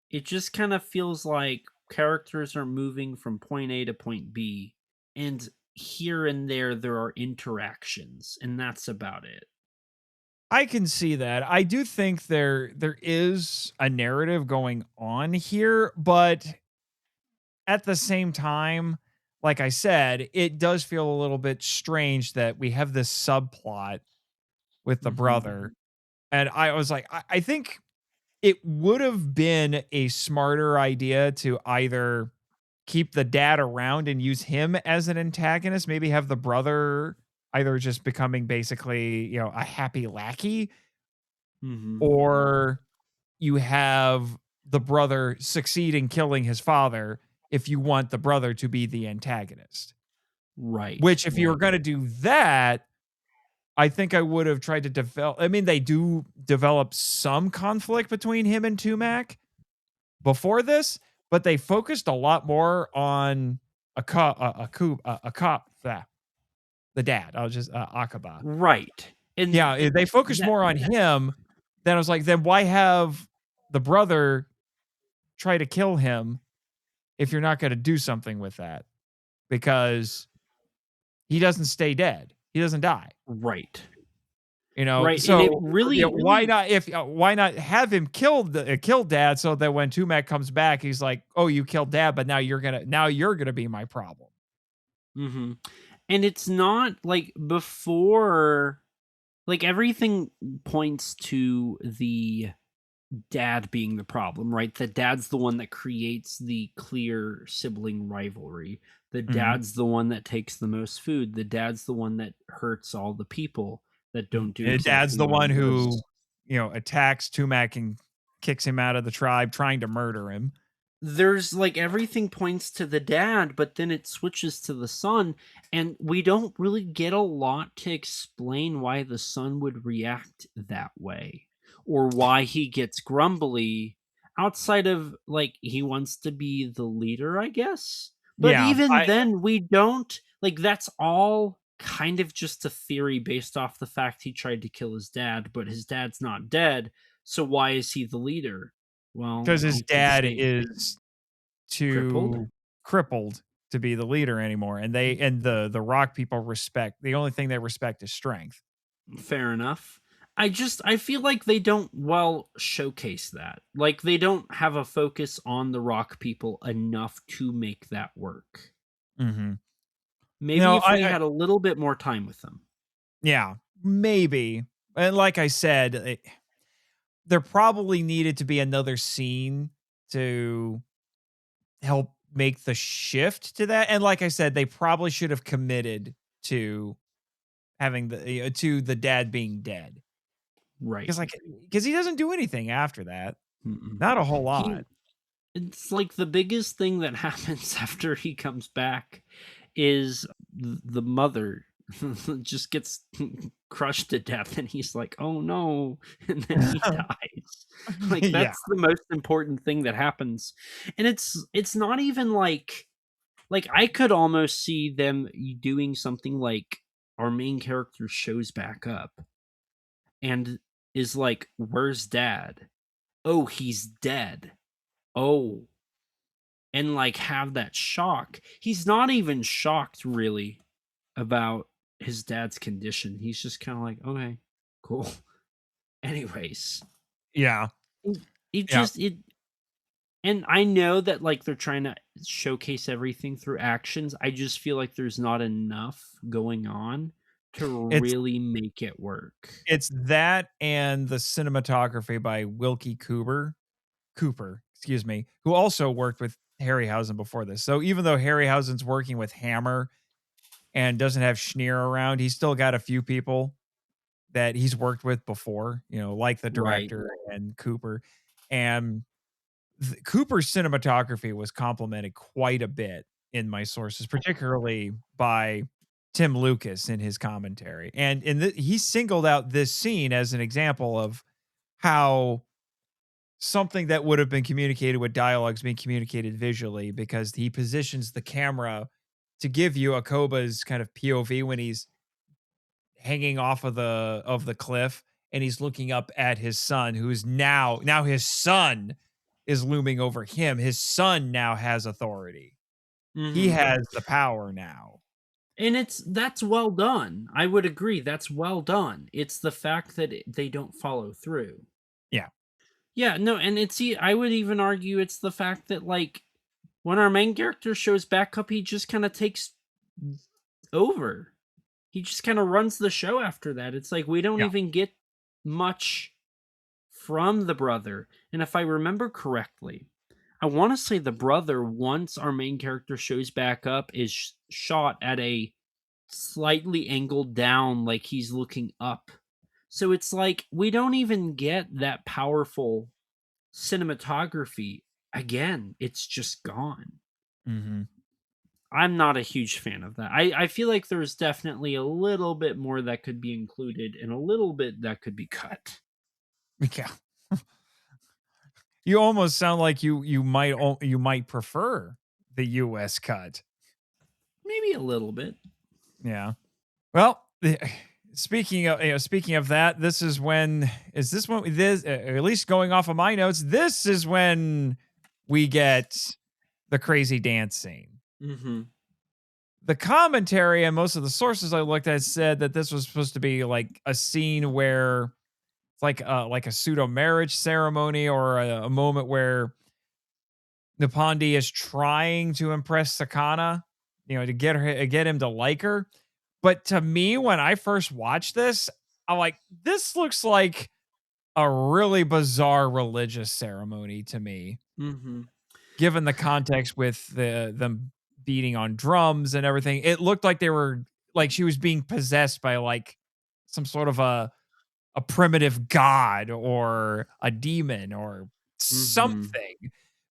It just kind of feels like characters are moving from point A to point B, and here and there are interactions, and that's about it.
I can see that. I do think there is a narrative going on here, but at the same time, like I said, it does feel a little bit strange that we have this subplot with the brother. And I was like, I think it would have been a smarter idea to either keep the dad around and use him as an antagonist, maybe have the brother either just becoming basically, you know, a happy lackey, or you have the brother succeed in killing his father if you want the brother to be the antagonist.
Right.
Which, if you were going to do that, I think I would have tried to develop. I mean, they do develop some conflict between him and Tumac before this, but they focused a lot more on the dad. I'll just Akaba.
Right. And
yeah, they focused more on him. Then I was like, then why have the brother try to kill him if you're not going to do something with that? Because he doesn't stay dead. He doesn't die.
Right.
You know,
right.
So
and it really,
why not have him kill dad so that when Tumac comes back, he's like, oh, you killed dad, but now you're gonna be my problem.
And it's not like before, like everything points to the dad being the problem, right? The dad's the one that creates the clear sibling rivalry. The dad's the one that takes the most food. The dad's the one that hurts all the people that don't do exactly
dad's the
what
one
he
who
does.
Attacks Tumac and kicks him out of the tribe, trying to murder him.
There's like everything points to the dad, but then it switches to the son, and we don't really get a lot to explain why the son would react that way or why he gets grumbly outside of like he wants to be the leader, I guess. But even then, we don't like that's all kind of just a theory based off the fact he tried to kill his dad, but his dad's not dead. So why is he the leader? Well,
because his dad is too crippled to be the leader anymore, and the rock people respect. The only thing they respect is strength.
Fair enough. I feel like they don't showcase that. Like they don't have a focus on the rock people enough to make that work. Maybe if we had a little bit more time with them.
Yeah, maybe. And like I said, there probably needed to be another scene to help make the shift to that. And like I said, they probably should have committed to having the dad being dead.
Right.
Because he doesn't do anything after that. Not a whole lot.
It's like the biggest thing that happens after he comes back is the mother just gets crushed to death, and he's like, oh no, and then he dies. Like that's the most important thing that happens. And it's not even like I could almost see them doing something like our main character shows back up and is like, where's dad? Oh, he's dead. Oh, and like have that shock. He's not even shocked really about his dad's condition. He's just kind of like, okay, cool. Anyways.
Yeah.
And I know that like they're trying to showcase everything through actions. I just feel like there's not enough going on to really make it work.
It's that and the cinematography by Wilkie Cooper, excuse me, who also worked with Harryhausen before this. So even though Harryhausen's working with Hammer and doesn't have Schneer around, he's still got a few people that he's worked with before, like the director and Cooper. And Cooper's cinematography was complimented quite a bit in my sources, particularly by Tim Lucas in his commentary. And he singled out this scene as an example of how something that would have been communicated with dialogues being communicated visually, because he positions the camera to give you Akoba's kind of POV when he's hanging off of the cliff and he's looking up at his son, who's now his son is looming over him. His son now has authority. He has the power now.
And that's well done. I would agree. That's well done. It's the fact that they don't follow through.
Yeah.
Yeah, no, and I would even argue it's the fact that, like, when our main character shows back up, he just kind of takes over. He just kind of runs the show after that. It's like we don't even get much from the brother. And if I remember correctly, I want to say the brother, once our main character shows back up, is shot at a slightly angled down, like he's looking up. So it's like we don't even get that powerful cinematography. Again, it's just gone. I'm not a huge fan of that. I feel like there's definitely a little bit more that could be included and a little bit that could be cut.
Yeah. You almost sound like you might prefer the US cut.
Maybe a little bit.
Yeah. Well, speaking of that, this is when at least going off of my notes, this is when we get the crazy dance scene. The commentary and most of the sources I looked at said that this was supposed to be like a scene where it's like a pseudo marriage ceremony, or a moment where Nippondi is trying to impress Sakana, to get him to like her. But to me, when I first watched this, I'm like, this looks like a really bizarre religious ceremony to me. Given the context with them beating on drums and everything, it looked like they were like she was being possessed by like some sort of a primitive god or a demon or something,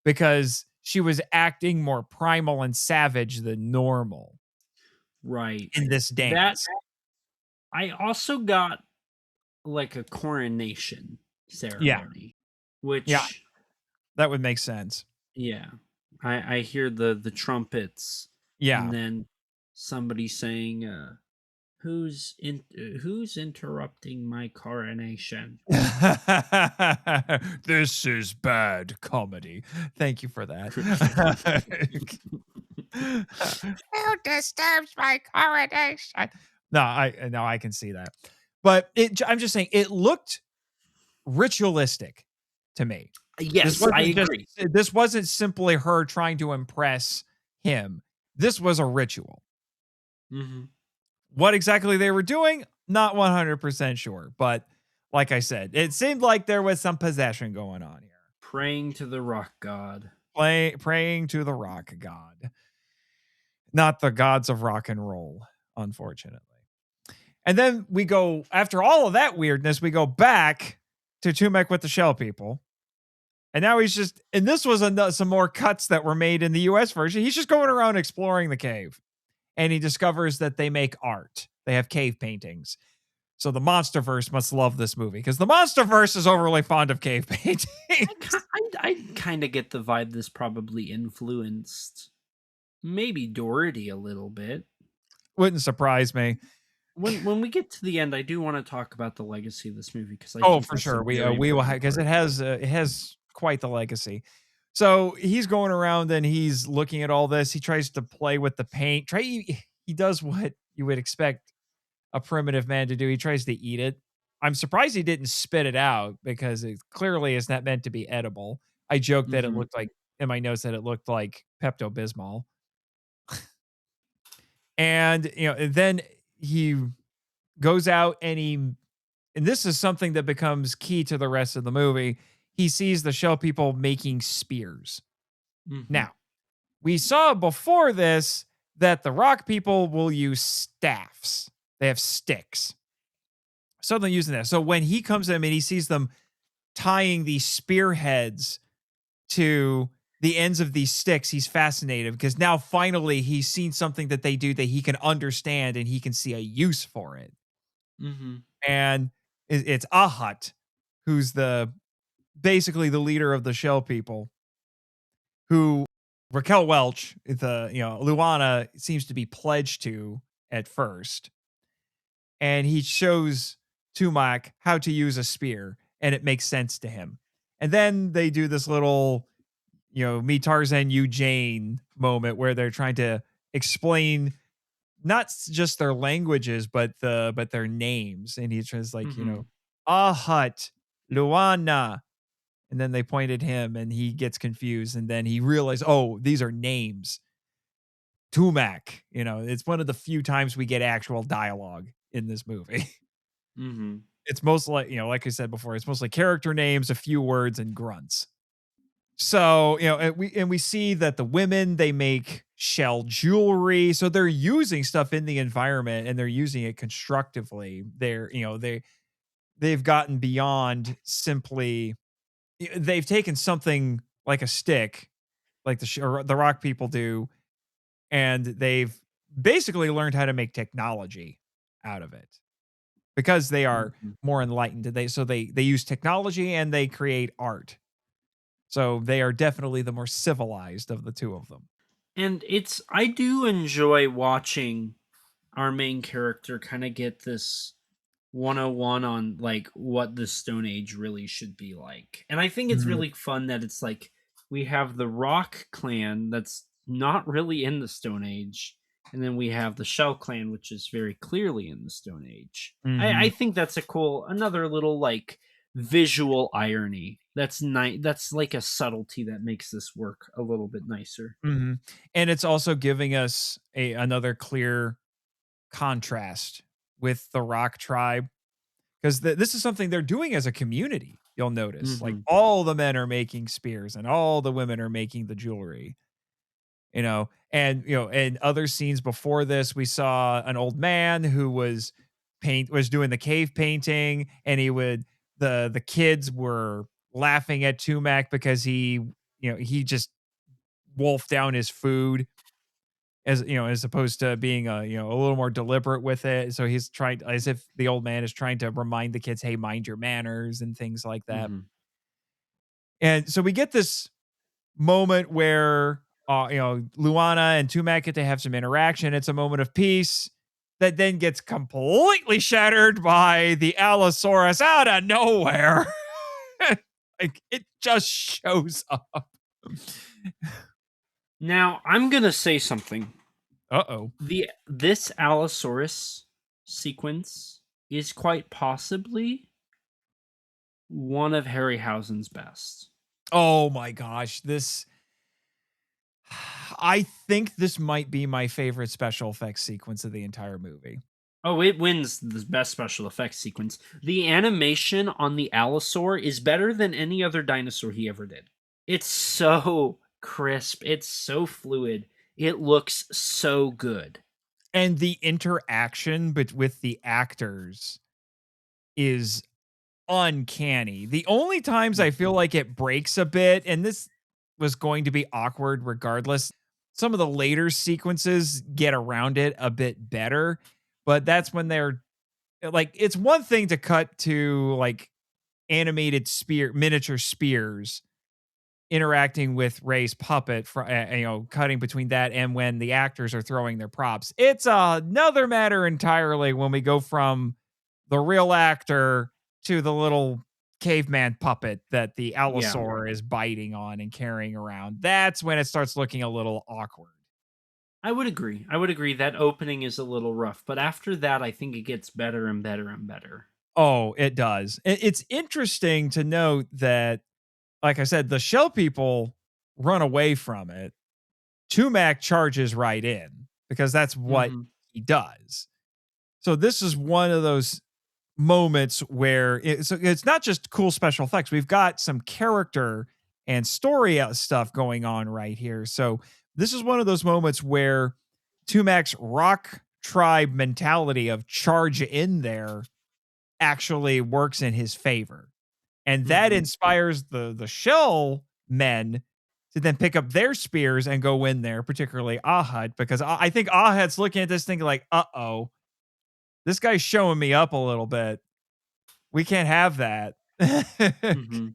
because she was acting more primal and savage than normal.
Right.
In this dance.
I also got like a coronation ceremony, which
that would make sense.
Yeah. I hear the trumpets.
Yeah.
And then somebody saying, who's interrupting my coronation?
This is bad comedy. Thank you for that. Who disturbs my coronation? No, I can see that. But I'm just saying, it looked ritualistic to me.
Yes, I agree.
This wasn't simply her trying to impress him. This was a ritual. What exactly they were doing, not 100% sure. But like I said, it seemed like there was some possession going on here.
Praying to the rock god.
Praying to the rock god. Not the gods of rock and roll, unfortunately. And then we go, after all of that weirdness, we go back to Tumek with the Shell People. And now he's just, and this was some more cuts that were made in the US version. He's just going around exploring the cave. And he discovers that they make art. They have cave paintings. So the Monsterverse must love this movie, because the Monsterverse is overly fond of cave paintings.
I kind of get the vibe this probably influenced maybe Doherty a little bit.
Wouldn't surprise me.
When we get to the end, I do want to talk about the legacy of this movie, because
for sure we will, because it has quite the legacy. So he's going around and he's looking at all this. He tries to play with the paint. He does what you would expect a primitive man to do. He tries to eat it. I'm surprised he didn't spit it out, because it clearly is not meant to be edible. I joked that it looked like, in my notes, that it looked like Pepto-Bismol. And then he goes out and this is something that becomes key to the rest of the movie. He sees the Shell People making spears. Now, we saw before this that the rock people will use staffs. They have sticks. So they're using that. So when he comes in and he sees them tying these spearheads to the ends of these sticks, he's fascinated because now finally he's seen something that they do that he can understand and he can see a use for it.
Mm-hmm.
And it's Ahat, who's basically the leader of the shell people, who Raquel Welch, Luana seems to be pledged to at first. And he shows Tumak how to use a spear, and it makes sense to him. And then they do this little, me Tarzan, you Jane moment where they're trying to explain not just their languages, but their names. And he's just like, Ahat, Luana. And then they point at him and he gets confused. And then he realizes, oh, these are names. Tumak. It's one of the few times we get actual dialogue in this movie.
Mm-hmm.
It's mostly, like I said before, it's mostly character names, a few words, and grunts. So, and we see that the women, they make shell jewelry. So they're using stuff in the environment and they're using it constructively. They've gotten beyond simply, they've taken something like a stick, like the rock people do, and they've basically learned how to make technology out of it because they are more enlightened. They use technology and they create art. So they are definitely the more civilized of the two of them.
And I do enjoy watching our main character kind of get this 101 on like what the Stone Age really should be like. And I think it's really fun that it's like we have the Rock clan that's not really in the Stone Age, and then we have the Shell clan, which is very clearly in the Stone Age. I think that's another little like visual irony that's nice. That's like a subtlety that makes this work a little bit nicer.
And it's also giving us another clear contrast with the Rock tribe, because this is something they're doing as a community. You'll notice like all the men are making spears and all the women are making the jewelry. And in other scenes before this, we saw an old man who was doing the cave painting, and the kids were laughing at Tumak because he just wolfed down his food, as opposed to being a little more deliberate with it. So he's trying, as if the old man is trying to remind the kids, hey, mind your manners and things like that. And so we get this moment where Luana and Tumak get to have some interaction. It's a moment of peace that then gets completely shattered by the Allosaurus out of nowhere. Like it just shows up.
Now I'm gonna say something.
Uh-oh.
This Allosaurus sequence is quite possibly one of Harryhausen's best.
Oh my gosh, I think this might be my favorite special effects sequence of the entire movie.
Oh, it wins the best special effects sequence. The animation on the Allosaur is better than any other dinosaur he ever did. It's so crisp. It's so fluid. It looks so good.
And the interaction with the actors is uncanny. The only times I feel like it breaks a bit, and this was going to be awkward regardless, some of the later sequences get around it a bit better, but that's when they're like, it's one thing to cut to like animated miniature spears interacting with Ray's puppet, cutting between that and when the actors are throwing their props. It's another matter entirely when we go from the real actor to the little caveman puppet that the Allosaur is biting on and carrying around. That's when it starts looking a little awkward.
I would agree. That opening is a little rough, but after that, I think it gets better and better and better.
Oh, it does. It's interesting to note that, like I said, the shell people run away from it. Tumak charges right in because that's what he does. So this is one of those moments where it's not just cool special effects. We've got some character and story stuff going on right here. So this is one of those moments where Tumak's Rock tribe mentality of charge in there actually works in his favor. And that inspires the shell men to then pick up their spears and go in there, particularly Ahad, because I think Ahad's looking at this thing like, uh-oh, this guy's showing me up a little bit. We can't have that.
Mm-hmm.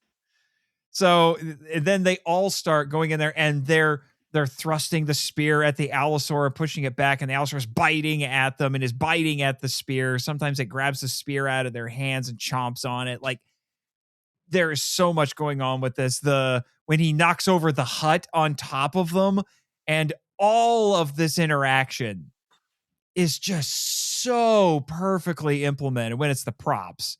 So then they all start going in there, and they're thrusting the spear at the allosaur and pushing it back, and the allosaur is biting at them and is biting at the spear. Sometimes it grabs the spear out of their hands and chomps on it. Like, there is so much going on with this. When he knocks over the hut on top of them, and all of this interaction is just so perfectly implemented when it's the props.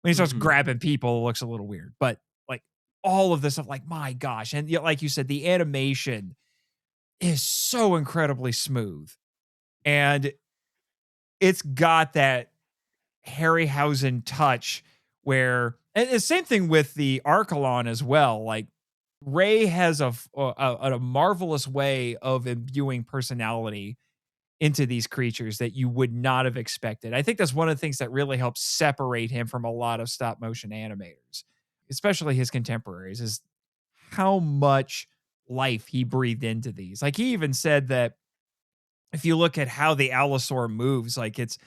When he starts grabbing people, it looks a little weird, but like all of this stuff, like, my gosh. And like you said, the animation is so incredibly smooth, and it's got that Harryhausen touch where, and the same thing with the Archelon as well. Like, Ray has a marvelous way of imbuing personality into these creatures that you would not have expected. I think that's one of the things that really helps separate him from a lot of stop motion animators, especially his contemporaries, is how much life he breathed into these. Like, he even said that if you look at how the allosaur moves, like, it's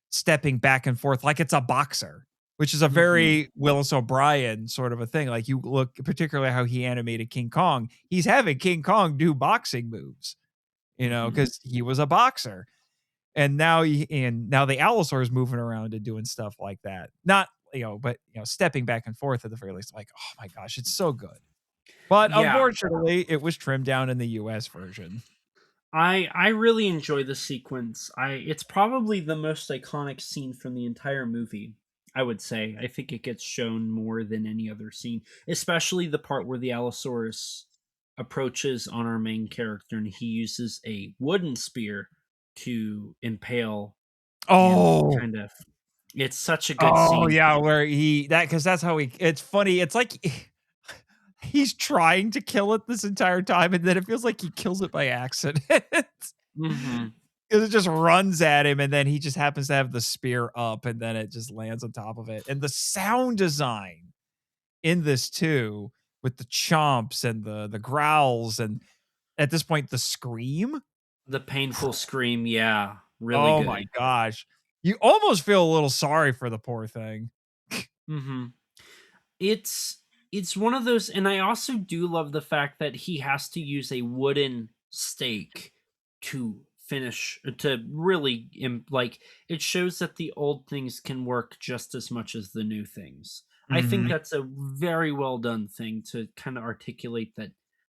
stepping back and forth like it's a boxer, which is a very Willis O'Brien sort of a thing. Like, you look particularly how he animated King Kong, he's having King Kong do boxing moves, because he was a boxer. And now the allosaur is moving around and doing stuff like that. Not, but stepping back and forth at the very least. Like, oh my gosh, it's so good. But unfortunately, it was trimmed down in the US version.
I really enjoy the sequence. It's probably the most iconic scene from the entire movie, I would say. I think it gets shown more than any other scene, especially the part where the Allosaurus approaches on our main character and he uses a wooden spear to impale.
Oh,
kind of. It's such a good scene.
Oh yeah, where because that's how it's funny. It's like he's trying to kill it this entire time, and then it feels like he kills it by accident. Because it just runs at him, and then he just happens to have the spear up, and then it just lands on top of it. And the sound design in this too, with the chomps and the growls, and at this point the scream,
the painful scream, yeah, really good.
My gosh, you almost feel a little sorry for the poor thing.
It's one of those, and I also do love the fact that he has to use a wooden stake to really, like, it shows that the old things can work just as much as the new things. I think that's a very well done thing to kind of articulate that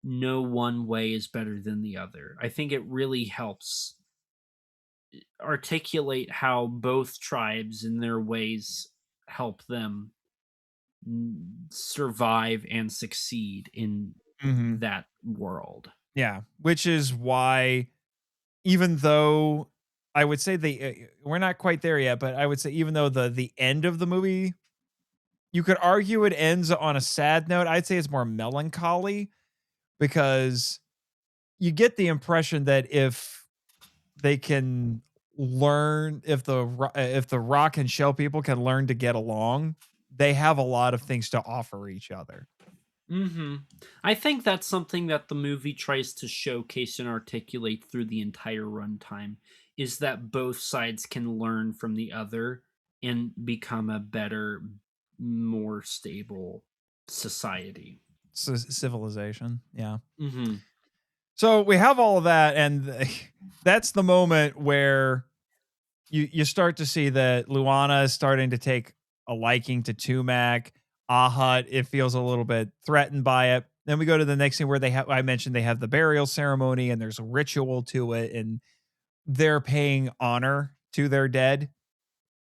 no one way is better than the other. I think it really helps articulate how both tribes in their ways help them survive and succeed in that world.
Yeah, which is why, even though I would say we're not quite there yet, but I would say even though the end of the movie, you could argue it ends on a sad note, I'd say it's more melancholy, because you get the impression that if they can learn, if the rock and shell people can learn to get along, they have a lot of things to offer each other.
I think that's something that the movie tries to showcase and articulate through the entire runtime, is that both sides can learn from the other and become a better, more stable society.
Civilization, yeah. So we have all of that, and that's the moment where you start to see that Luana is starting to take a liking to Tumac. Ahut, it feels a little bit threatened by it. Then we go to the next scene where I mentioned they have the burial ceremony, and there's a ritual to it, and they're paying honor to their dead,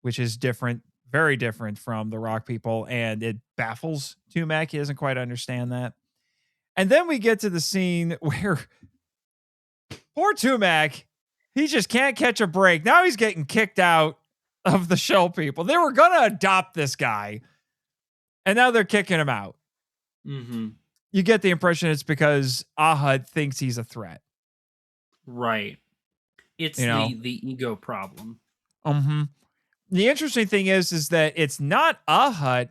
which is different, very different from the rock people, and it baffles Tumac. He doesn't quite understand that. And then we get to the scene where poor Tumac, he just can't catch a break. Now he's getting kicked out of the shell people. They were going to adopt this guy, and now they're kicking him out. You get the impression it's because Ahud thinks he's a threat.
Right. It's the ego problem.
The interesting thing is that it's not Ahud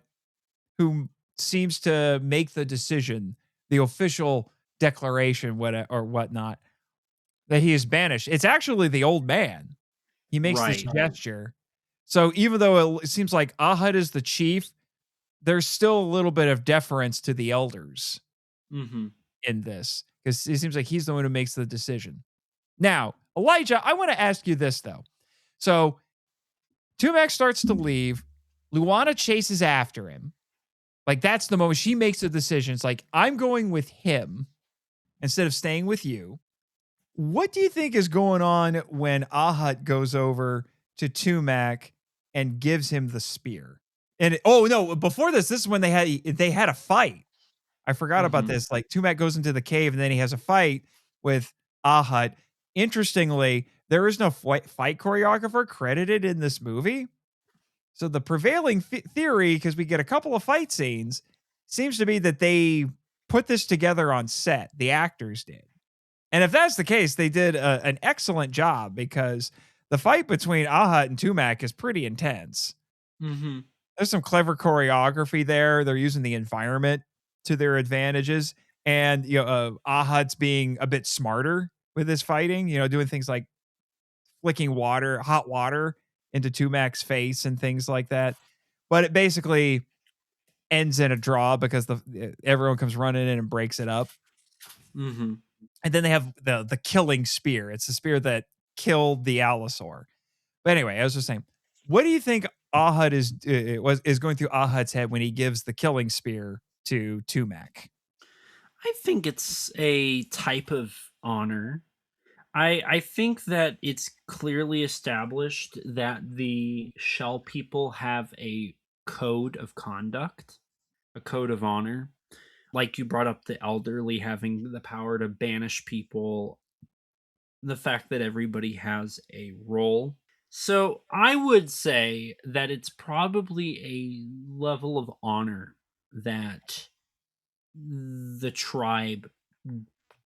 who seems to make the decision, the official declaration, or whatnot, that he is banished. It's actually the old man. He makes this gesture. So even though it seems like Ahad is the chief, there's still a little bit of deference to the elders in this, because it seems like he's the one who makes the decision. Now, Elijah, I want to ask you this, though. So Tumac starts to leave. Luana chases after him. Like, that's the moment she makes the decision. It's like, I'm going with him instead of staying with you. What do you think is going on when Ahad goes over to Tumac and gives him the spear? And before this is when they had a fight. I forgot about this. Like, Tumac goes into the cave and then he has a fight with Ahad. Interestingly, there is no fight choreographer credited in this movie. So the prevailing theory, because we get a couple of fight scenes, seems to be that they put this together on set. The actors did. And if that's the case, they did an excellent job, because the fight between Ahad and Tumac is pretty intense. There's some clever choreography there. They're using the environment to their advantages. And, Ahad's being a bit smarter with his fighting, doing things like flicking hot water into Tumac's face and things like that. But it basically ends in a draw because everyone comes running in and breaks it up. And then they have the killing spear. It's the spear that killed the allosaur. But anyway, I was just saying, what do you think Ahad is going through Ahad's head when he gives the killing spear to Tumac?
I think it's a type of honor. I think that it's clearly established that the Shell people have a code of conduct, a code of honor. Like you brought up, the elderly having the power to banish people, the fact that everybody has a role. So I would say that it's probably a level of honor that the tribe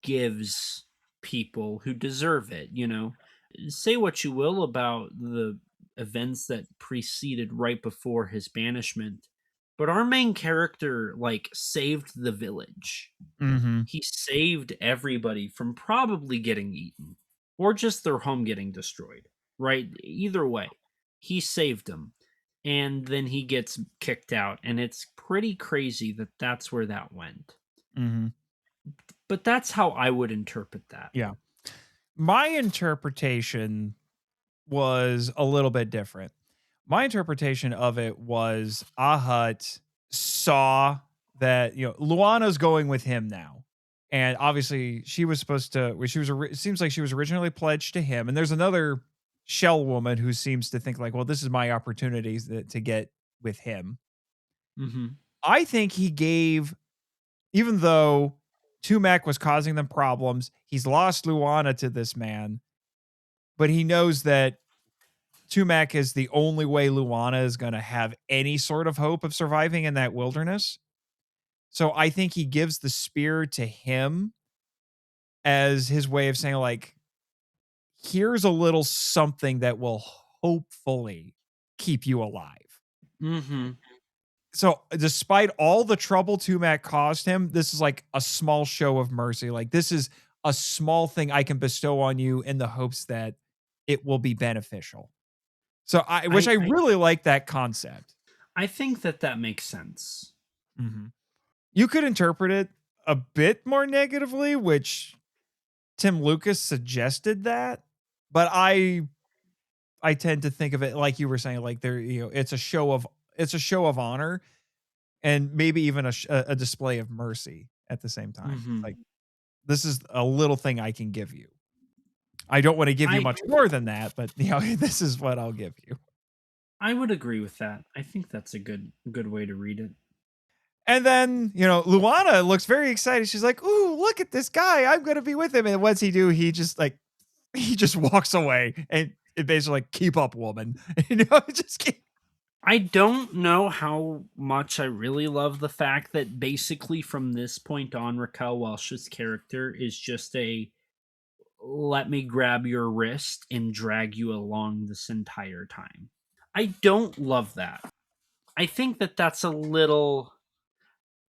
gives people who deserve it. Say what you will about the events that preceded right before his banishment, but our main character saved the village. He saved everybody from probably getting eaten or just their home getting destroyed, right? Either way, he saved them, and then he gets kicked out, and it's pretty crazy that that's where that went. But that's how I would interpret that.
Yeah. My interpretation was a little bit different. My interpretation of it was Ahad saw that, Luana's going with him now. And obviously she was supposed to, it seems like she was originally pledged to him. And there's another Shell woman who seems to think like, well, this is my opportunity to get with him. I think he gave, even though Tumac was causing them problems, he's lost Luana to this man, but he knows that Tumac is the only way Luana is going to have any sort of hope of surviving in that wilderness. So I think he gives the spear to him as his way of saying, like, here's a little something that will hopefully keep you alive. So despite all the trouble Tumac caused him, this is like a small show of mercy. Like, this is a small thing I can bestow on you in the hopes that it will be beneficial. So I really like that concept.
I think that makes sense.
You could interpret it a bit more negatively, which Tim Lucas suggested that, but I tend to think of it like you were saying, like it's a show of honor, and maybe even a display of mercy at the same time. Like, this is a little thing I can give you. I don't want to give you much more than that, but this is what I'll give you.
I would agree with that. I think that's a good way to read it.
And then, Luana looks very excited. She's like, "Ooh, look at this guy. I'm going to be with him." And what's he do? He just walks away, and it basically like, keep up, woman. I
don't know how much I really love the fact that basically from this point on, Raquel Welch's character is just let me grab your wrist and drag you along this entire time. I don't love that. I think that's a little,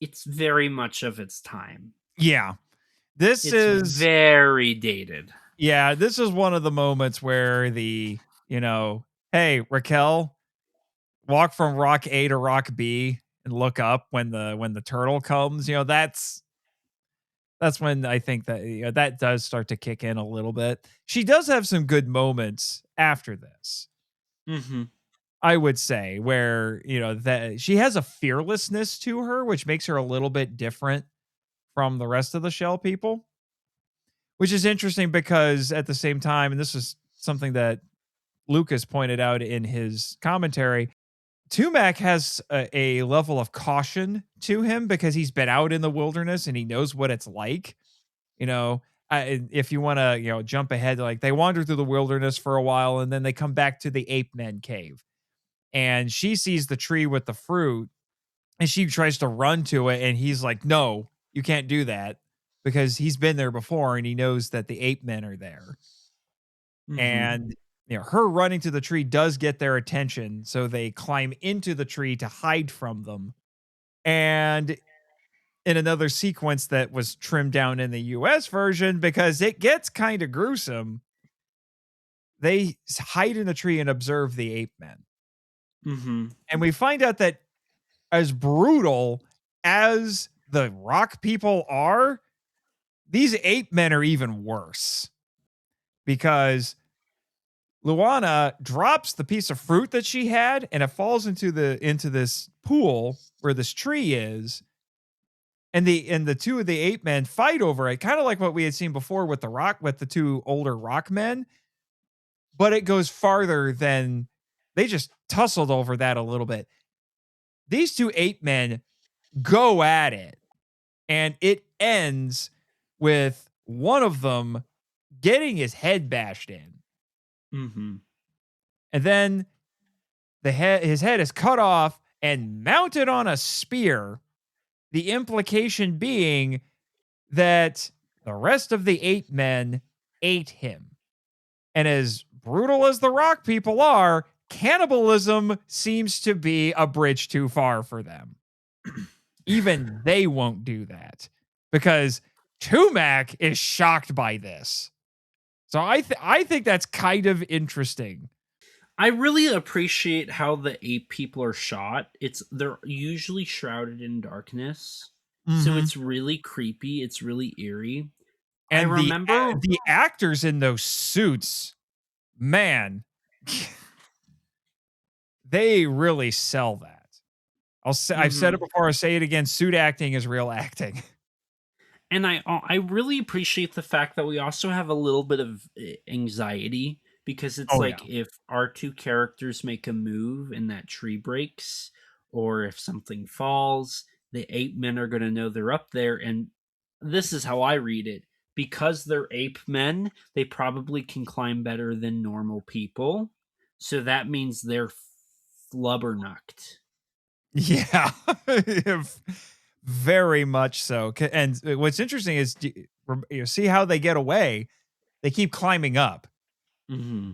it's very much of its time.
Yeah. This
It's
is
very dated.
Yeah, this is one of the moments where hey, Raquel, walk from rock A to rock B and look up when the turtle comes. That's when I think that that does start to kick in a little bit. She does have some good moments after this.
Mm-hmm.
I would say where, that she has a fearlessness to her, which makes her a little bit different from the rest of the shell people, which is interesting because at the same time, and this is something that Lucas pointed out in his commentary, Tumac has a level of caution to him because he's been out in the wilderness and he knows what it's like. If you want to, jump ahead, like they wander through the wilderness for a while and then they come back to the ape men cave. And she sees the tree with the fruit and she tries to run to it. And he's like, no, you can't do that, because he's been there before and he knows that the ape men are there.
Mm-hmm.
And her running to the tree does get their attention. So they climb into the tree to hide from them. And in another sequence that was trimmed down in the US version, because it gets kind of gruesome, they hide in the tree and observe the ape men.
Mm-hmm.
And we find out that as brutal as the rock people are, these ape men are even worse, because Luana drops the piece of fruit that she had and it falls into this pool where this tree is. And the two of the ape men fight over it, kind of like what we had seen before with the two older rock men. But it goes farther than they just tussled over that a little bit. These two ape men go at it, and it ends with one of them getting his head bashed in.
Mm-hmm.
And then his head is cut off and mounted on a spear. The implication being that the rest of the ape men ate him. And as brutal as the rock people are, cannibalism seems to be a bridge too far for them. Even they won't do that, because Tumac is shocked by this. So I think that's kind of interesting.
I really appreciate how the ape people are shot. They're usually shrouded in darkness. So it's really creepy. It's really eerie.
And
I remember
the actors in those suits, man, they really sell that. I've said it before, I'll say it again. Suit acting is real acting.
And I really appreciate the fact that we also have a little bit of anxiety, because it's if our two characters make a move and that tree breaks, or if something falls, the ape men are going to know they're up there. And this is how I read it. Because they're ape men, they probably can climb better than normal people. So that means they're flubbernucked.
Yeah, very much so. And what's interesting is, you see how they get away? They keep climbing up.
Mm-hmm.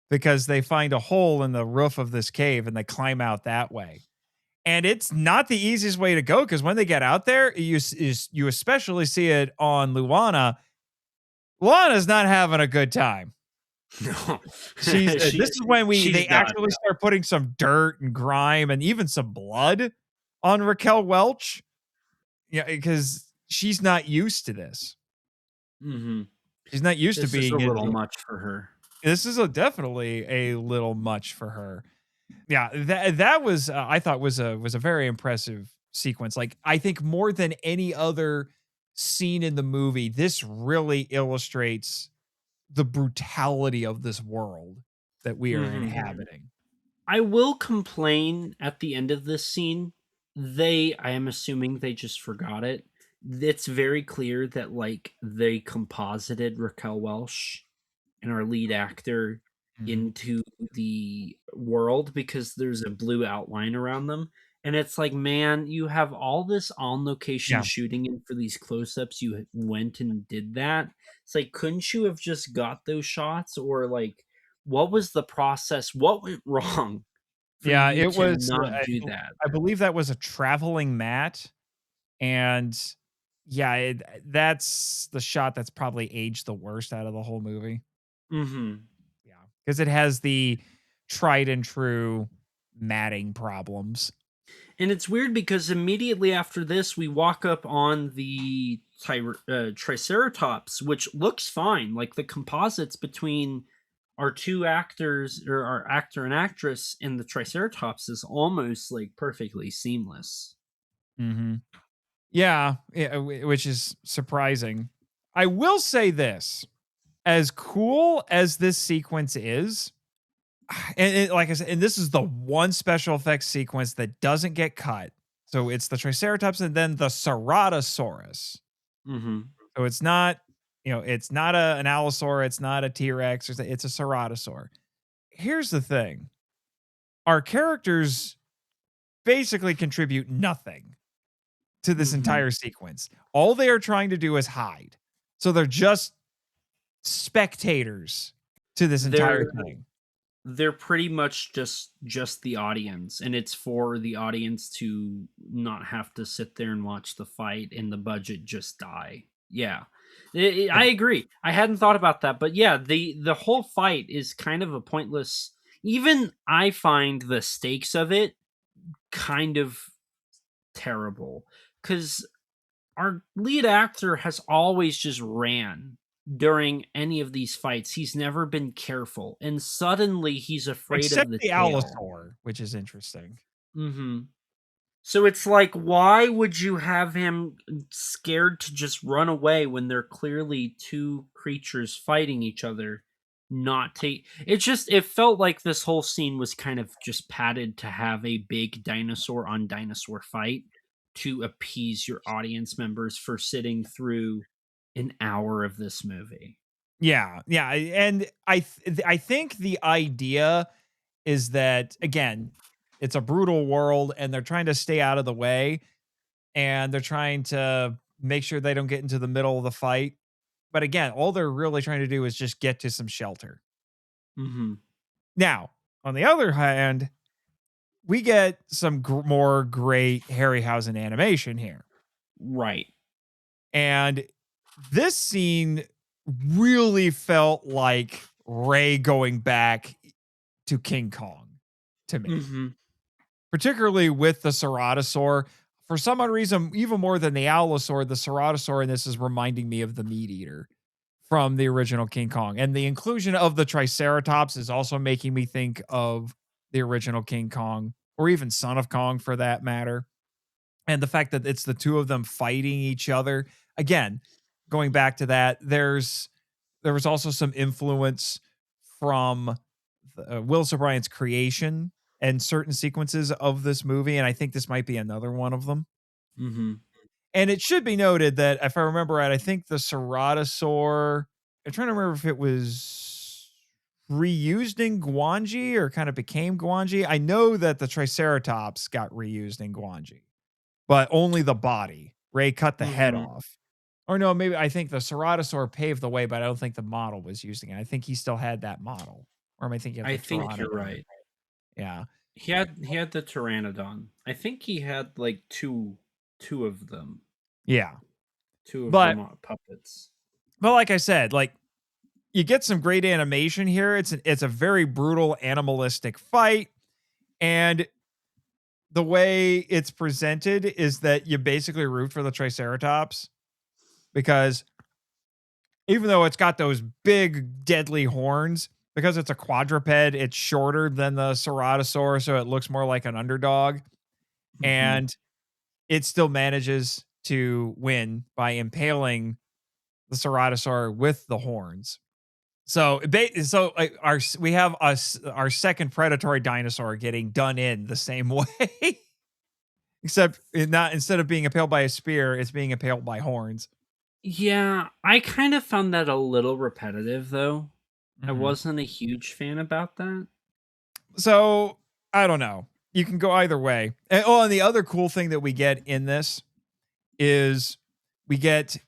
Because they find a hole in the roof of this cave and they climb out that way. And it's not the easiest way to go, because when they get out there, you especially see it on Luana. Luana's not having a good time.
No,
this is when they actually start putting some dirt and grime and even some blood on Raquel Welch. Yeah, because she's not used to this.
Mm-hmm.
She's not used to being
a little much for her.
This is definitely a little much for her. Yeah, that was I thought was a very impressive sequence. Like, I think more than any other scene in the movie, this really illustrates the brutality of this world that we are inhabiting.
I will complain at the end of this scene. I am assuming they just forgot it. It's very clear that they composited Raquel Welch and our lead actor into the world, because there's a blue outline around them. And it's like, man, you have all this on location shooting, and for these close-ups, you went and did that. It's like, couldn't you have just got those shots? Or what was the process? What went wrong?
It was
not do that.
I believe that was a traveling mat, and yeah, that's the shot that's probably aged the worst out of the whole movie.
Mm-hmm.
Yeah, because it has the tried and true matting problems.
And it's weird because immediately after this, we walk up on the Triceratops, which looks fine. Like the composites between our two actors, or our actor and actress, and the Triceratops is almost like perfectly seamless.
Mm-hmm. Yeah, which is surprising. I will say this: as cool as this sequence is, and like I said, and this is the one special effects sequence that doesn't get cut. So it's the Triceratops and then the Ceratosaurus.
Mm-hmm.
So it's not, it's not an Allosaur, it's not a T-Rex, it's a Ceratosaur. Here's the thing. Our characters basically contribute nothing to this entire sequence. All they are trying to do is hide. So they're just spectators to this entire thing.
They're pretty much just the audience, and it's for the audience to not have to sit there and watch the fight and the budget just die. Yeah. I agree. I hadn't thought about that, but yeah, the whole fight is kind of a pointless. Even I find the stakes of it kind of terrible, because our lead actor has always just ran during any of these fights. He's never been careful, and suddenly he's afraid
Except
of the
the
tail.
Allosaur, which is interesting.
Mm-hmm. So it's like, why would you have him scared to just run away when they're clearly two creatures fighting each other? It felt like this whole scene was kind of just padded to have a big dinosaur on dinosaur fight to appease your audience members for sitting through an hour of this movie.
Yeah, and I think the idea is that, again, it's a brutal world and they're trying to stay out of the way and they're trying to make sure they don't get into the middle of the fight. But again, all they're really trying to do is just get to some shelter.
Mm-hmm.
Now, on the other hand, we get some more great Harryhausen animation here.
Right.
And this scene really felt like Ray going back to King Kong to me.
Mm-hmm.
Particularly with the Ceratosaur. For some odd reason, even more than the Allosaur, the Ceratosaur in this is reminding me of the Meat Eater from the original King Kong. And the inclusion of the Triceratops is also making me think of the original King Kong, or even Son of Kong for that matter. And the fact that it's the two of them fighting each other. Again, going back to that, there was also some influence from Willis O'Brien's creation and certain sequences of this movie, and I think this might be another one of them.
Mm-hmm.
And it should be noted that if I remember right, I think the Ceratosaur, I'm trying to remember if it was reused in Gwanji or kind of became Gwanji. I know that the Triceratops got reused in Gwanji, but only the body. Ray cut the head off. Or no, maybe I think the Ceratosaur paved the way, but I don't think the model was using it. I think he still had that model. Or am I thinking of the
I think you're
Pteranodon?
right.
Yeah.
He had the Pteranodon. I think he had like two of them.
Yeah.
Two of them puppets.
But like I said, like you get some great animation here. It's a very brutal animalistic fight, and the way it's presented is that you basically root for the Triceratops, because even though it's got those big deadly horns, because it's a quadruped, it's shorter than the Ceratosaur, so it looks more like an underdog. And it still manages to win by impaling the Ceratosaur with the horns. So we have our second predatory dinosaur getting done in the same way, except instead of being impaled by a spear, it's being impaled by horns.
Yeah, I kind of found that a little repetitive, though. I
Mhm.
wasn't a huge fan about that.
So I don't know. You can go either way. And the other cool thing that we get in this is we get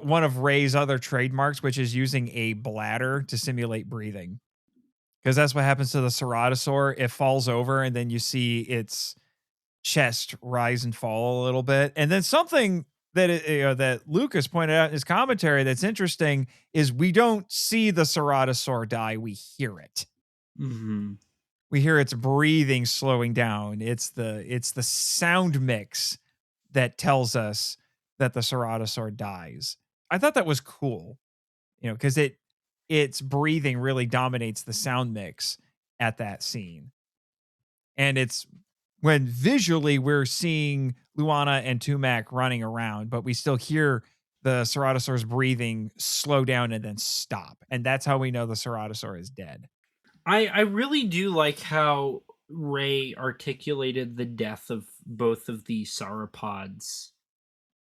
one of Ray's other trademarks, which is using a bladder to simulate breathing. Because that's what happens to the Ceratosaur. It falls over, and then you see its chest rise and fall a little bit. And then something that Lucas pointed out in his commentary that's interesting is we don't see the ceratosaur die, we hear it.
Mm-hmm.
We hear its breathing slowing down. It's the sound mix that tells us that the ceratosaur dies. I thought that was cool, because its breathing really dominates the sound mix at that scene. And it's when visually we're seeing Luana and Tumac running around, but we still hear the ceratosaur's breathing slow down and then stop. And that's how we know the ceratosaur is dead.
I really do like how Ray articulated the death of both of the sauropods.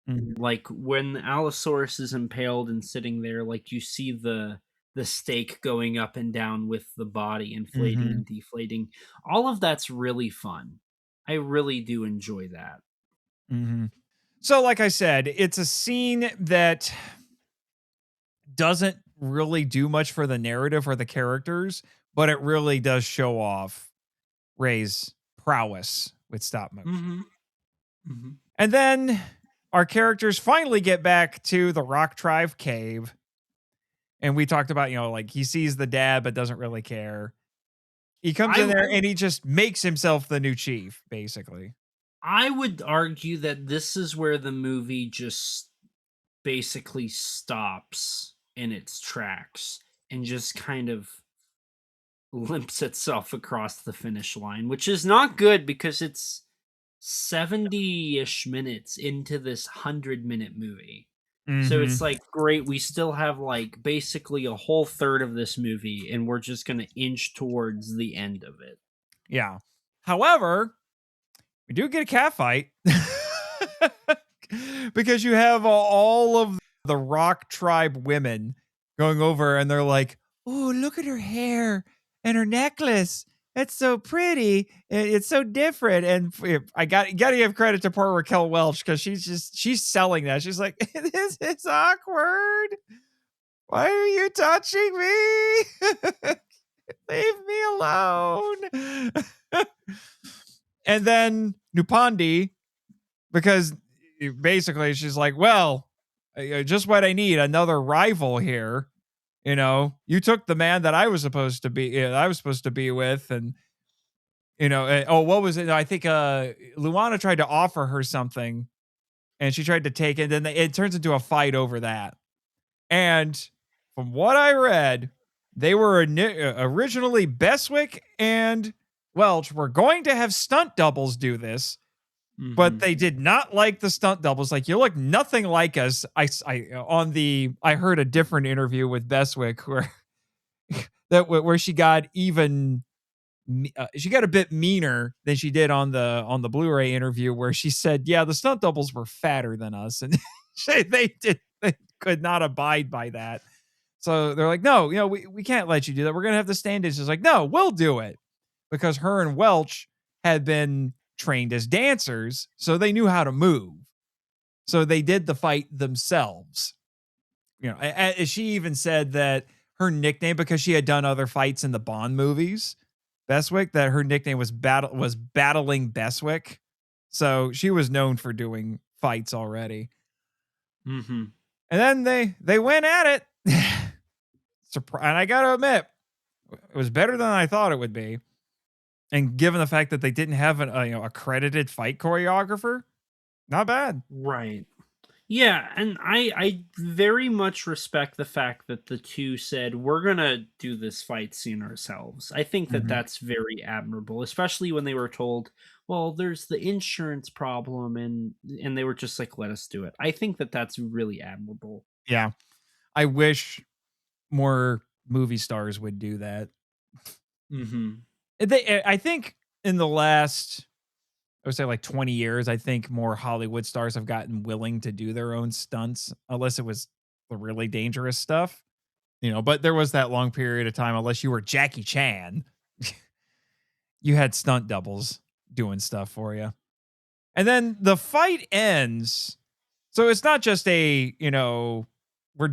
Like when Allosaurus is impaled and sitting there, like you see the stake going up and down with the body inflating and deflating. All of that's really fun. I really do enjoy that.
So, like I said, it's a scene that doesn't really do much for the narrative or the characters, but it really does show off Ray's prowess with stop motion. And then our characters finally get back to the Rock Tribe cave. And we talked about, like he sees the dad, but doesn't really care. He comes in there and he just makes himself the new chief, basically.
I would argue that this is where the movie just basically stops in its tracks and just kind of limps itself across the finish line, which is not good because it's 70-ish minutes into this 100-minute movie. So it's like, great, we still have like basically a whole third of this movie and we're just going to inch towards the end of it.
Yeah. However, we do get a cat fight because you have all of the Rock Tribe women going over and they're like, oh, look at her hair and her necklace. It's so pretty. It's so different. And I got to give credit to poor Raquel Welch because she's selling that. She's like, this is awkward. Why are you touching me? Leave me alone. And then Nupandi, because basically she's like, well, just what I need, another rival here. You took the man that I was supposed to be with. And, what was it? I think Luana tried to offer her something and she tried to take it. And then it turns into a fight over that. And from what I read, they were originally Beswick and Welch were going to have stunt doubles do this. But they did not like the stunt doubles. Like, you look nothing like us. I heard a different interview with Beswick where she got she got a bit meaner than she did on the Blu-ray interview, where she said, yeah, the stunt doubles were fatter than us, and they could not abide by that. So they're like, no, we can't let you do that. We're gonna have the stand-ins. It's like, no, we'll do it, because her and Welch had been trained as dancers, so they knew how to move. So they did the fight themselves. She even said that her nickname, because she had done other fights in the Bond movies, Beswick, that her nickname was Battling Beswick. So she was known for doing fights already. And then they went at it. And I gotta admit, it was better than I thought it would be. And given the fact that they didn't have an accredited fight choreographer, not bad.
Right. Yeah, and I very much respect the fact that the two said, we're going to do this fight scene ourselves. I think that that's very admirable, especially when they were told, well, there's the insurance problem, and they were just like, let us do it. I think that that's really admirable.
Yeah. I wish more movie stars would do that. I think in the last, I would say like 20 years, I think more Hollywood stars have gotten willing to do their own stunts, unless it was the really dangerous stuff, but there was that long period of time, unless you were Jackie Chan, you had stunt doubles doing stuff for you. And then the fight ends. So it's not just we're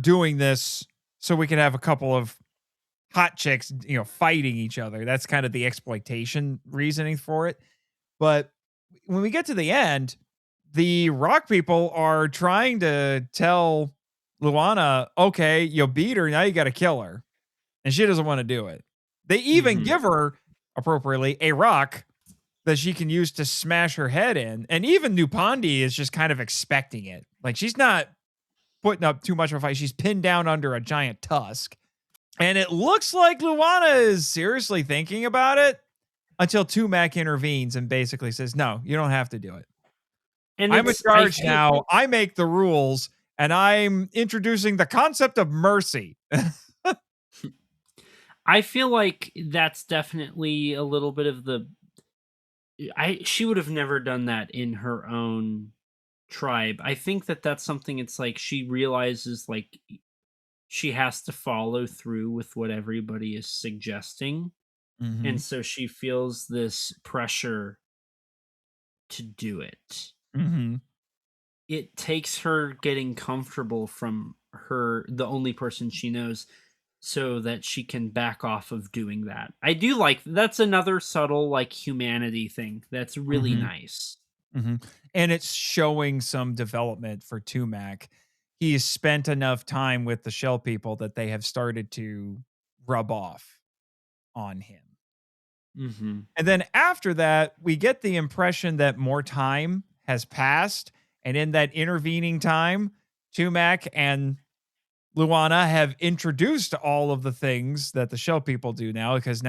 doing this so we can have a couple of hot chicks, fighting each other. That's kind of the exploitation reasoning for it. But when we get to the end, the rock people are trying to tell Luana, okay, you beat her, now you got to kill her. And she doesn't want to do it. They even give her, appropriately, a rock that she can use to smash her head in. And even Nupandi is just kind of expecting it. Like, she's not putting up too much of a fight. She's pinned down under a giant tusk. And it looks like Luana is seriously thinking about it until Tumac intervenes and basically says, no, you don't have to do it. And I'm in charge now. I make the rules, and I'm introducing the concept of mercy.
I feel like that's definitely a little bit of the... she would have never done that in her own tribe. I think that that's something, it's like she realizes like she has to follow through with what everybody is suggesting. And so she feels this pressure to do it. It takes her getting comfortable from the only person she knows, so that she can back off of doing that. I do like, that's another subtle like humanity thing that's really nice.
And it's showing some development for Tumac. He's spent enough time with the shell people that they have started to rub off on him. And then after that, we get the impression that more time has passed. And in that intervening time, Tumac and Luana have introduced all of the things that the shell people do now, because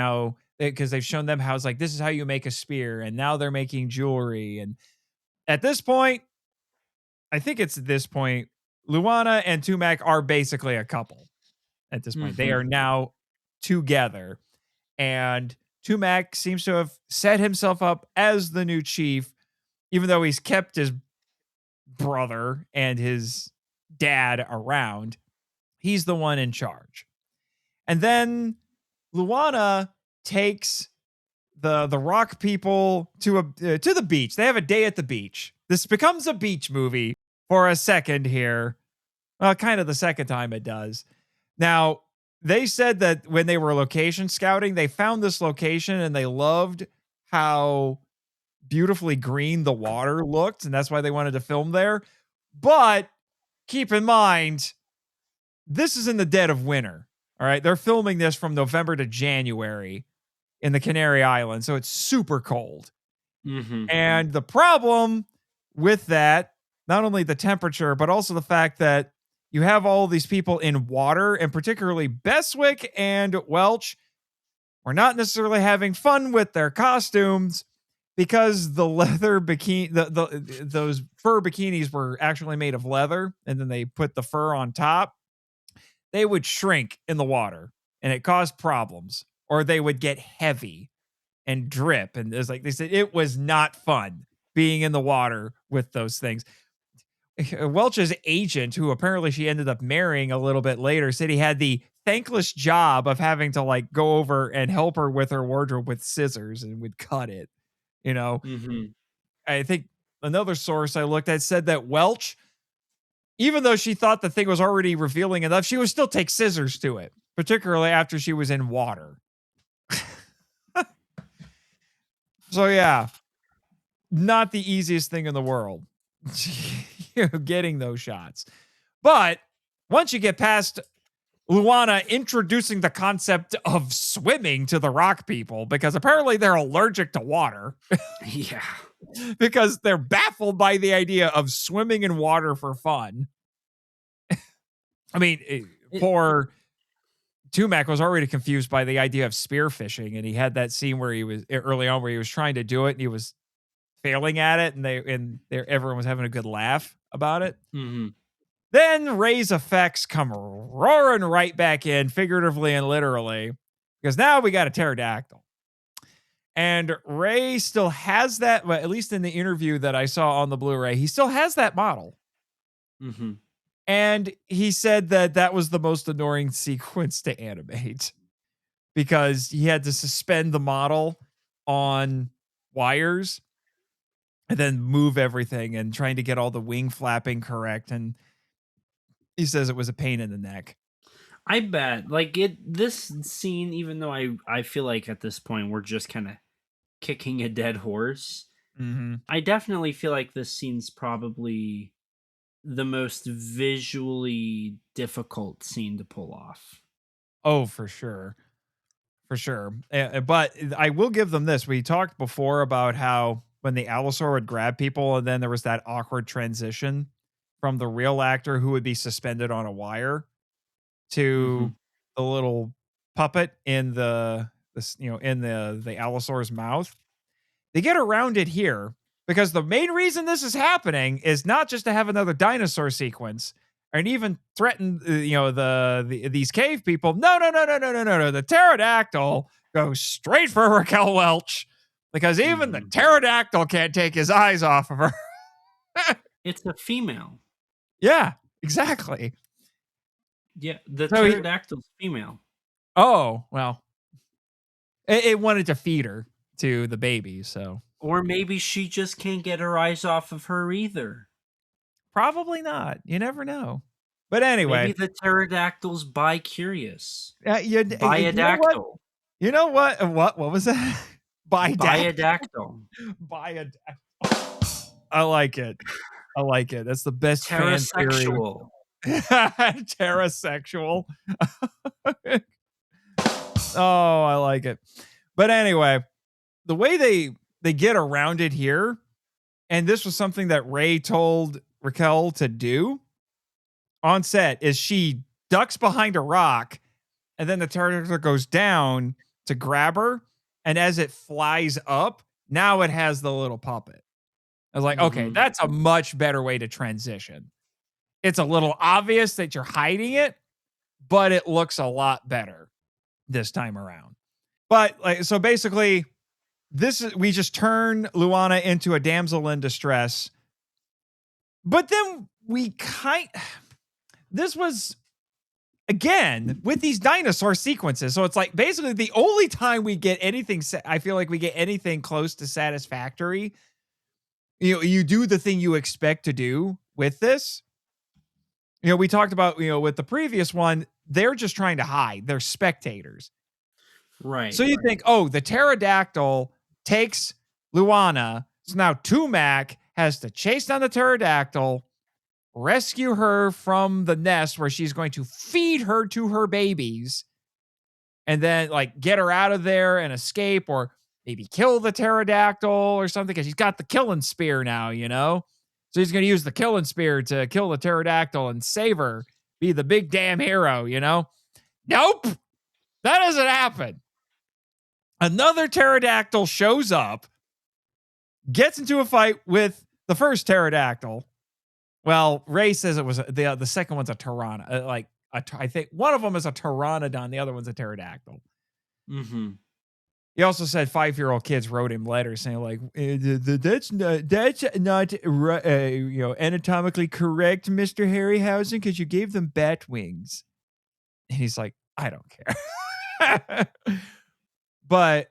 they've shown them how it's like, this is how you make a spear. And now they're making jewelry. And at this point, I think it's at this point, Luana and Tumac are basically a couple at this point. They are now together. And Tumac seems to have set himself up as the new chief, even though he's kept his brother and his dad around. He's the one in charge. And then Luana takes the rock people to the beach. They have a day at the beach. This becomes a beach movie for a second here. Well, kind of the second time it does. Now, they said that when they were location scouting, they found this location and they loved how beautifully green the water looked, and that's why they wanted to film there. But keep in mind, this is in the dead of winter. All right. They're filming this from November to January in the Canary Islands. So it's super cold. And the problem with that, not only the temperature, but also the fact that you have all these people in water, and particularly Beswick and Welch were not necessarily having fun with their costumes, because the leather bikini, those fur bikinis were actually made of leather, and then they put the fur on top. They would shrink in the water, and it caused problems, or they would get heavy and drip. And it's like, they said it was not fun being in the water with those things. Welch's agent, who apparently she ended up marrying a little bit later, said he had the thankless job of having to like go over and help her with her wardrobe with scissors and would cut it. You know, I think another source I looked at said that Welch, even though she thought the thing was already revealing enough, she would still take scissors to it, particularly after she was in water. So yeah, not the easiest thing in the world, getting those shots. But once you get past Luana introducing the concept of swimming to the rock people, because apparently they're allergic to water.
Yeah.
Because they're baffled by the idea of swimming in water for fun. I mean, poor Tumac was already confused by the idea of spearfishing, and he had that scene where he was early on where he was trying to do it and he was failing at it, and everyone was having a good laugh about it. Then Ray's effects come roaring right back in, figuratively and literally, because now we got a pterodactyl. And Ray still has that, well, at least in the interview that I saw on the Blu-ray, he still has that model. And he said that that was the most annoying sequence to animate, because he had to suspend the model on wires and then move everything and trying to get all the wing flapping correct. And he says it was a pain in the neck.
I bet. Like this scene, even though I feel like at this point we're just kind of kicking a dead horse,
Mm-hmm.
I definitely feel like this scene's probably the most visually difficult scene to pull off.
Oh, for sure. For sure. But I will give them this. We talked before about how when the Allosaur would grab people and then there was that awkward transition from the real actor who would be suspended on a wire to the little puppet in the Allosaur's mouth. They get around it here because the main reason this is happening is not just to have another dinosaur sequence and even threaten these cave people. No. The pterodactyl goes straight for Raquel Welch because even the pterodactyl can't take his eyes off of her.
It's a female.
Yeah, exactly.
Yeah, the pterodactyl's female.
Oh, well. It wanted to feed her to the baby, so.
Or maybe she just can't get her eyes off of her either.
Probably not. You never know. But anyway.
Maybe the pterodactyl's bi-curious.
Biodactyl. You know what? What was that?
Biodactyl.
Biodactyl. I like it. That's the best fan theory. Terrasexual. Oh, I like it. But anyway, the way they get around it here, and this was something that Ray told Raquel to do on set, is she ducks behind a rock, and then the pterodactyl goes down to grab her, and as it flies up, now it has the little puppet. I was like, okay, that's a much better way to transition. It's a little obvious that you're hiding it, but it looks a lot better this time around. But so basically, we just turn Luana into a damsel in distress. But then this was again with these dinosaur sequences. So it's like basically the only time we get anything, I feel like we get anything close to satisfactory. You do the thing you expect to do with this. We talked about, with the previous one, they're just trying to hide. They're spectators.
Right.
So you think, oh, the pterodactyl takes Luana. So now Tumac has to chase down the pterodactyl, rescue her from the nest where she's going to feed her to her babies, and then get her out of there and escape, or maybe kill the pterodactyl or something, because he's got the killing spear now, So he's going to use the killing spear to kill the pterodactyl and save her, be the big damn hero, Nope. That doesn't happen. Another pterodactyl shows up, gets into a fight with the first pterodactyl. Well, Ray says it was the second one's a Tyranna. I think one of them is a Pteranodon, the other one's a pterodactyl.
Mm-hmm.
He also said 5-year-old kids wrote him letters saying that's not anatomically correct, Mr. Harryhausen, because you gave them bat wings. And he's like, I don't care. But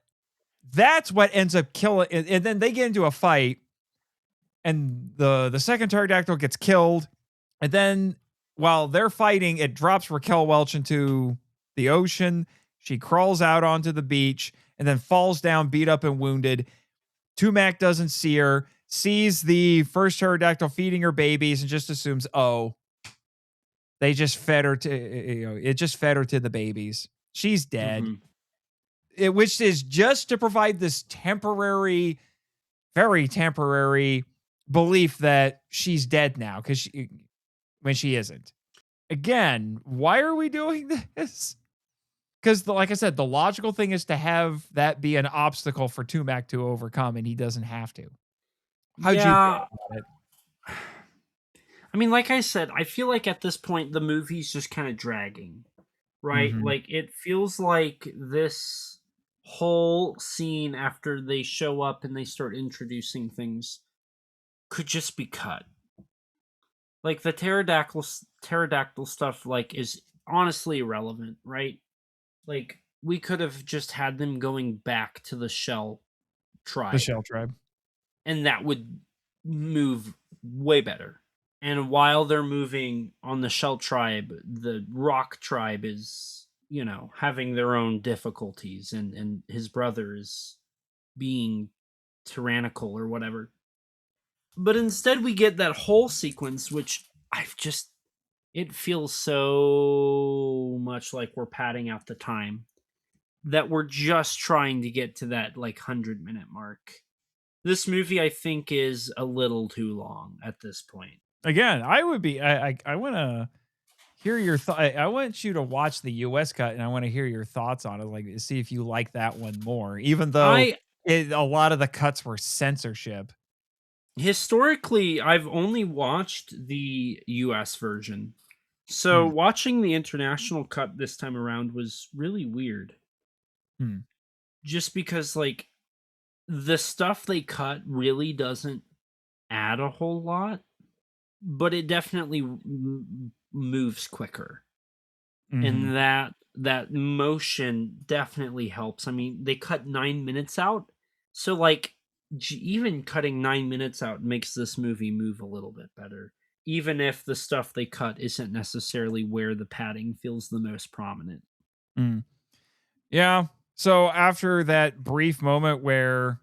that's what ends up killing. And then they get into a fight, and the second pterodactyl gets killed. And then while they're fighting, it drops Raquel Welch into the ocean. She crawls out onto the beach and then falls down, beat up and wounded. Tumac doesn't see her, sees the first pterodactyl feeding her babies, and just assumes, oh, they just fed her to, it just fed her to the babies. She's dead. Which is just to provide this temporary, very temporary belief that she's dead now, when she isn't. Again, why are we doing this? Because, like I said, the logical thing is to have that be an obstacle for Tumac to overcome, and he doesn't have to. How'd you feel about it?
I mean, like I said, I feel like at this point, the movie's just kind of dragging, right? It feels like this whole scene, after they show up and they start introducing things, could just be cut. Like, the pterodactyl stuff, is honestly irrelevant, right? We could have just had them going back to the Shell tribe.
The Shell tribe.
And that would move way better. And while they're moving on the Shell tribe, the Rock tribe is, having their own difficulties, and his brother is being tyrannical or whatever. But instead we get that whole sequence, which it feels so much like we're padding out the time, that we're just trying to get to that like 100-minute mark. This movie, I think, is a little too long at this point.
Again, I want to hear your thought. I want you to watch the US cut, and I want to hear your thoughts on it, like see if you like that one more, even though a lot of the cuts were censorship.
Historically, I've only watched the US version. So watching the international cut this time around was really weird. Just because, like, the stuff they cut really doesn't add a whole lot, but it definitely moves quicker. And that motion definitely helps. I mean, they cut 9 minutes out. So, like, even cutting 9 minutes out makes this movie move a little bit better, even if the stuff they cut isn't necessarily where the padding feels the most prominent.
Yeah. So after that brief moment where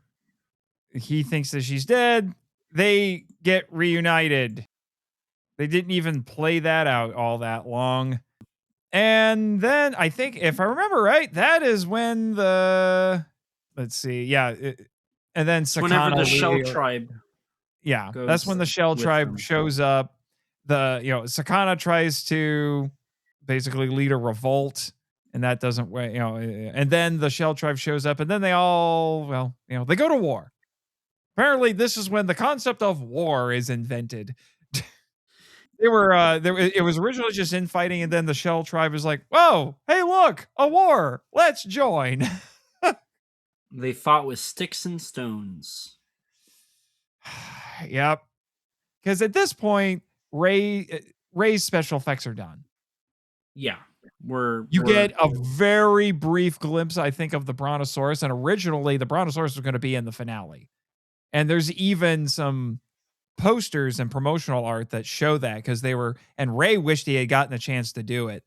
he thinks that she's dead, they get reunited. They didn't even play that out all that long. And then I think, if I remember right, that is when let's see. Yeah. And then Sakana,
whenever the Shell Tribe.
Yeah. That's when the Shell Tribe shows up. Sakana tries to basically lead a revolt, and that doesn't, and then the Shell Tribe shows up, and then they all, they go to war. Apparently, this is when the concept of war is invented. It was originally just infighting, and then the Shell Tribe was like, whoa, hey, look, a war. Let's join.
They fought with sticks and stones.
Yep. Because at this point, Ray's special effects are done.
Yeah.
You get a very brief glimpse, I think, of the Brontosaurus, and originally the Brontosaurus was going to be in the finale. And there's even some posters and promotional art that show that, because and Ray wished he had gotten a chance to do it,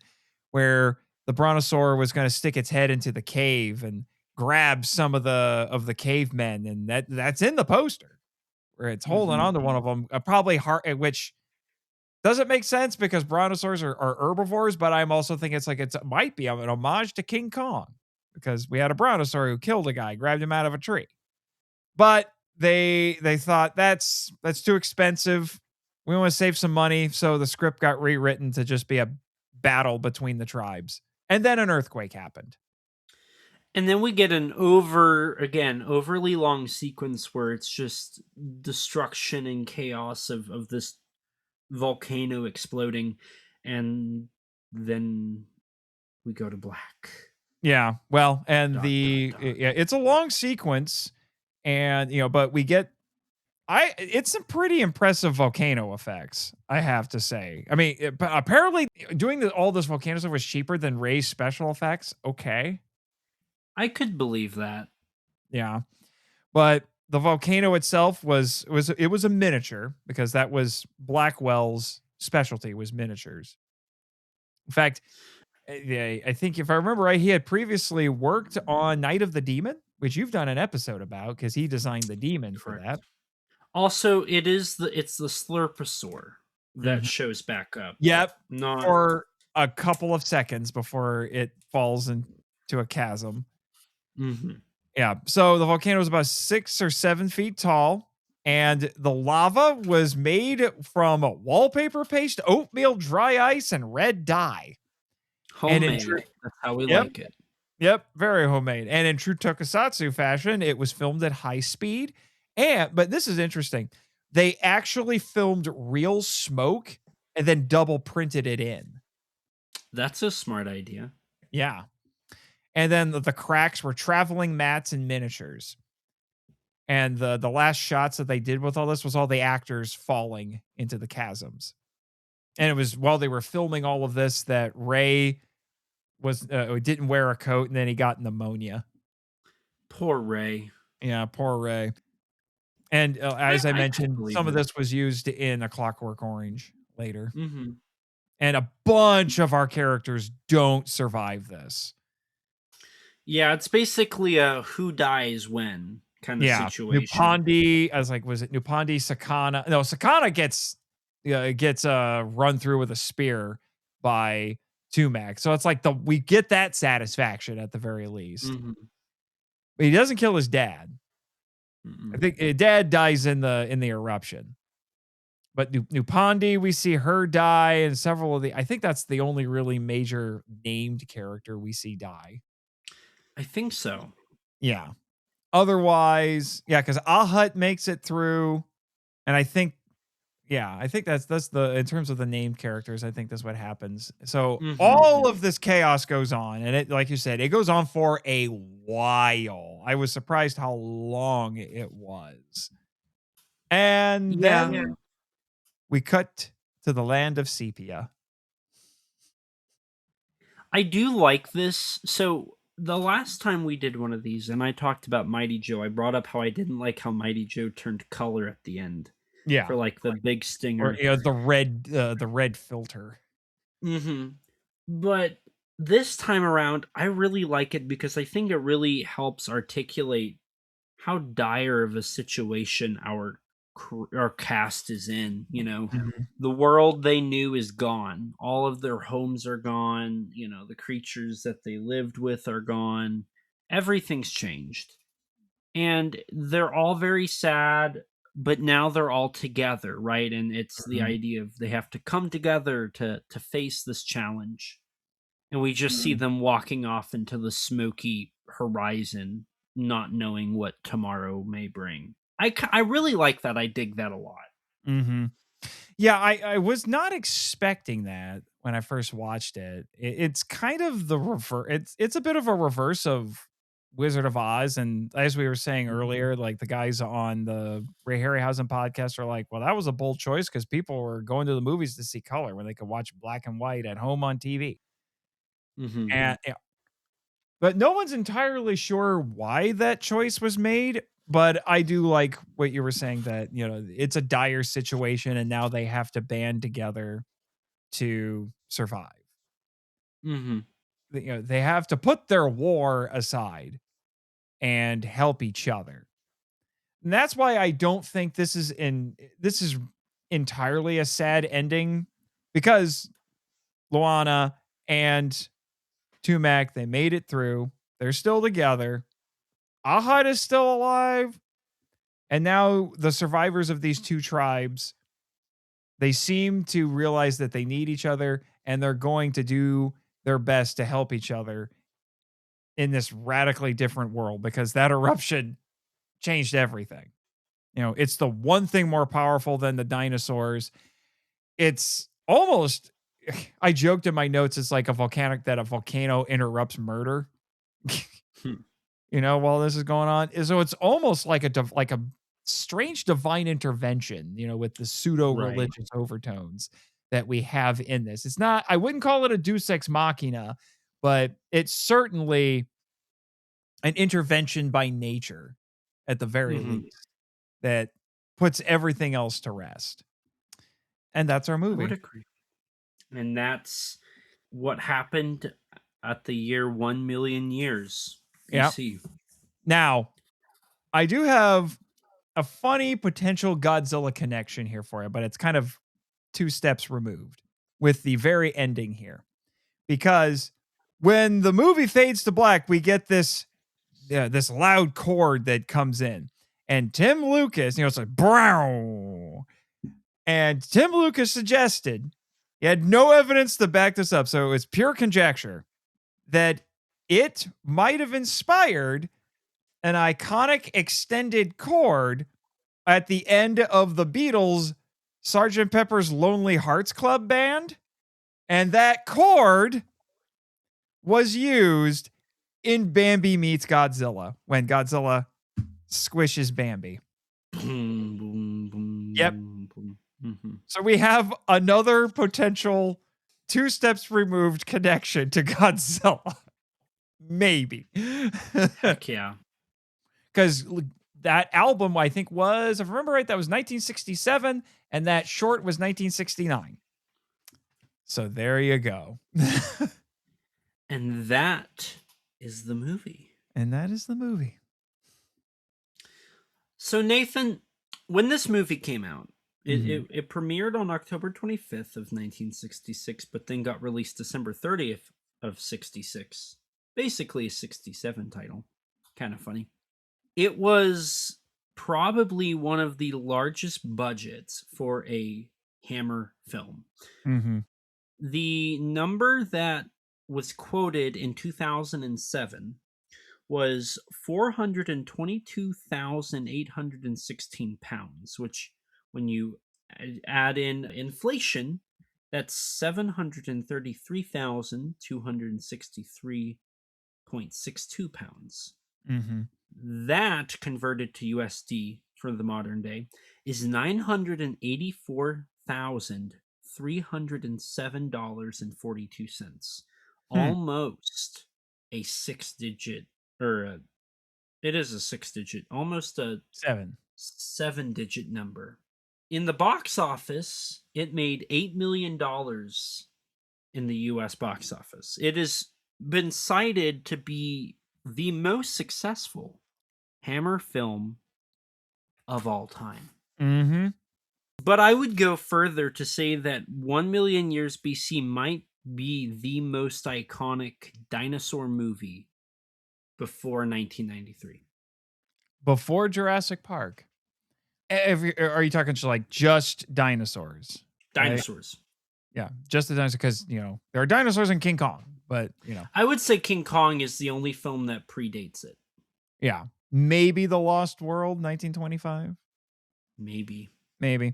where the Brontosaur was going to stick its head into the cave and grab some of the cavemen, and that's in the poster, where it's holding onto one of them, probably which doesn't make sense because brontosaurs are herbivores, but I'm also thinking it might be an homage to King Kong, because we had a brontosaur who killed a guy, grabbed him out of a tree. But they thought that's too expensive. We want to save some money, so the script got rewritten to just be a battle between the tribes. And then an earthquake happened.
And then we get an overly long sequence where it's just destruction and chaos of this volcano exploding, and then we go to black.
Yeah, well, and it's a long sequence, and but we get it's some pretty impressive volcano effects, I have to say. I mean, apparently doing all this volcano stuff was cheaper than Ray's special effects. Okay,
I could believe that.
Yeah, but the volcano itself was a miniature, because that was Blackwell's specialty, was miniatures. In fact, I think if I remember right, he had previously worked on Night of the Demon, which you've done an episode about, because he designed the demon for that.
Also, it's the Slurposaur that shows back up.
Yep, for a couple of seconds before it falls into a chasm. Yeah, so the volcano was about 6 or 7 feet tall, and the lava was made from wallpaper paste, oatmeal dry ice, and red dye.
Homemade. That's how we like it.
Yep, very homemade. And in true tokusatsu fashion, it was filmed at high speed. But this is interesting. They actually filmed real smoke and then double printed it in.
That's a smart idea.
Yeah. And then the cracks were traveling mats and miniatures. And the last shots that they did with all this was all the actors falling into the chasms. And it was while they were filming all of this that Ray didn't wear a coat, and then he got pneumonia.
Poor Ray.
Yeah, poor Ray. And as I mentioned, some of this was used in A Clockwork Orange later. And a bunch of our characters don't survive this.
Yeah, it's basically a who dies when kind of situation.
Nupandi, I was like, was it Nupandi, Sakana? No, Sakana gets run through with a spear by Tumac. So it's like we get that satisfaction at the very least.
Mhm.
But he doesn't kill his dad. I think dad dies in the eruption. But Nupandi, we see her die, and several of I think that's the only really major named character we see die.
I think so.
Yeah. Otherwise, yeah, because Ahut makes it through, and I think that's the in terms of the named characters, I think that's what happens. So all of this chaos goes on, and it, like you said, it goes on for a while. I was surprised how long it was. And then we cut to the land of sepia.
I do like this. So the last time we did one of these, and I talked about Mighty Joe, I brought up how I didn't like how Mighty Joe turned color at the end.
Yeah,
for like the big stinger,
or the red filter.
But this time around, I really like it because I think it really helps articulate how dire of a situation our cast is in. You know, the world they knew is gone. All of their homes are gone. You know, the creatures that they lived with are gone. Everything's changed. And they're all very sad, but now they're all together, right? And it's the idea of they have to come together to face this challenge. And we just see them walking off into the smoky horizon, not knowing what tomorrow may bring. I really like that. I dig that a lot.
Yeah, I was not expecting that when I first watched it. It's kind of the reverse. It's a bit of a reverse of Wizard of Oz. And as we were saying earlier, like the guys on the Harryhausen podcast are like, well, that was a bold choice because people were going to the movies to see color when they could watch black and white at home on TV. And but no one's entirely sure why that choice was made. But I do like what you were saying, that, you know, it's a dire situation and now they have to band together to survive. You know, they have to put their war aside and help each other. And that's why I don't think this is entirely a sad ending, because Luana and Tumac, they made it through. They're still together. Ahad is still alive. And now the survivors of these two tribes, they seem to realize that they need each other, and they're going to do their best to help each other in this radically different world, because that eruption changed everything. You know, it's the one thing more powerful than the dinosaurs. It's almost, I joked in my notes, it's like a volcano interrupts murder. You know, while this is going on. So it's almost like a strange divine intervention, you know, with the pseudo-religious overtones that we have in this. It's not, I wouldn't call it a deus ex machina, but it's certainly an intervention by nature, at the very least, that puts everything else to rest. And that's our movie.
I would agree. And that's what happened at the year 1 million years BC.
Now, I do have a funny potential Godzilla connection here for you, but it's kind of 2 steps removed with the very ending here. Because when the movie fades to black, we get this loud chord that comes in. And Tim Lucas, you know, it's like, brow. And Tim Lucas suggested, he had no evidence to back this up, so it was pure conjecture, that it might have inspired an iconic extended chord at the end of the Beatles' Sgt. Pepper's Lonely Hearts Club Band. And that chord was used in Bambi Meets Godzilla, when Godzilla squishes Bambi.
Boom, boom, boom.
Yep.
Boom.
So we have another potential 2 steps removed connection to Godzilla. Maybe.
Heck yeah.
Because that album, I think, was, if I remember right, that was 1967, and that short was 1969. So there you go.
And that is the movie.
And that is the movie.
So Nathan, when this movie came out,
Mhm.
it premiered on October 25th of 1966, but then got released December 30th of 66. Basically a 67 title. Kind of funny. It was probably one of the largest budgets for a Hammer film.
Mhm.
The number that was quoted in 2007 was 422,816 pounds, which, when you add in inflation, that's 733,263.62 pounds.
Mhm.
That converted to USD for the modern day is $984,307.42.
Hmm.
Almost a six digit, or it is a six digit, almost a
7.
7 digit number. In the box office, it made $8 million in the US box office. It has been cited to be the most successful Hammer film of all time.
Mhm.
But I would go further to say that 1 Million Years BC might be the most iconic dinosaur movie before 1993.
Before Jurassic Park. Are you talking just dinosaurs? Right?
Dinosaurs.
Yeah, just the dinosaurs because, there are dinosaurs in King Kong, but,
I would say King Kong is the only film that predates it.
yeah. Maybe The Lost World, 1925?
Maybe.
Maybe.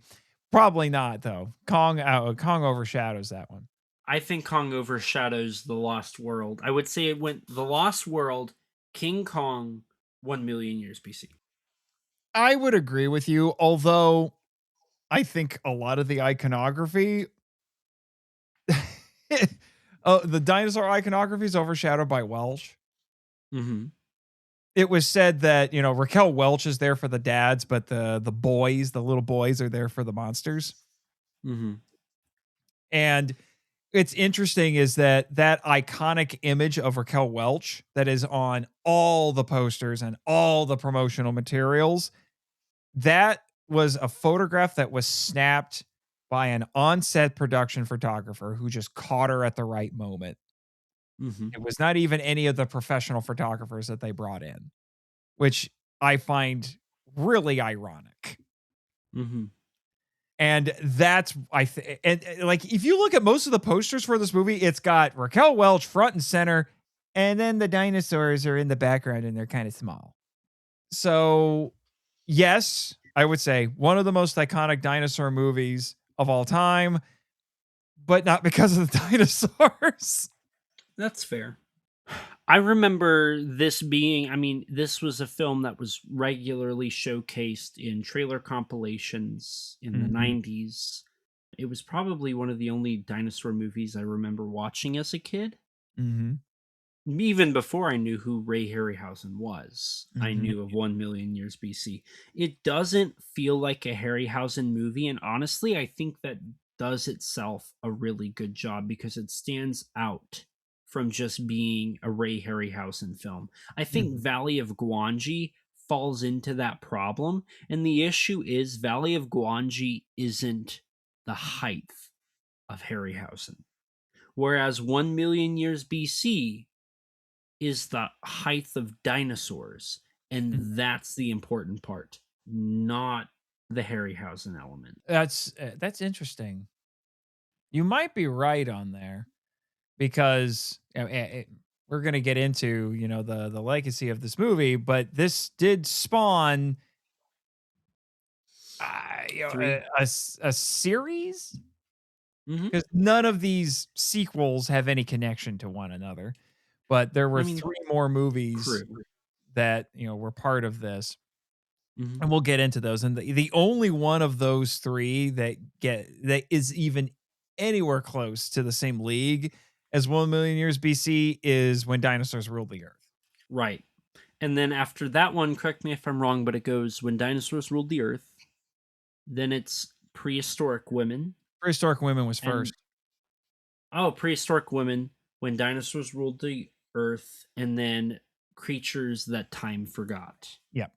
Probably not, though. Kong overshadows that one.
I think Kong overshadows The Lost World. I would say it went The Lost World, King Kong, 1 Million Years BC.
I would agree with you, although I think a lot of the iconography the dinosaur iconography is overshadowed by Welch.
Mm-hmm.
It was said that, Raquel Welch is there for the dads, but the little boys are there for the monsters.
Mm-hmm.
And it's interesting is that iconic image of Raquel Welch that is on all the posters and all the promotional materials, that was a photograph that was snapped by an on-set production photographer who just caught her at the right moment.
Mm-hmm.
It was not even any of the professional photographers that they brought in, which I find really ironic.
Mm-hmm.
And that's like if you look at most of the posters for this movie, it's got Raquel Welch front and center, and then the dinosaurs are in the background and they're kind of small. So, yes, I would say one of the most iconic dinosaur movies of all time, but not because of the dinosaurs.
That's fair. I remember this being, this was a film that was regularly showcased in trailer compilations in the
Mhm.
90s. It was probably one of the only dinosaur movies I remember watching as a kid.
Mhm.
Even before I knew who Ray Harryhausen was, I
Mhm.
knew of 1 Million Years BC. It doesn't feel like a Harryhausen movie, and honestly, I think that does itself a really good job because it stands out from just being a Ray Harryhausen film. I think
Mhm.
Valley of Gwangi falls into that problem, and the issue is Valley of Gwangi isn't the height of Harryhausen, whereas 1 Million Years BC is the height of dinosaurs, and
Mhm.
that's the important part, not the Harryhausen element.
That's interesting. You might be right on there because we're going to get into, the legacy of this movie, but this did spawn
Three.
a series
Mm-hmm.
because none of these sequels have any connection to one another. But there were
I mean,
3 more movies
crew.
that, were part of this.
Mm-hmm.
And we'll get into those. And the only one of those 3 that is even anywhere close to the same league as 1 Million Years BC is When Dinosaurs Ruled the Earth.
Right. And then after that one, correct me if I'm wrong, but it goes When Dinosaurs Ruled the Earth. Then it's Prehistoric Women.
Prehistoric Women was
And
first.
Prehistoric Women, When Dinosaurs Ruled the Earth, and then Creatures That Time Forgot.
Yep.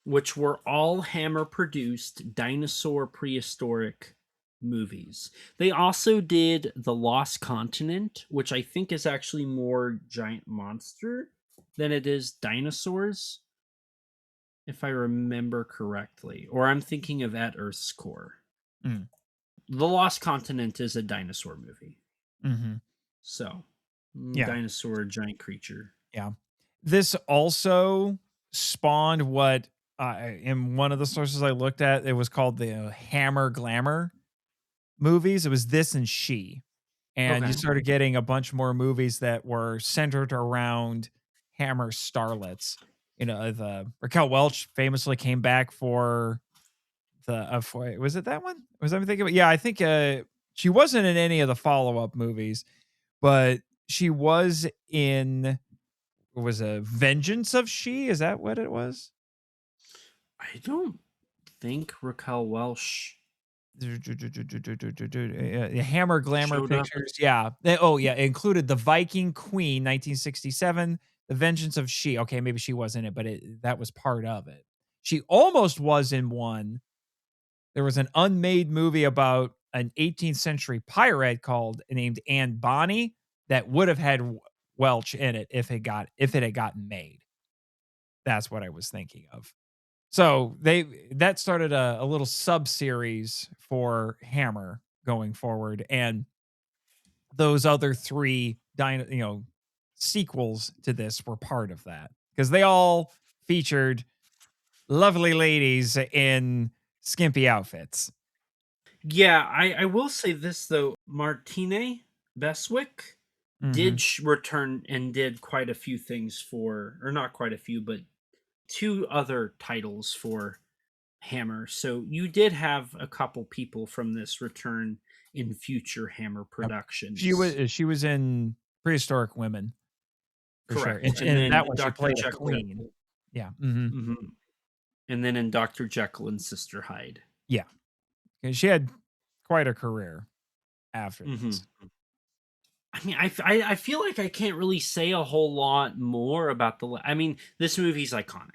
which were all Hammer produced dinosaur prehistoric movies. They also did The Lost Continent, which I think is actually more giant monster than it is dinosaurs, if I remember correctly. Or I'm thinking of At Earth's Core.
Mm.
The Lost Continent is a dinosaur movie.
Mm-hmm.
So,
Yeah.
dinosaur, giant creature.
Yeah. This also spawned what, in one of the sources I looked at, it was called the Hammer Glamour movies. It was this and She. And you
Okay.
started getting a bunch more movies that were centered around Hammer starlets. You know, the Raquel Welch famously came back for was it that one? Was I thinking about? Yeah, I think she wasn't in any of the follow-up movies, but she was in, was a Vengeance of She? Is that what it was?
I don't think Raquel Welch
Hammer Glamour
showed up.
Pictures. Yeah. It included The Viking Queen, 1967, The Vengeance of She. Okay, maybe she was in it, but that was part of it. She almost was in one. There was an unmade movie about an 18th century pirate named Anne Bonny that would have had Welch in it if it had gotten made. That's what I was thinking of. So that started a little sub series for Hammer going forward, and those other three sequels to this were part of that because they all featured lovely ladies in skimpy outfits.
Yeah, I will say this though. Martine Beswick did return and did quite a few things or not quite a few, but 2 other titles for Hammer. So you did have a couple people from this return in future Hammer productions.
She was in Prehistoric Women. For
correct.
Sure. And
then
that one
Dr.
she played
Jekyll.
a queen. Yeah.
And then in Dr. Jekyll and Sister Hyde.
Yeah. And she had quite a career after this.
I mean, I feel like I can't really say a whole lot more about this movie's iconic,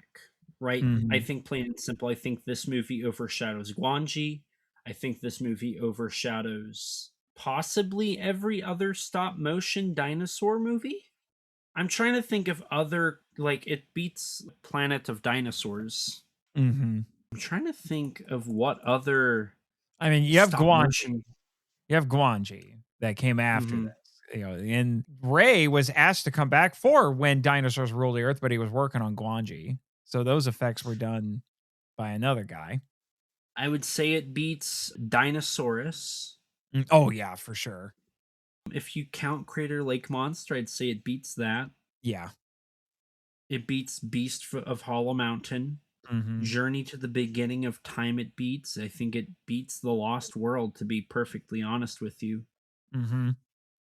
right? I think plain and simple, I think this movie overshadows Guanji. I think this movie overshadows possibly every other stop motion dinosaur movie. I'm trying to think of other, it beats Planet of Dinosaurs. I'm trying to think of what other.
I mean, you have Guanji. You have Guanji that came after this. And Ray was asked to come back for When Dinosaurs Ruled the Earth, but he was working on Guanji. So those effects were done by another guy.
I would say it beats Dinosaurus.
Oh, yeah, for sure.
If you count Crater Lake Monster, I'd say it beats that.
Yeah.
It beats Beast of Hollow Mountain. Journey to the Beginning of Time it beats. I think it beats The Lost World, to be perfectly honest with you.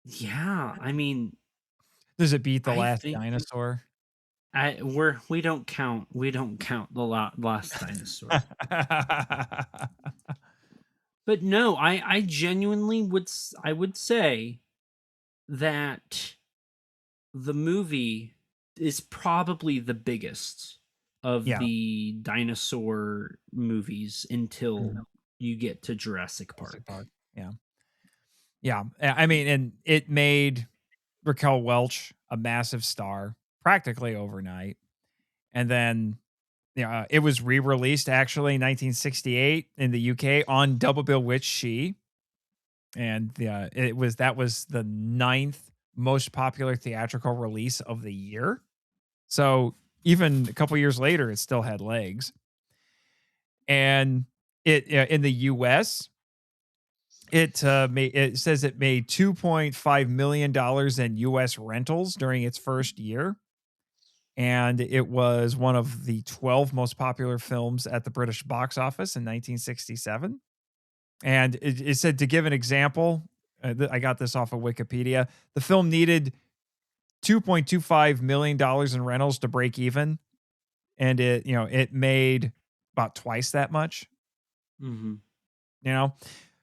Yeah, I mean,
does it beat The Last Dinosaur?
We don't count The Last Dinosaur. But no, I genuinely would say that the movie is probably the biggest of the dinosaur movies until you get to Jurassic Park.
Yeah. Yeah. I mean, and it made Raquel Welch a massive star practically overnight. And then it was re-released actually in 1968 in the UK on Double Bill with She. And that was the 9th most popular theatrical release of the year. So even a couple years later, it still had legs. And it in the US, it says it made $2.5 million in US rentals during its first year. And it was one of the 12 most popular films at the British box office in 1967. And it said, to give an example, I got this off of Wikipedia, the film needed $2.25 million in rentals to break even. And it made about twice that much.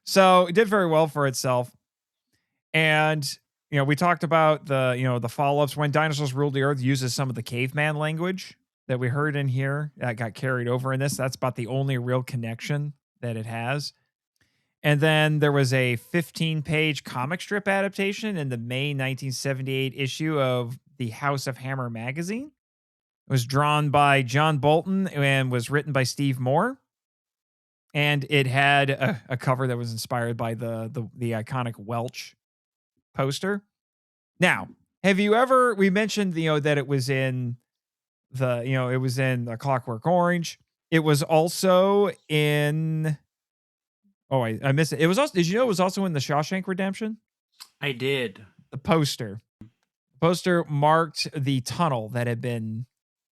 So it did very well for itself. And we talked about the follow-ups. When Dinosaurs Ruled the Earth uses some of the caveman language that we heard in here that got carried over in this. That's about the only real connection that it has. And then there was a 15-page comic strip adaptation in the May 1978 issue of the House of Hammer magazine. It was drawn by John Bolton and was written by Steve Moore. And it had a cover that was inspired by the iconic Welch poster. Now, have you ever, we mentioned, that it was in it was in A Clockwork Orange. It was also in, I missed it. It was also, did you know it was also in The Shawshank Redemption?
I did.
The poster marked the tunnel that had been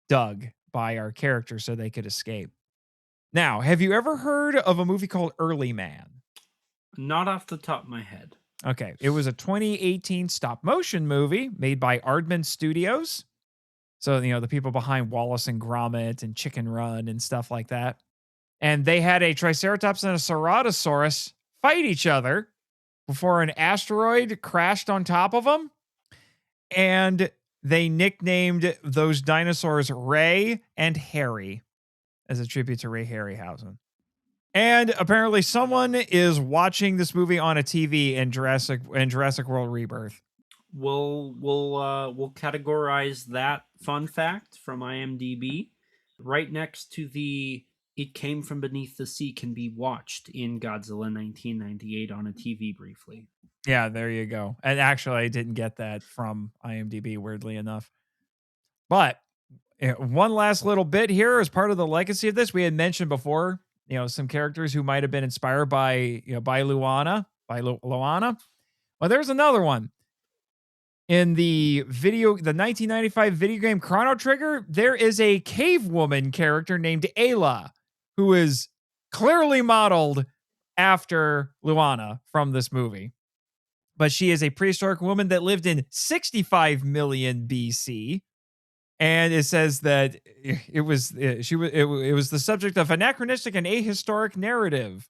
dug by our characters so they could escape. Now, have you ever heard of a movie called Early Man?
Not off the top of my head.
Okay. It was a 2018 stop motion movie made by Aardman Studios. So, the people behind Wallace and Gromit and Chicken Run and stuff like that. And they had a Triceratops and a Ceratosaurus fight each other before an asteroid crashed on top of them. And they nicknamed those dinosaurs Ray and Harry as a tribute to Ray Harryhausen. And apparently someone is watching this movie on a TV in Jurassic World Rebirth.
We'll categorize that fun fact from IMDb right next to the "It Came from Beneath the Sea" can be watched in Godzilla 1998 on a TV briefly.
Yeah, there you go. And actually, I didn't get that from IMDb, weirdly enough. But one last little bit here as part of the legacy of this. We had mentioned before, some characters who might have been inspired by Luana. Well, there's another one. In the 1995 video game Chrono Trigger, there is a cave woman character named Ayla, who is clearly modeled after Luana from this movie. But she is a prehistoric woman that lived in 65 million BC. And it says that it was the subject of anachronistic and ahistoric narrative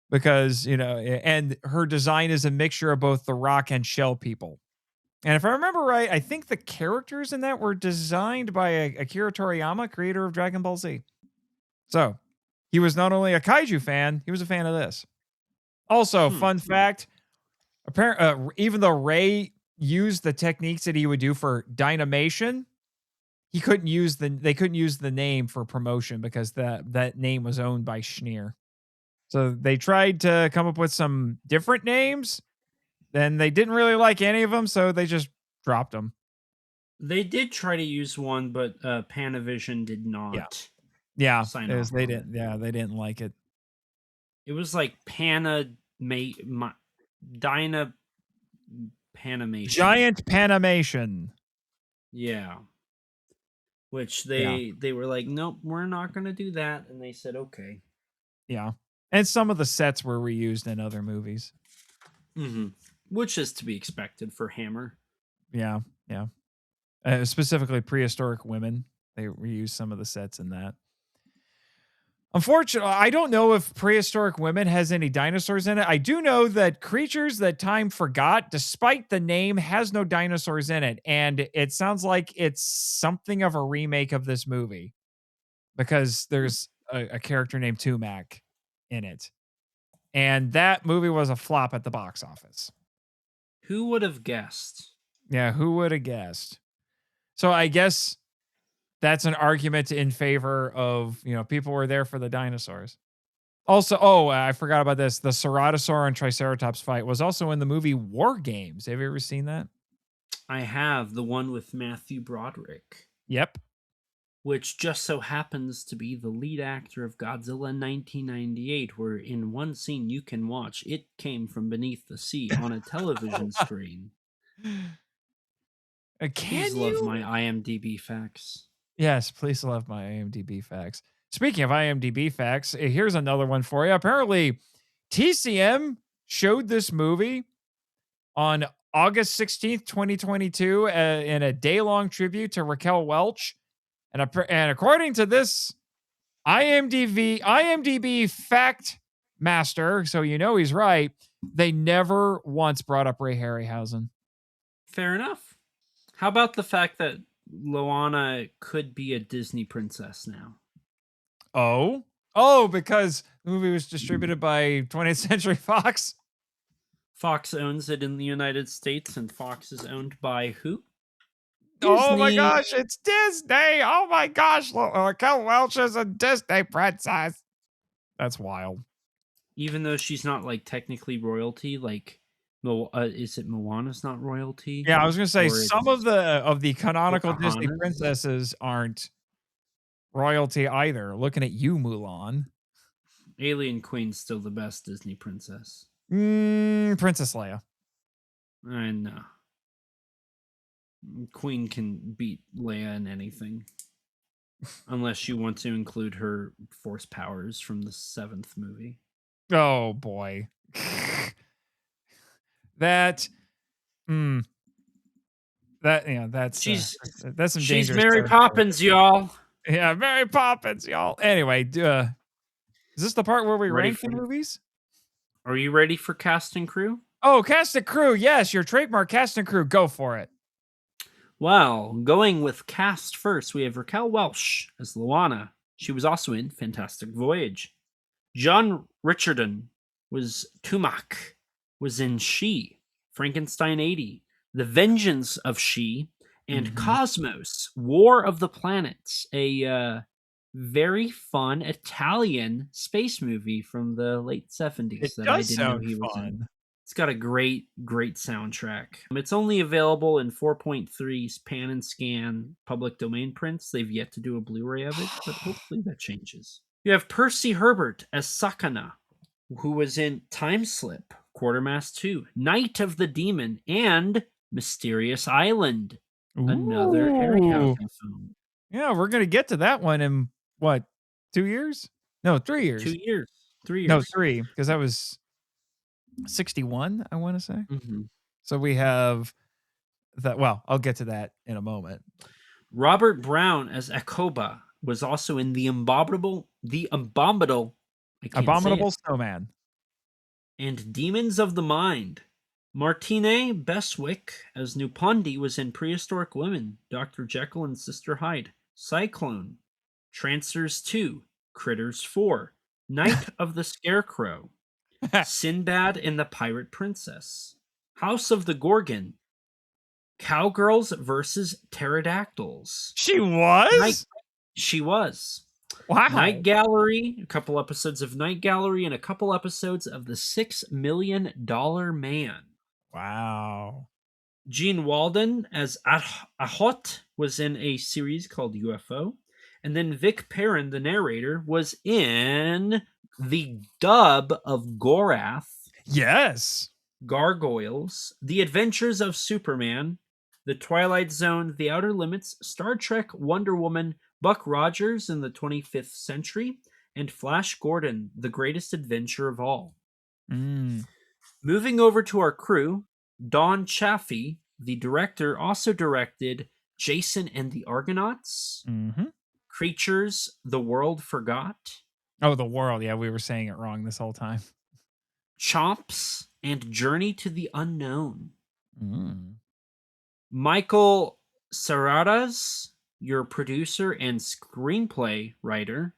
because, and her design is a mixture of both the rock and shell people. And if I remember right, I think the characters in that were designed by Akira Toriyama, creator of Dragon Ball Z. So he was not only a kaiju fan, he was a fan of this. Also, fun fact, even though Ray used the techniques that he would do for dynamation, they couldn't use the name for promotion because that name was owned by Schneer. So they tried to come up with some different names. Then they didn't really like any of them, so they just dropped them.
They did try to use one, but Panavision did not.
Yeah,
sign off
they
on
didn't.
it.
Yeah, they didn't like it.
It was like Panimation.
Giant Panimation.
Yeah. Which they were like, nope, we're not going to do that, and they said okay.
Yeah, and some of the sets were reused in other movies.
Mm-hmm. Which is to be expected for Hammer.
Yeah. Specifically prehistoric women. They reused some of the sets in that. Unfortunately, I don't know if Prehistoric Women has any dinosaurs in it. I do know that Creatures That Time Forgot, despite the name, has no dinosaurs in it. And it sounds like it's something of a remake of this movie because there's a character named Tumac in it. And that movie was a flop at the box office.
Who would have guessed?
Yeah, who would have guessed? So I guess that's an argument in favor of, people were there for the dinosaurs. Also, I forgot about this. The Ceratosaur and Triceratops fight was also in the movie War Games. Have you ever seen that?
I have, the one with Matthew Broderick.
Yep.
Which just so happens to be the lead actor of Godzilla 1998, where in one scene you can watch It Came from Beneath the Sea on a television screen. Please love my IMDb facts.
Yes, please love my IMDb facts. Speaking of IMDb facts, here's another one for you. Apparently, TCM showed this movie on August 16th, 2022 in a day-long tribute to Raquel Welch. And according to this IMDb fact master, so he's right, they never once brought up Ray Harryhausen.
Fair enough. How about the fact that Loana could be a Disney princess now.
Oh, because the movie was distributed by 20th Century Fox.
Fox owns it in the United States, and Fox is owned by who?
Oh my
Disney.
gosh, it's Disney. Oh my gosh, Raquel Welch is a Disney princess. That's wild.
Even though she's not like technically royalty, like is it Moana's not royalty?
Yeah, I was gonna say
Or
some
it's
of the canonical Disney
Pocahontas?
princesses aren't royalty either. Looking at you, Mulan.
Alien Queen's still the best Disney princess.
Princess Leia.
I know. Queen can beat Leia in anything. Unless you want to include her force powers from the 7th movie.
Oh boy. That's some
She's
dangerous
Mary
territory.
Poppins, y'all.
Yeah, Mary Poppins, y'all. Anyway, is this the part where we
Ready
rank the movies?
Are you ready for cast and crew?
Oh, cast and crew. Yes, your trademark cast and crew. Go for it.
Well, going with cast first, we have Raquel Welch as Loana. She was also in Fantastic Voyage. John Richardson was Tumak, was in She, Frankenstein 80, The Vengeance of She, and Cosmos, War of the Planets, a very fun Italian space movie from the late 70s
It
that I
does
didn't know
sound
he was in.
fun.
It's got a great soundtrack. It's only available in 4.3 pan and scan public domain prints. They've yet to do a Blu-ray of it, but hopefully that changes. You have Percy Herbert as Sakana, who was in Time Slip, Quartermass 2, Night of the Demon, and Mysterious Island, another Harryhausen film.
Yeah, we're going to get to that one in, what, 2 years? No, 3 years.
2 years. 3 years.
No, 3, because that was 61, I want to say.
Mm-hmm.
So we have that. Well, I'll get to that in a moment.
Robert Brown as Akoba was also in The Abominable
Snowman,
and Demons of the Mind. Martine Beswick as Nupandi was in Prehistoric Women, Dr. Jekyll and Sister Hyde, Cyclone, Trancers 2, Critters 4, Night of the Scarecrow, Sinbad and the Pirate Princess, House of the Gorgon, Cowgirls versus Pterodactyls.
She was?
She was.
Wow.
Night Gallery, a couple episodes of Night Gallery, and a couple episodes of The $6 Million Man.
Wow.
Gene Walden as Ahot was in a series called UFO. And then Vic Perrin, the narrator, was in the dub of Gorath.
Yes.
Gargoyles, The Adventures of Superman, The Twilight Zone, The Outer Limits, Star Trek, Wonder Woman, Buck Rogers in the 25th Century, and Flash Gordon, The Greatest Adventure of All. Moving over to our crew, Don Chaffee, the director, also directed Jason and the Argonauts, Creatures the World Forgot.
Oh, The World. Yeah, we were saying it wrong this whole time.
Chomps, and Journey to the Unknown. Michael Serratas, your producer and screenplay writer,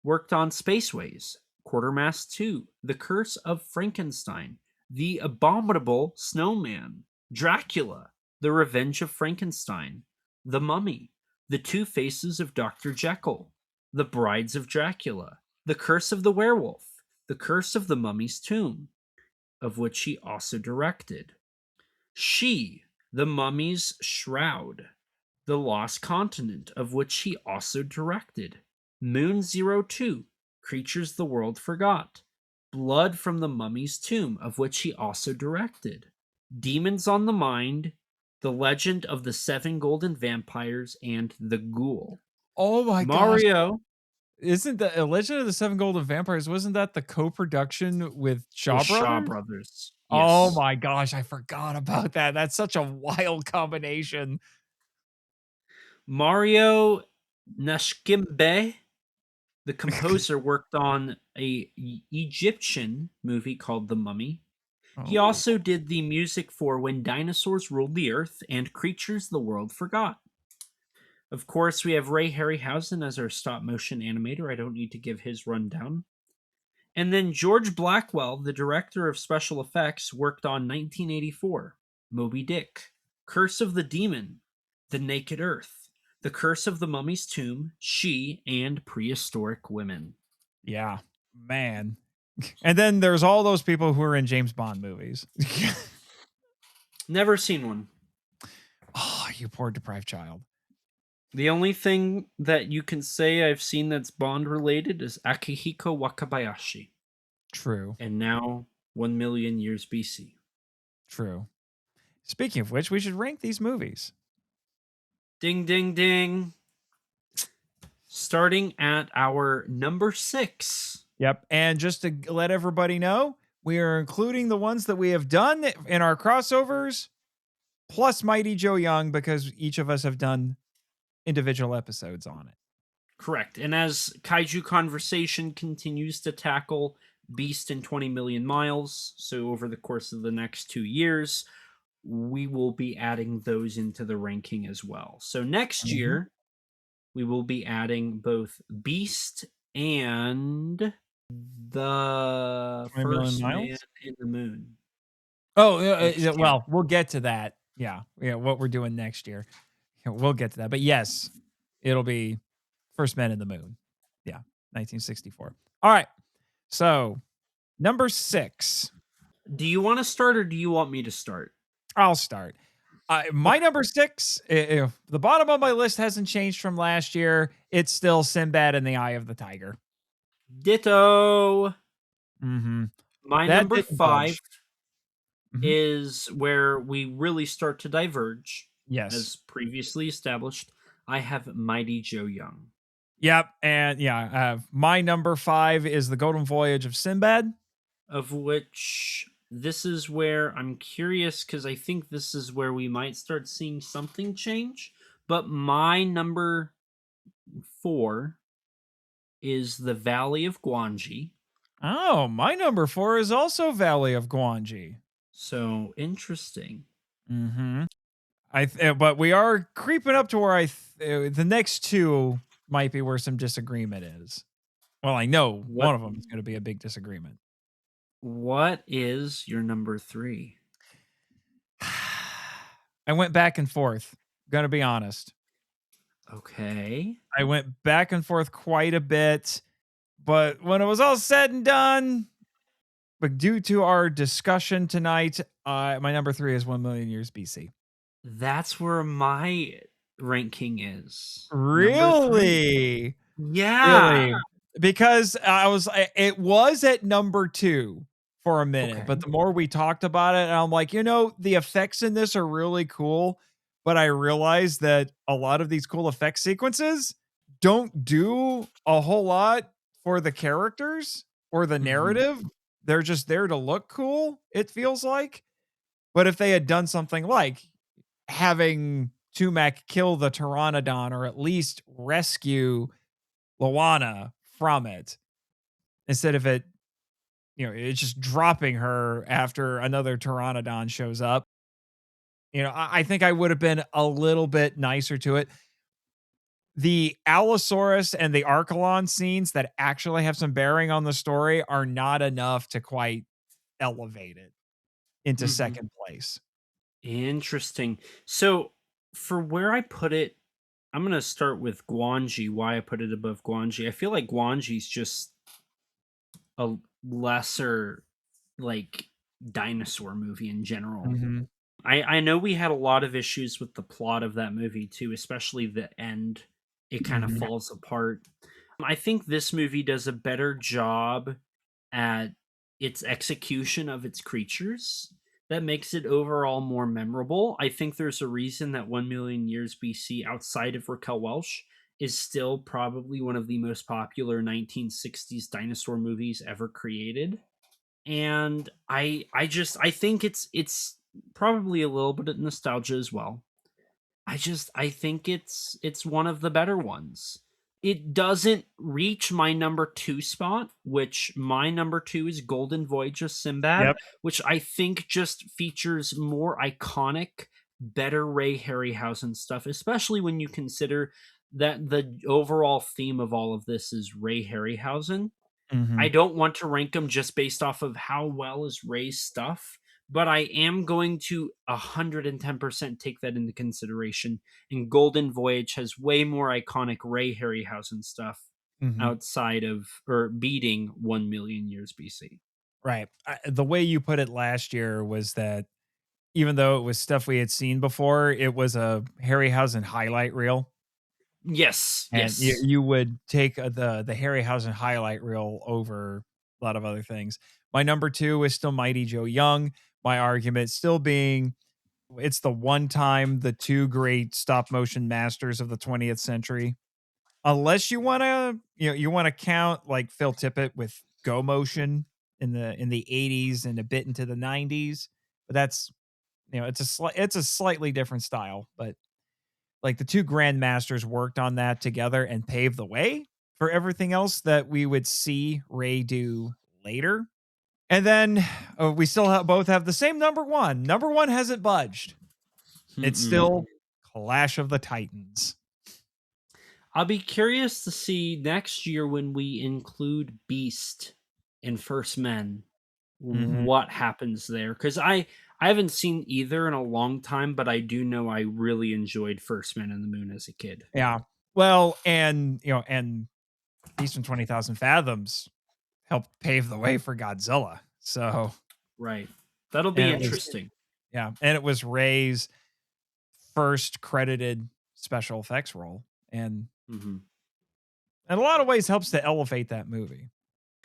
worked on Spaceways, Quartermass 2, The Curse of Frankenstein, The Abominable Snowman, Dracula, The Revenge of Frankenstein, The Mummy, The Two Faces of Dr. Jekyll, The Brides of Dracula, The Curse of the Werewolf, The Curse of the Mummy's Tomb, of which he also directed. She, The Mummy's Shroud, The Lost Continent, of which he also directed. Moon 02, Creatures the World Forgot. Blood from the Mummy's Tomb, of which he also directed. Demons on the Mind, The Legend of the Seven Golden Vampires, and The Ghoul.
Oh my gosh.
Mario.
Isn't the Legend of the Seven Golden Vampires, wasn't that the co-production with Shaw Brothers?
Shaw Brothers. Yes.
Oh my gosh, I forgot about that. That's such a wild combination. Mario
Nashkimbe, the composer, worked on a Egyptian movie called The Mummy. He also did the music for When Dinosaurs Ruled the Earth and Creatures the World Forgot. Of course, we have Ray Harryhausen as our stop motion animator. I don't need to give his rundown. And then George Blackwell, the director of special effects, worked on 1984, Moby Dick, Curse of the Demon, The Naked Earth, The Curse of the Mummy's Tomb, She, and Prehistoric Women.
Yeah, man. And then there's all those people who are in James Bond movies.
Never seen one.
Oh, you poor deprived child.
The only thing that you can say I've seen that's Bond related is Akihiko Wakabayashi.
True.
And now 1 Million Years BC.
True. Speaking of which, we should rank these movies.
Ding, ding, ding. Starting at our number 6.
Yep. And just to let everybody know, we are including the ones that we have done in our crossovers, plus Mighty Joe Young, because each of us have done individual episodes on it.
Correct. And as Kaiju Conversation continues to tackle Beast in 20 Million Miles, so over the course of the next 2 years, we will be adding those into the ranking as well. So next year, we will be adding both Beast and the
20 Million
First
Miles?
Man in the Moon.
Oh,
Next year.
well, we'll get to that. Yeah, what we're doing next year. We'll get to that. But yes, it'll be First Man in the Moon. Yeah, 1964. All right. So, number 6.
Do you want to start or do you want me to start?
I'll start. My number 6, the bottom of my list hasn't changed from last year. It's still Sinbad and the Eye of the Tiger.
Ditto.
Mm-hmm.
My
That
number
didn't
5
budge.
is where we really start to diverge.
Yes.
As previously established, I have Mighty Joe Young.
Yep. And yeah, my number 5 is The Golden Voyage of Sinbad.
Of which this is where I'm curious, because I think this is where we might start seeing something change. But my number 4 is The Valley of Gwangi.
Oh, my number 4 is also Valley of Gwangi.
So interesting.
Mm-hmm. But we are creeping up to where the next 2 might be where some disagreement is. Well, I know one of them is going to be a big disagreement.
What is your number 3?
I went back and forth. Gonna be honest.
Okay.
I went back and forth quite a bit, but when it was all said and done, but due to our discussion tonight, my number 3 is 1 Million Years BC.
That's where my ranking is.
Really?
Yeah.
Really? Because it was at number 2 for a minute,
Okay.
but the more we talked about it, and I'm like, the effects in this are really cool, but I realized that a lot of these cool effect sequences don't do a whole lot for the characters or the narrative. They're just there to look cool, it feels like. But if they had done something like having Tumac kill the Pteranodon or at least rescue Luana from it, instead of it, it's just dropping her after another Pteranodon shows up. I think I would have been a little bit nicer to it. The Allosaurus and the Archelon scenes that actually have some bearing on the story are not enough to quite elevate it into second place.
Interesting. So for where I put it, I'm going to start with Gwangi, why I put it above Gwangi. I feel like Gwangi's just a lesser, dinosaur movie in general. I know we had a lot of issues with the plot of that movie too, especially the end. It kind of falls apart. I think this movie does a better job at its execution of its creatures. That makes it overall more memorable. I think there's a reason that 1 Million Years BC, outside of Raquel Welch, is still probably one of the most popular 1960s dinosaur movies ever created. And I think it's probably a little bit of nostalgia as well. I think it's one of the better ones. It doesn't reach my number 2 spot, which my number 2 is Golden Voyage of Sinbad, which I think just features more iconic better Ray Harryhausen stuff, especially when you consider that the overall theme of all of this is Ray Harryhausen. I don't want to rank them just based off of how well is Ray's stuff, but I am going to 110% take that into consideration. And Golden Voyage has way more iconic Ray Harryhausen stuff outside of or beating 1 million years BC.
Right. The way you put it last year was that even though it was stuff we had seen before, it was a Harryhausen highlight reel.
Yes.
And
Yes.
you would take the Harryhausen highlight reel over a lot of other things. My number 2 is still Mighty Joe Young. My argument still being it's the one time the two great stop motion masters of the 20th century. Unless you want to, you want to count like Phil Tippett with Go Motion in the 80s and a bit into the 90s, but that's it's a slightly different style, but like the two grandmasters worked on that together and paved the way for everything else that we would see Ray do later. And then we still both have the same number 1. Number 1 hasn't budged. It's still Clash of the Titans.
I'll be curious to see next year when we include Beast in First Men, what happens there. Because I haven't seen either in a long time, but I do know I really enjoyed First Men in the Moon as a kid.
Yeah. Well, and Beast from 20,000 Fathoms helped pave the way for Godzilla. So
right. That'll be interesting.
Yeah. And it was Ray's first credited special effects role. And in a lot of ways helps to elevate that movie.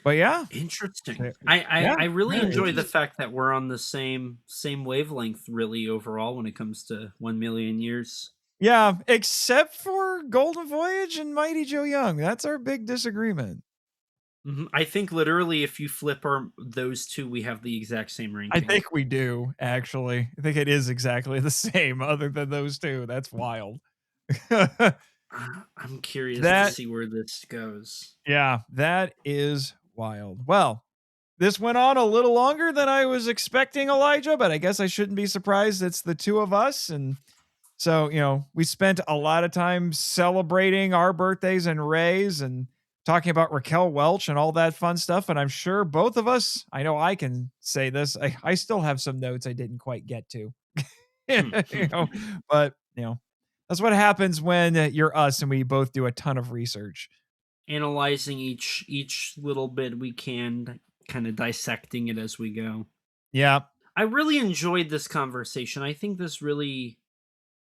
But yeah.
Interesting. I really enjoy the fact that we're on the same wavelength really overall when it comes to 1 million years.
Yeah, except for Golden Voyage and Mighty Joe Young. That's our big disagreement.
I think literally if you flip those two, we have the exact same ranking.
I think we do, actually. I think it is exactly the same other than those two. That's wild.
I'm curious to see where this goes.
Yeah, that is wild. Well, this went on a little longer than I was expecting, Elijah, but I guess I shouldn't be surprised it's the two of us. And so, we spent a lot of time celebrating our birthdays and Ray's and talking about Raquel Welch and all that fun stuff. And I'm sure both of us, I know I can say this, I still have some notes I didn't quite get to. But that's what happens when you're us and we both do a ton of research.
Analyzing each little bit we can, kind of dissecting it as we go.
Yeah.
I really enjoyed this conversation. I think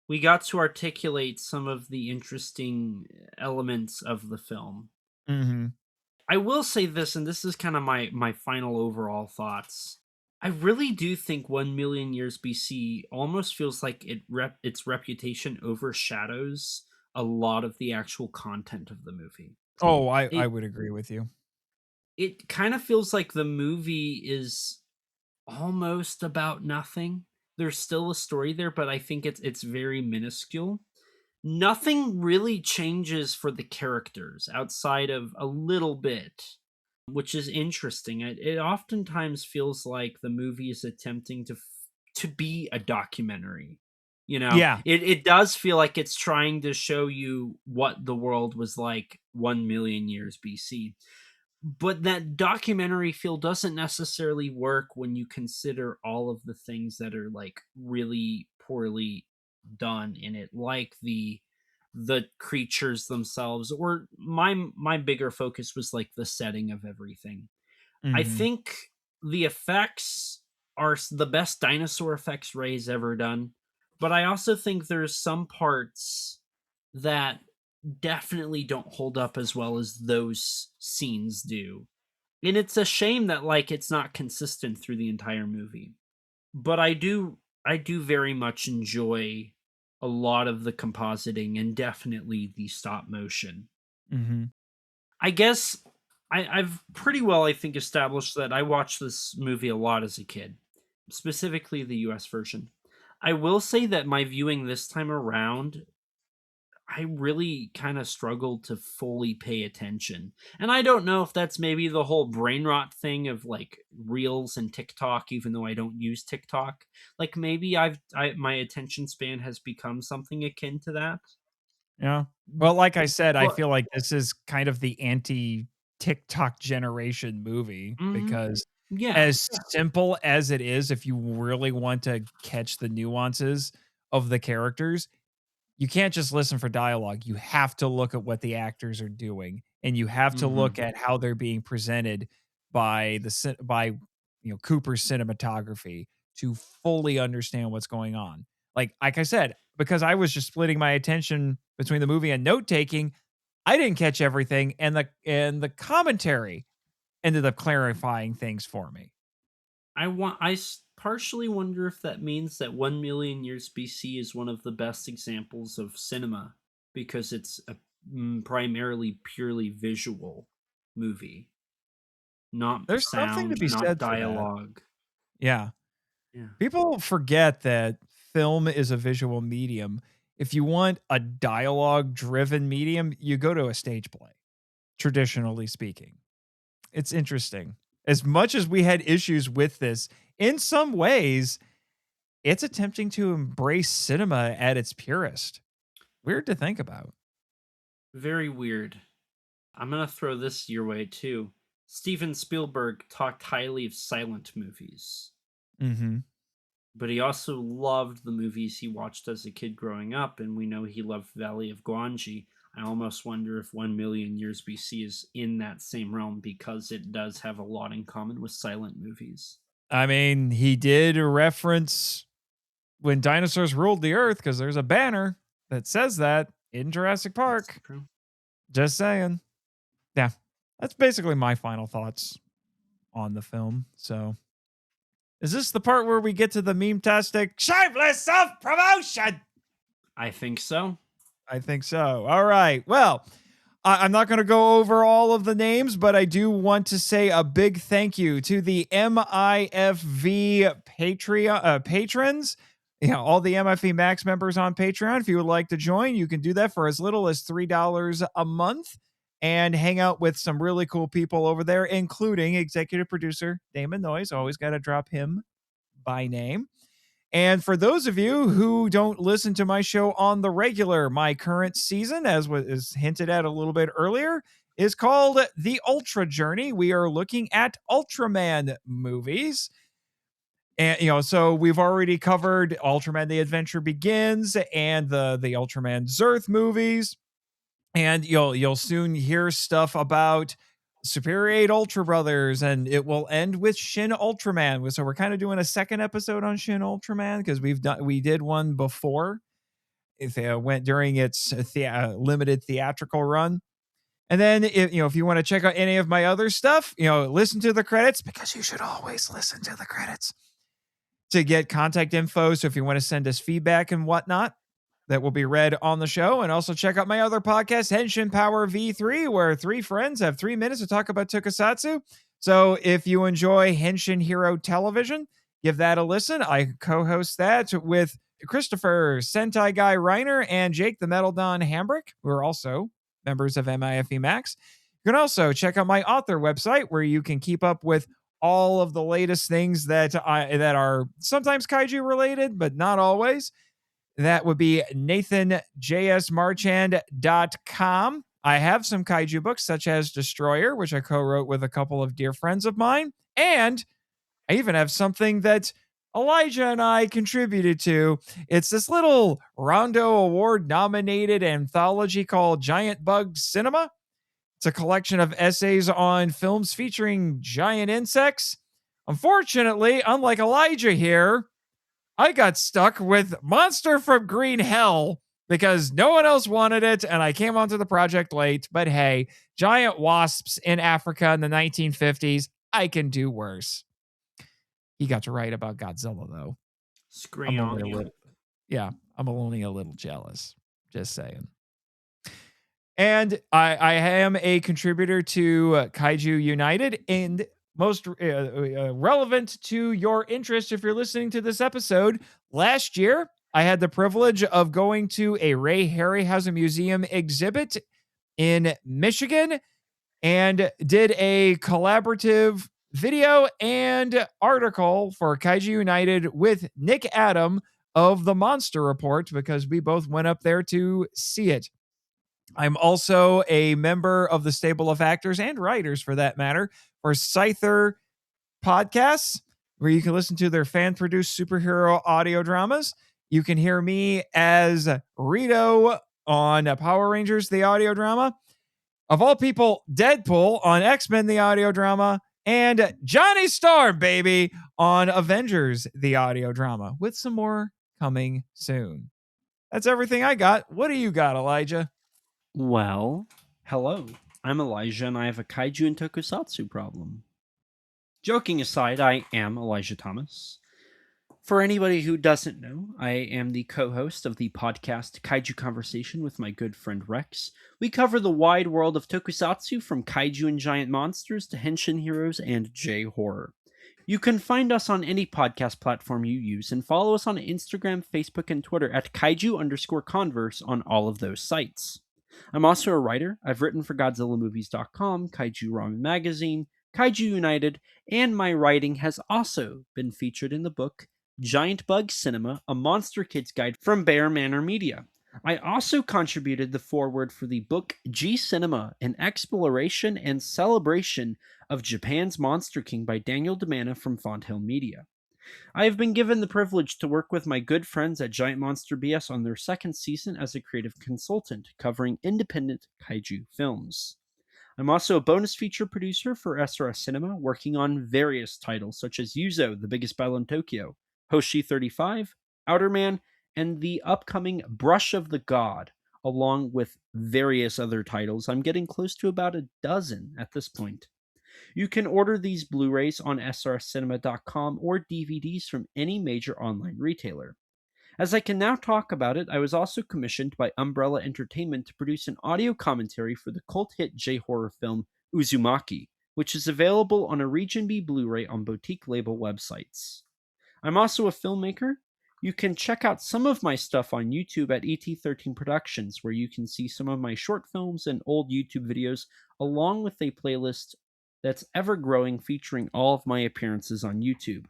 we got to articulate some of the interesting elements of the film. I will say this, and this is kind of my final overall thoughts. I really do think 1 million years BC almost feels like its reputation overshadows a lot of the actual content of the movie.
Oh, I would agree with you.
It kind of feels like the movie is almost about nothing. There's still a story there, but I think it's very minuscule. Nothing really changes for the characters outside of a little bit, which is interesting. It oftentimes feels like the movie is attempting to be a documentary.
Yeah.
It does feel like it's trying to show you what the world was like 1 million years BC. But that documentary feel doesn't necessarily work when you consider all of the things that are like really poorly done in it, like the creatures themselves, or my bigger focus was like the setting of everything. I think the effects are the best dinosaur effects Ray's ever done, but I also think there's some parts that definitely don't hold up as well as those scenes do. And it's a shame that like it's not consistent through the entire movie. But I do very much enjoy a lot of the compositing and definitely the stop motion. I guess I've pretty well, I think, established that I watched this movie a lot as a kid, specifically the US version. I will say that my viewing this time around, I really kind of struggled to fully pay attention. And I don't know if that's maybe the whole brain rot thing of like Reels and TikTok, even though I don't use TikTok. Like maybe my attention span has become something akin to that.
Yeah. Well, like I said, I
But
feel like this is kind of the anti TikTok generation movie because
yeah,
as simple as it is, if you really want to catch the nuances of the characters, you can't just listen for dialogue. You have to look at what the actors are doing, and you have to look at how they're being presented by Cooper's cinematography to fully understand what's going on. Like I said, because I was just splitting my attention between the movie and note taking, I didn't catch everything, and the commentary ended up clarifying things for me.
partially wonder if that means that 1 Million Years BC is one of the best examples of cinema because it's a primarily purely visual movie, not
There's something to
sound,
be
not
said for that.
dialogue.
Yeah.
Yeah.
People forget that film is a visual medium. If you want a dialogue driven medium, you go to a stage play, traditionally speaking. It's interesting. As much as we had issues with this, in some ways, it's attempting to embrace cinema at its purest. Weird to think about.
Very weird. I'm going to throw this your way too. Steven Spielberg talked highly of silent movies.
Mm-hmm.
But he also loved the movies he watched as a kid growing up, and we know he loved Valley of Gwanji. I almost wonder if 1 Million Years BC is in that same realm because it does have a lot in common with silent movies.
I mean, he did reference when dinosaurs ruled the earth because there's a banner that says that in Jurassic Park. Just saying. Yeah, that's basically my final thoughts on the film. So, is this the part where we get to the meme-tastic shameless self-promotion?
I think so.
I think so. All right. Well, I'm not going to go over all of the names, but I do want to say a big thank you to the MIFV patrons. All the MIFV Max members on Patreon. If you would like to join, you can do that for as little as $3 a month and hang out with some really cool people over there, including executive producer Damon Noyes. Always got to drop him by name. And for those of you who don't listen to my show on the regular, my current season, as was hinted at a little bit earlier, is called The Ultra Journey. We are looking at Ultraman movies. And, so we've already covered Ultraman The Adventure Begins and the Ultraman Zerth movies. And you'll soon hear stuff about Superior 8 Ultra Brothers, and it will end with Shin Ultraman. So we're kind of doing a second episode on Shin Ultraman because we did one before. If it went during its limited theatrical run. And then if you want to check out any of my other stuff, listen to the credits, because you should always listen to the credits to get contact info. So if you want to send us feedback and whatnot, that will be read on the show. And also check out my other podcast, Henshin Power V3, where 3 friends have 3 minutes to talk about tokusatsu. So if you enjoy Henshin Hero Television, give that a listen. I co-host that with Christopher Sentai Guy Reiner and Jake the Metal Don Hambrick, who are also members of MIFE Max. You can also check out my author website, where you can keep up with all of the latest things that are sometimes kaiju related, but not always. That would be nathanjsmarchand.com. I have some kaiju books, such as Destroyer, which I co-wrote with a couple of dear friends of mine. And I even have something that Elijah and I contributed to. It's this little Rondo Award-nominated anthology called Giant Bug Cinema. It's a collection of essays on films featuring giant insects. Unfortunately, unlike Elijah here, I got stuck with Monster from Green Hell because no one else wanted it, and I came onto the project late. But hey, giant wasps in Africa in the 1950s, I can do worse. He got to write about Godzilla, though. I'm only a little jealous. Just saying. And I am a contributor to Kaiju United, and most relevant to your interest if you're listening to this episode, last year I had the privilege of going to a Ray Harryhausen Museum exhibit in Michigan and did a collaborative video and article for Kaiju United with Nick Adam of the Monster Report because we both went up there to see it. I'm also a member of the stable of actors and writers, for that matter, for Scyther Podcasts, where you can listen to their fan-produced superhero audio dramas. You can hear me as Rito on Power Rangers, the audio drama. Of all people, Deadpool on X-Men, the audio drama. And Johnny Storm, baby, on Avengers, the audio drama, with some more coming soon. That's everything I got. What do you got, Elijah?
Well, hello. I'm Elijah, and I have a kaiju and tokusatsu problem. Joking aside, I am Elijah Thomas. For anybody who doesn't know, I am the co-host of the podcast Kaiju Conversation with my good friend Rex. We cover the wide world of tokusatsu, from kaiju and giant monsters to henshin heroes and J-horror. You can find us on any podcast platform you use and follow us on Instagram, Facebook, and Twitter at kaiju_converse on all of those sites. I'm also a writer. I've written for GodzillaMovies.com, Kaiju Ramen Magazine, Kaiju United, and my writing has also been featured in the book Giant Bug Cinema, a Monster Kids Guide from Bear Manor Media. I also contributed the foreword for the book G Cinema, an exploration and celebration of Japan's Monster King by Daniel DeManna from Fonthill Media. I have been given the privilege to work with my good friends at Giant Monster BS on their second season as a creative consultant, covering independent kaiju films. I'm also a bonus feature producer for SRS Cinema, working on various titles such as Yuzo, The Biggest Battle in Tokyo, Hoshi 35, Outerman, and the upcoming Brush of the God, along with various other titles. I'm getting close to about a dozen at this point. You can order these Blu-rays on srscinema.com or DVDs from any major online retailer. As I can now talk about it, I was also commissioned by Umbrella Entertainment to produce an audio commentary for the cult hit J-horror film Uzumaki, which is available on a Region B Blu-ray on boutique label websites. I'm also a filmmaker. You can check out some of my stuff on YouTube at ET13 Productions, where you can see some of my short films and old YouTube videos, along with a playlist that's ever-growing featuring all of my appearances on YouTube.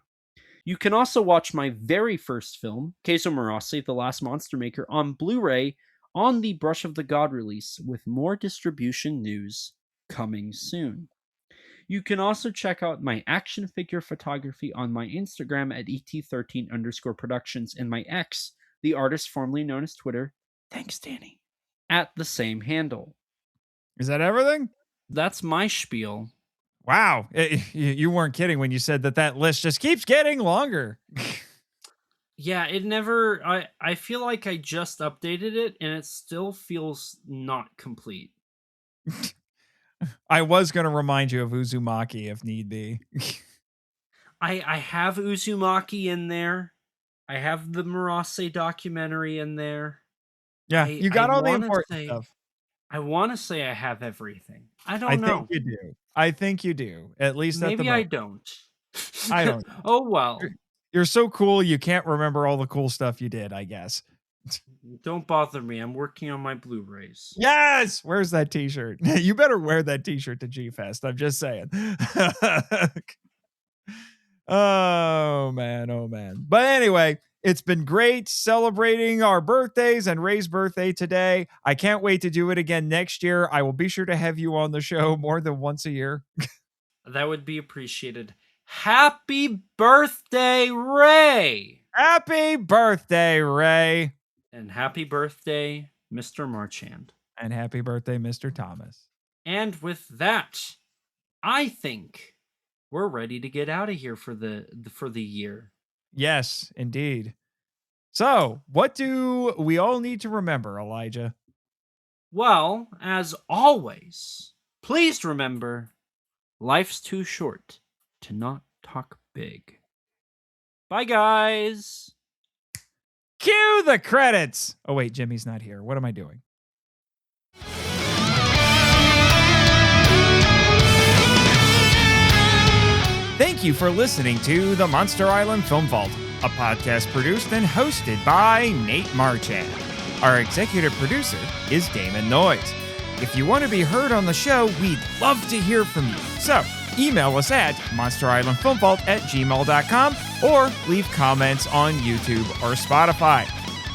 You can also watch my very first film, Keizo Murase, The Last Monster Maker, on Blu-ray on the Brush of the God release, with more distribution news coming soon. You can also check out my action figure photography on my Instagram at ET13_productions and my X, the artist formerly known as Twitter, thanks Danny, at the same handle.
Is that everything?
That's my spiel.
Wow. You weren't kidding when you said that list just keeps getting longer.
Yeah, it never... I feel like I just updated it, and it still feels not complete.
I was going to remind you of Uzumaki if need be.
I have Uzumaki in there. I have the Murase documentary in there.
Yeah, you got all the important stuff.
I want to say I have everything. I don't know.
I think you do. I think you do. At least
maybe I don't.
I don't know.
Oh, well.
You're so cool, you can't remember all the cool stuff you did, I guess.
Don't bother me. I'm working on my Blu-rays.
Yes! Where's that t-shirt? You better wear that t-shirt to G-Fest. I'm just saying. Oh, man. But anyway, it's been great celebrating our birthdays and Ray's birthday today. I can't wait to do it again next year. I will be sure to have you on the show more than once a year.
That would be appreciated. Happy birthday, Ray!
Happy birthday, Ray!
And happy birthday, Mr. Marchand.
And happy birthday, Mr. Thomas.
And with that, I think we're ready to get out of here for the year.
Yes, indeed. So, what do we all need to remember, Elijah?
Well, as always, please remember, life's too short to not talk big. Bye, guys!
Cue the credits! Oh, wait, Jimmy's not here. What am I doing? Thank you for listening to the Monster Island Film Vault. a podcast produced and hosted by Nate Marchand. Our executive producer is Damon Noyes. If you want to be heard on the show, we'd love to hear from you. So, email us at monsterislandfilmvault@gmail.com or leave comments on YouTube or Spotify.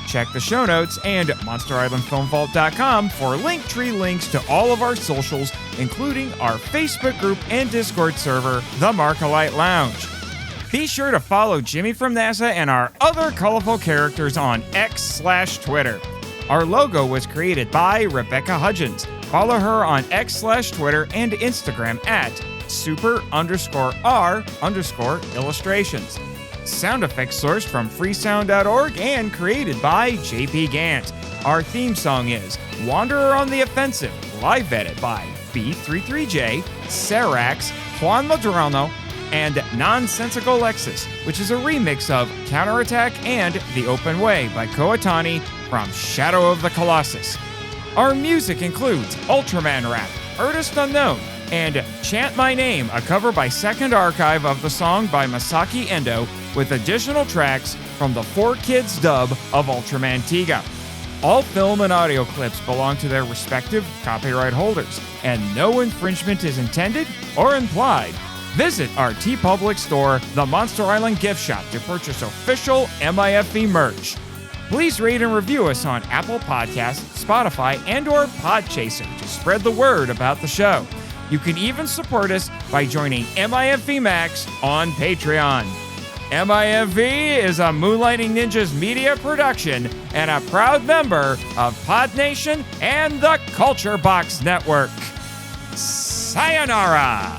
Check the show notes and monsterislandfilmvault.com for Linktree links to all of our socials, including our Facebook group and Discord server, The Markalite Lounge. Be sure to follow Jimmy from NASA and our other colorful characters on X/Twitter. Our logo was created by Rebecca Hudgens. Follow her on X/Twitter and Instagram at super_R_illustrations. Sound effects sourced from freesound.org and created by JP Gant. Our theme song is Wanderer on the Offensive, live edit by B33J, Sarax, Juan Madrano, and Nonsensical Lexus, which is a remix of Counterattack and The Open Way by Koatani from Shadow of the Colossus. Our music includes Ultraman Rap, Artist Unknown, and Chant My Name, a cover by Second Archive of the song by Masaki Endo, with additional tracks from the 4Kids dub of Ultraman Tiga. All film and audio clips belong to their respective copyright holders, and no infringement is intended or implied. Visit our TeePublic store, the Monster Island Gift Shop, to purchase official MIFV merch. Please rate and review us on Apple Podcasts, Spotify, and/or Podchaser to spread the word about the show. You can even support us by joining MIFV Max on Patreon. MIFV is a Moonlighting Ninjas media production and a proud member of Pod Nation and the Culture Box Network. Sayonara!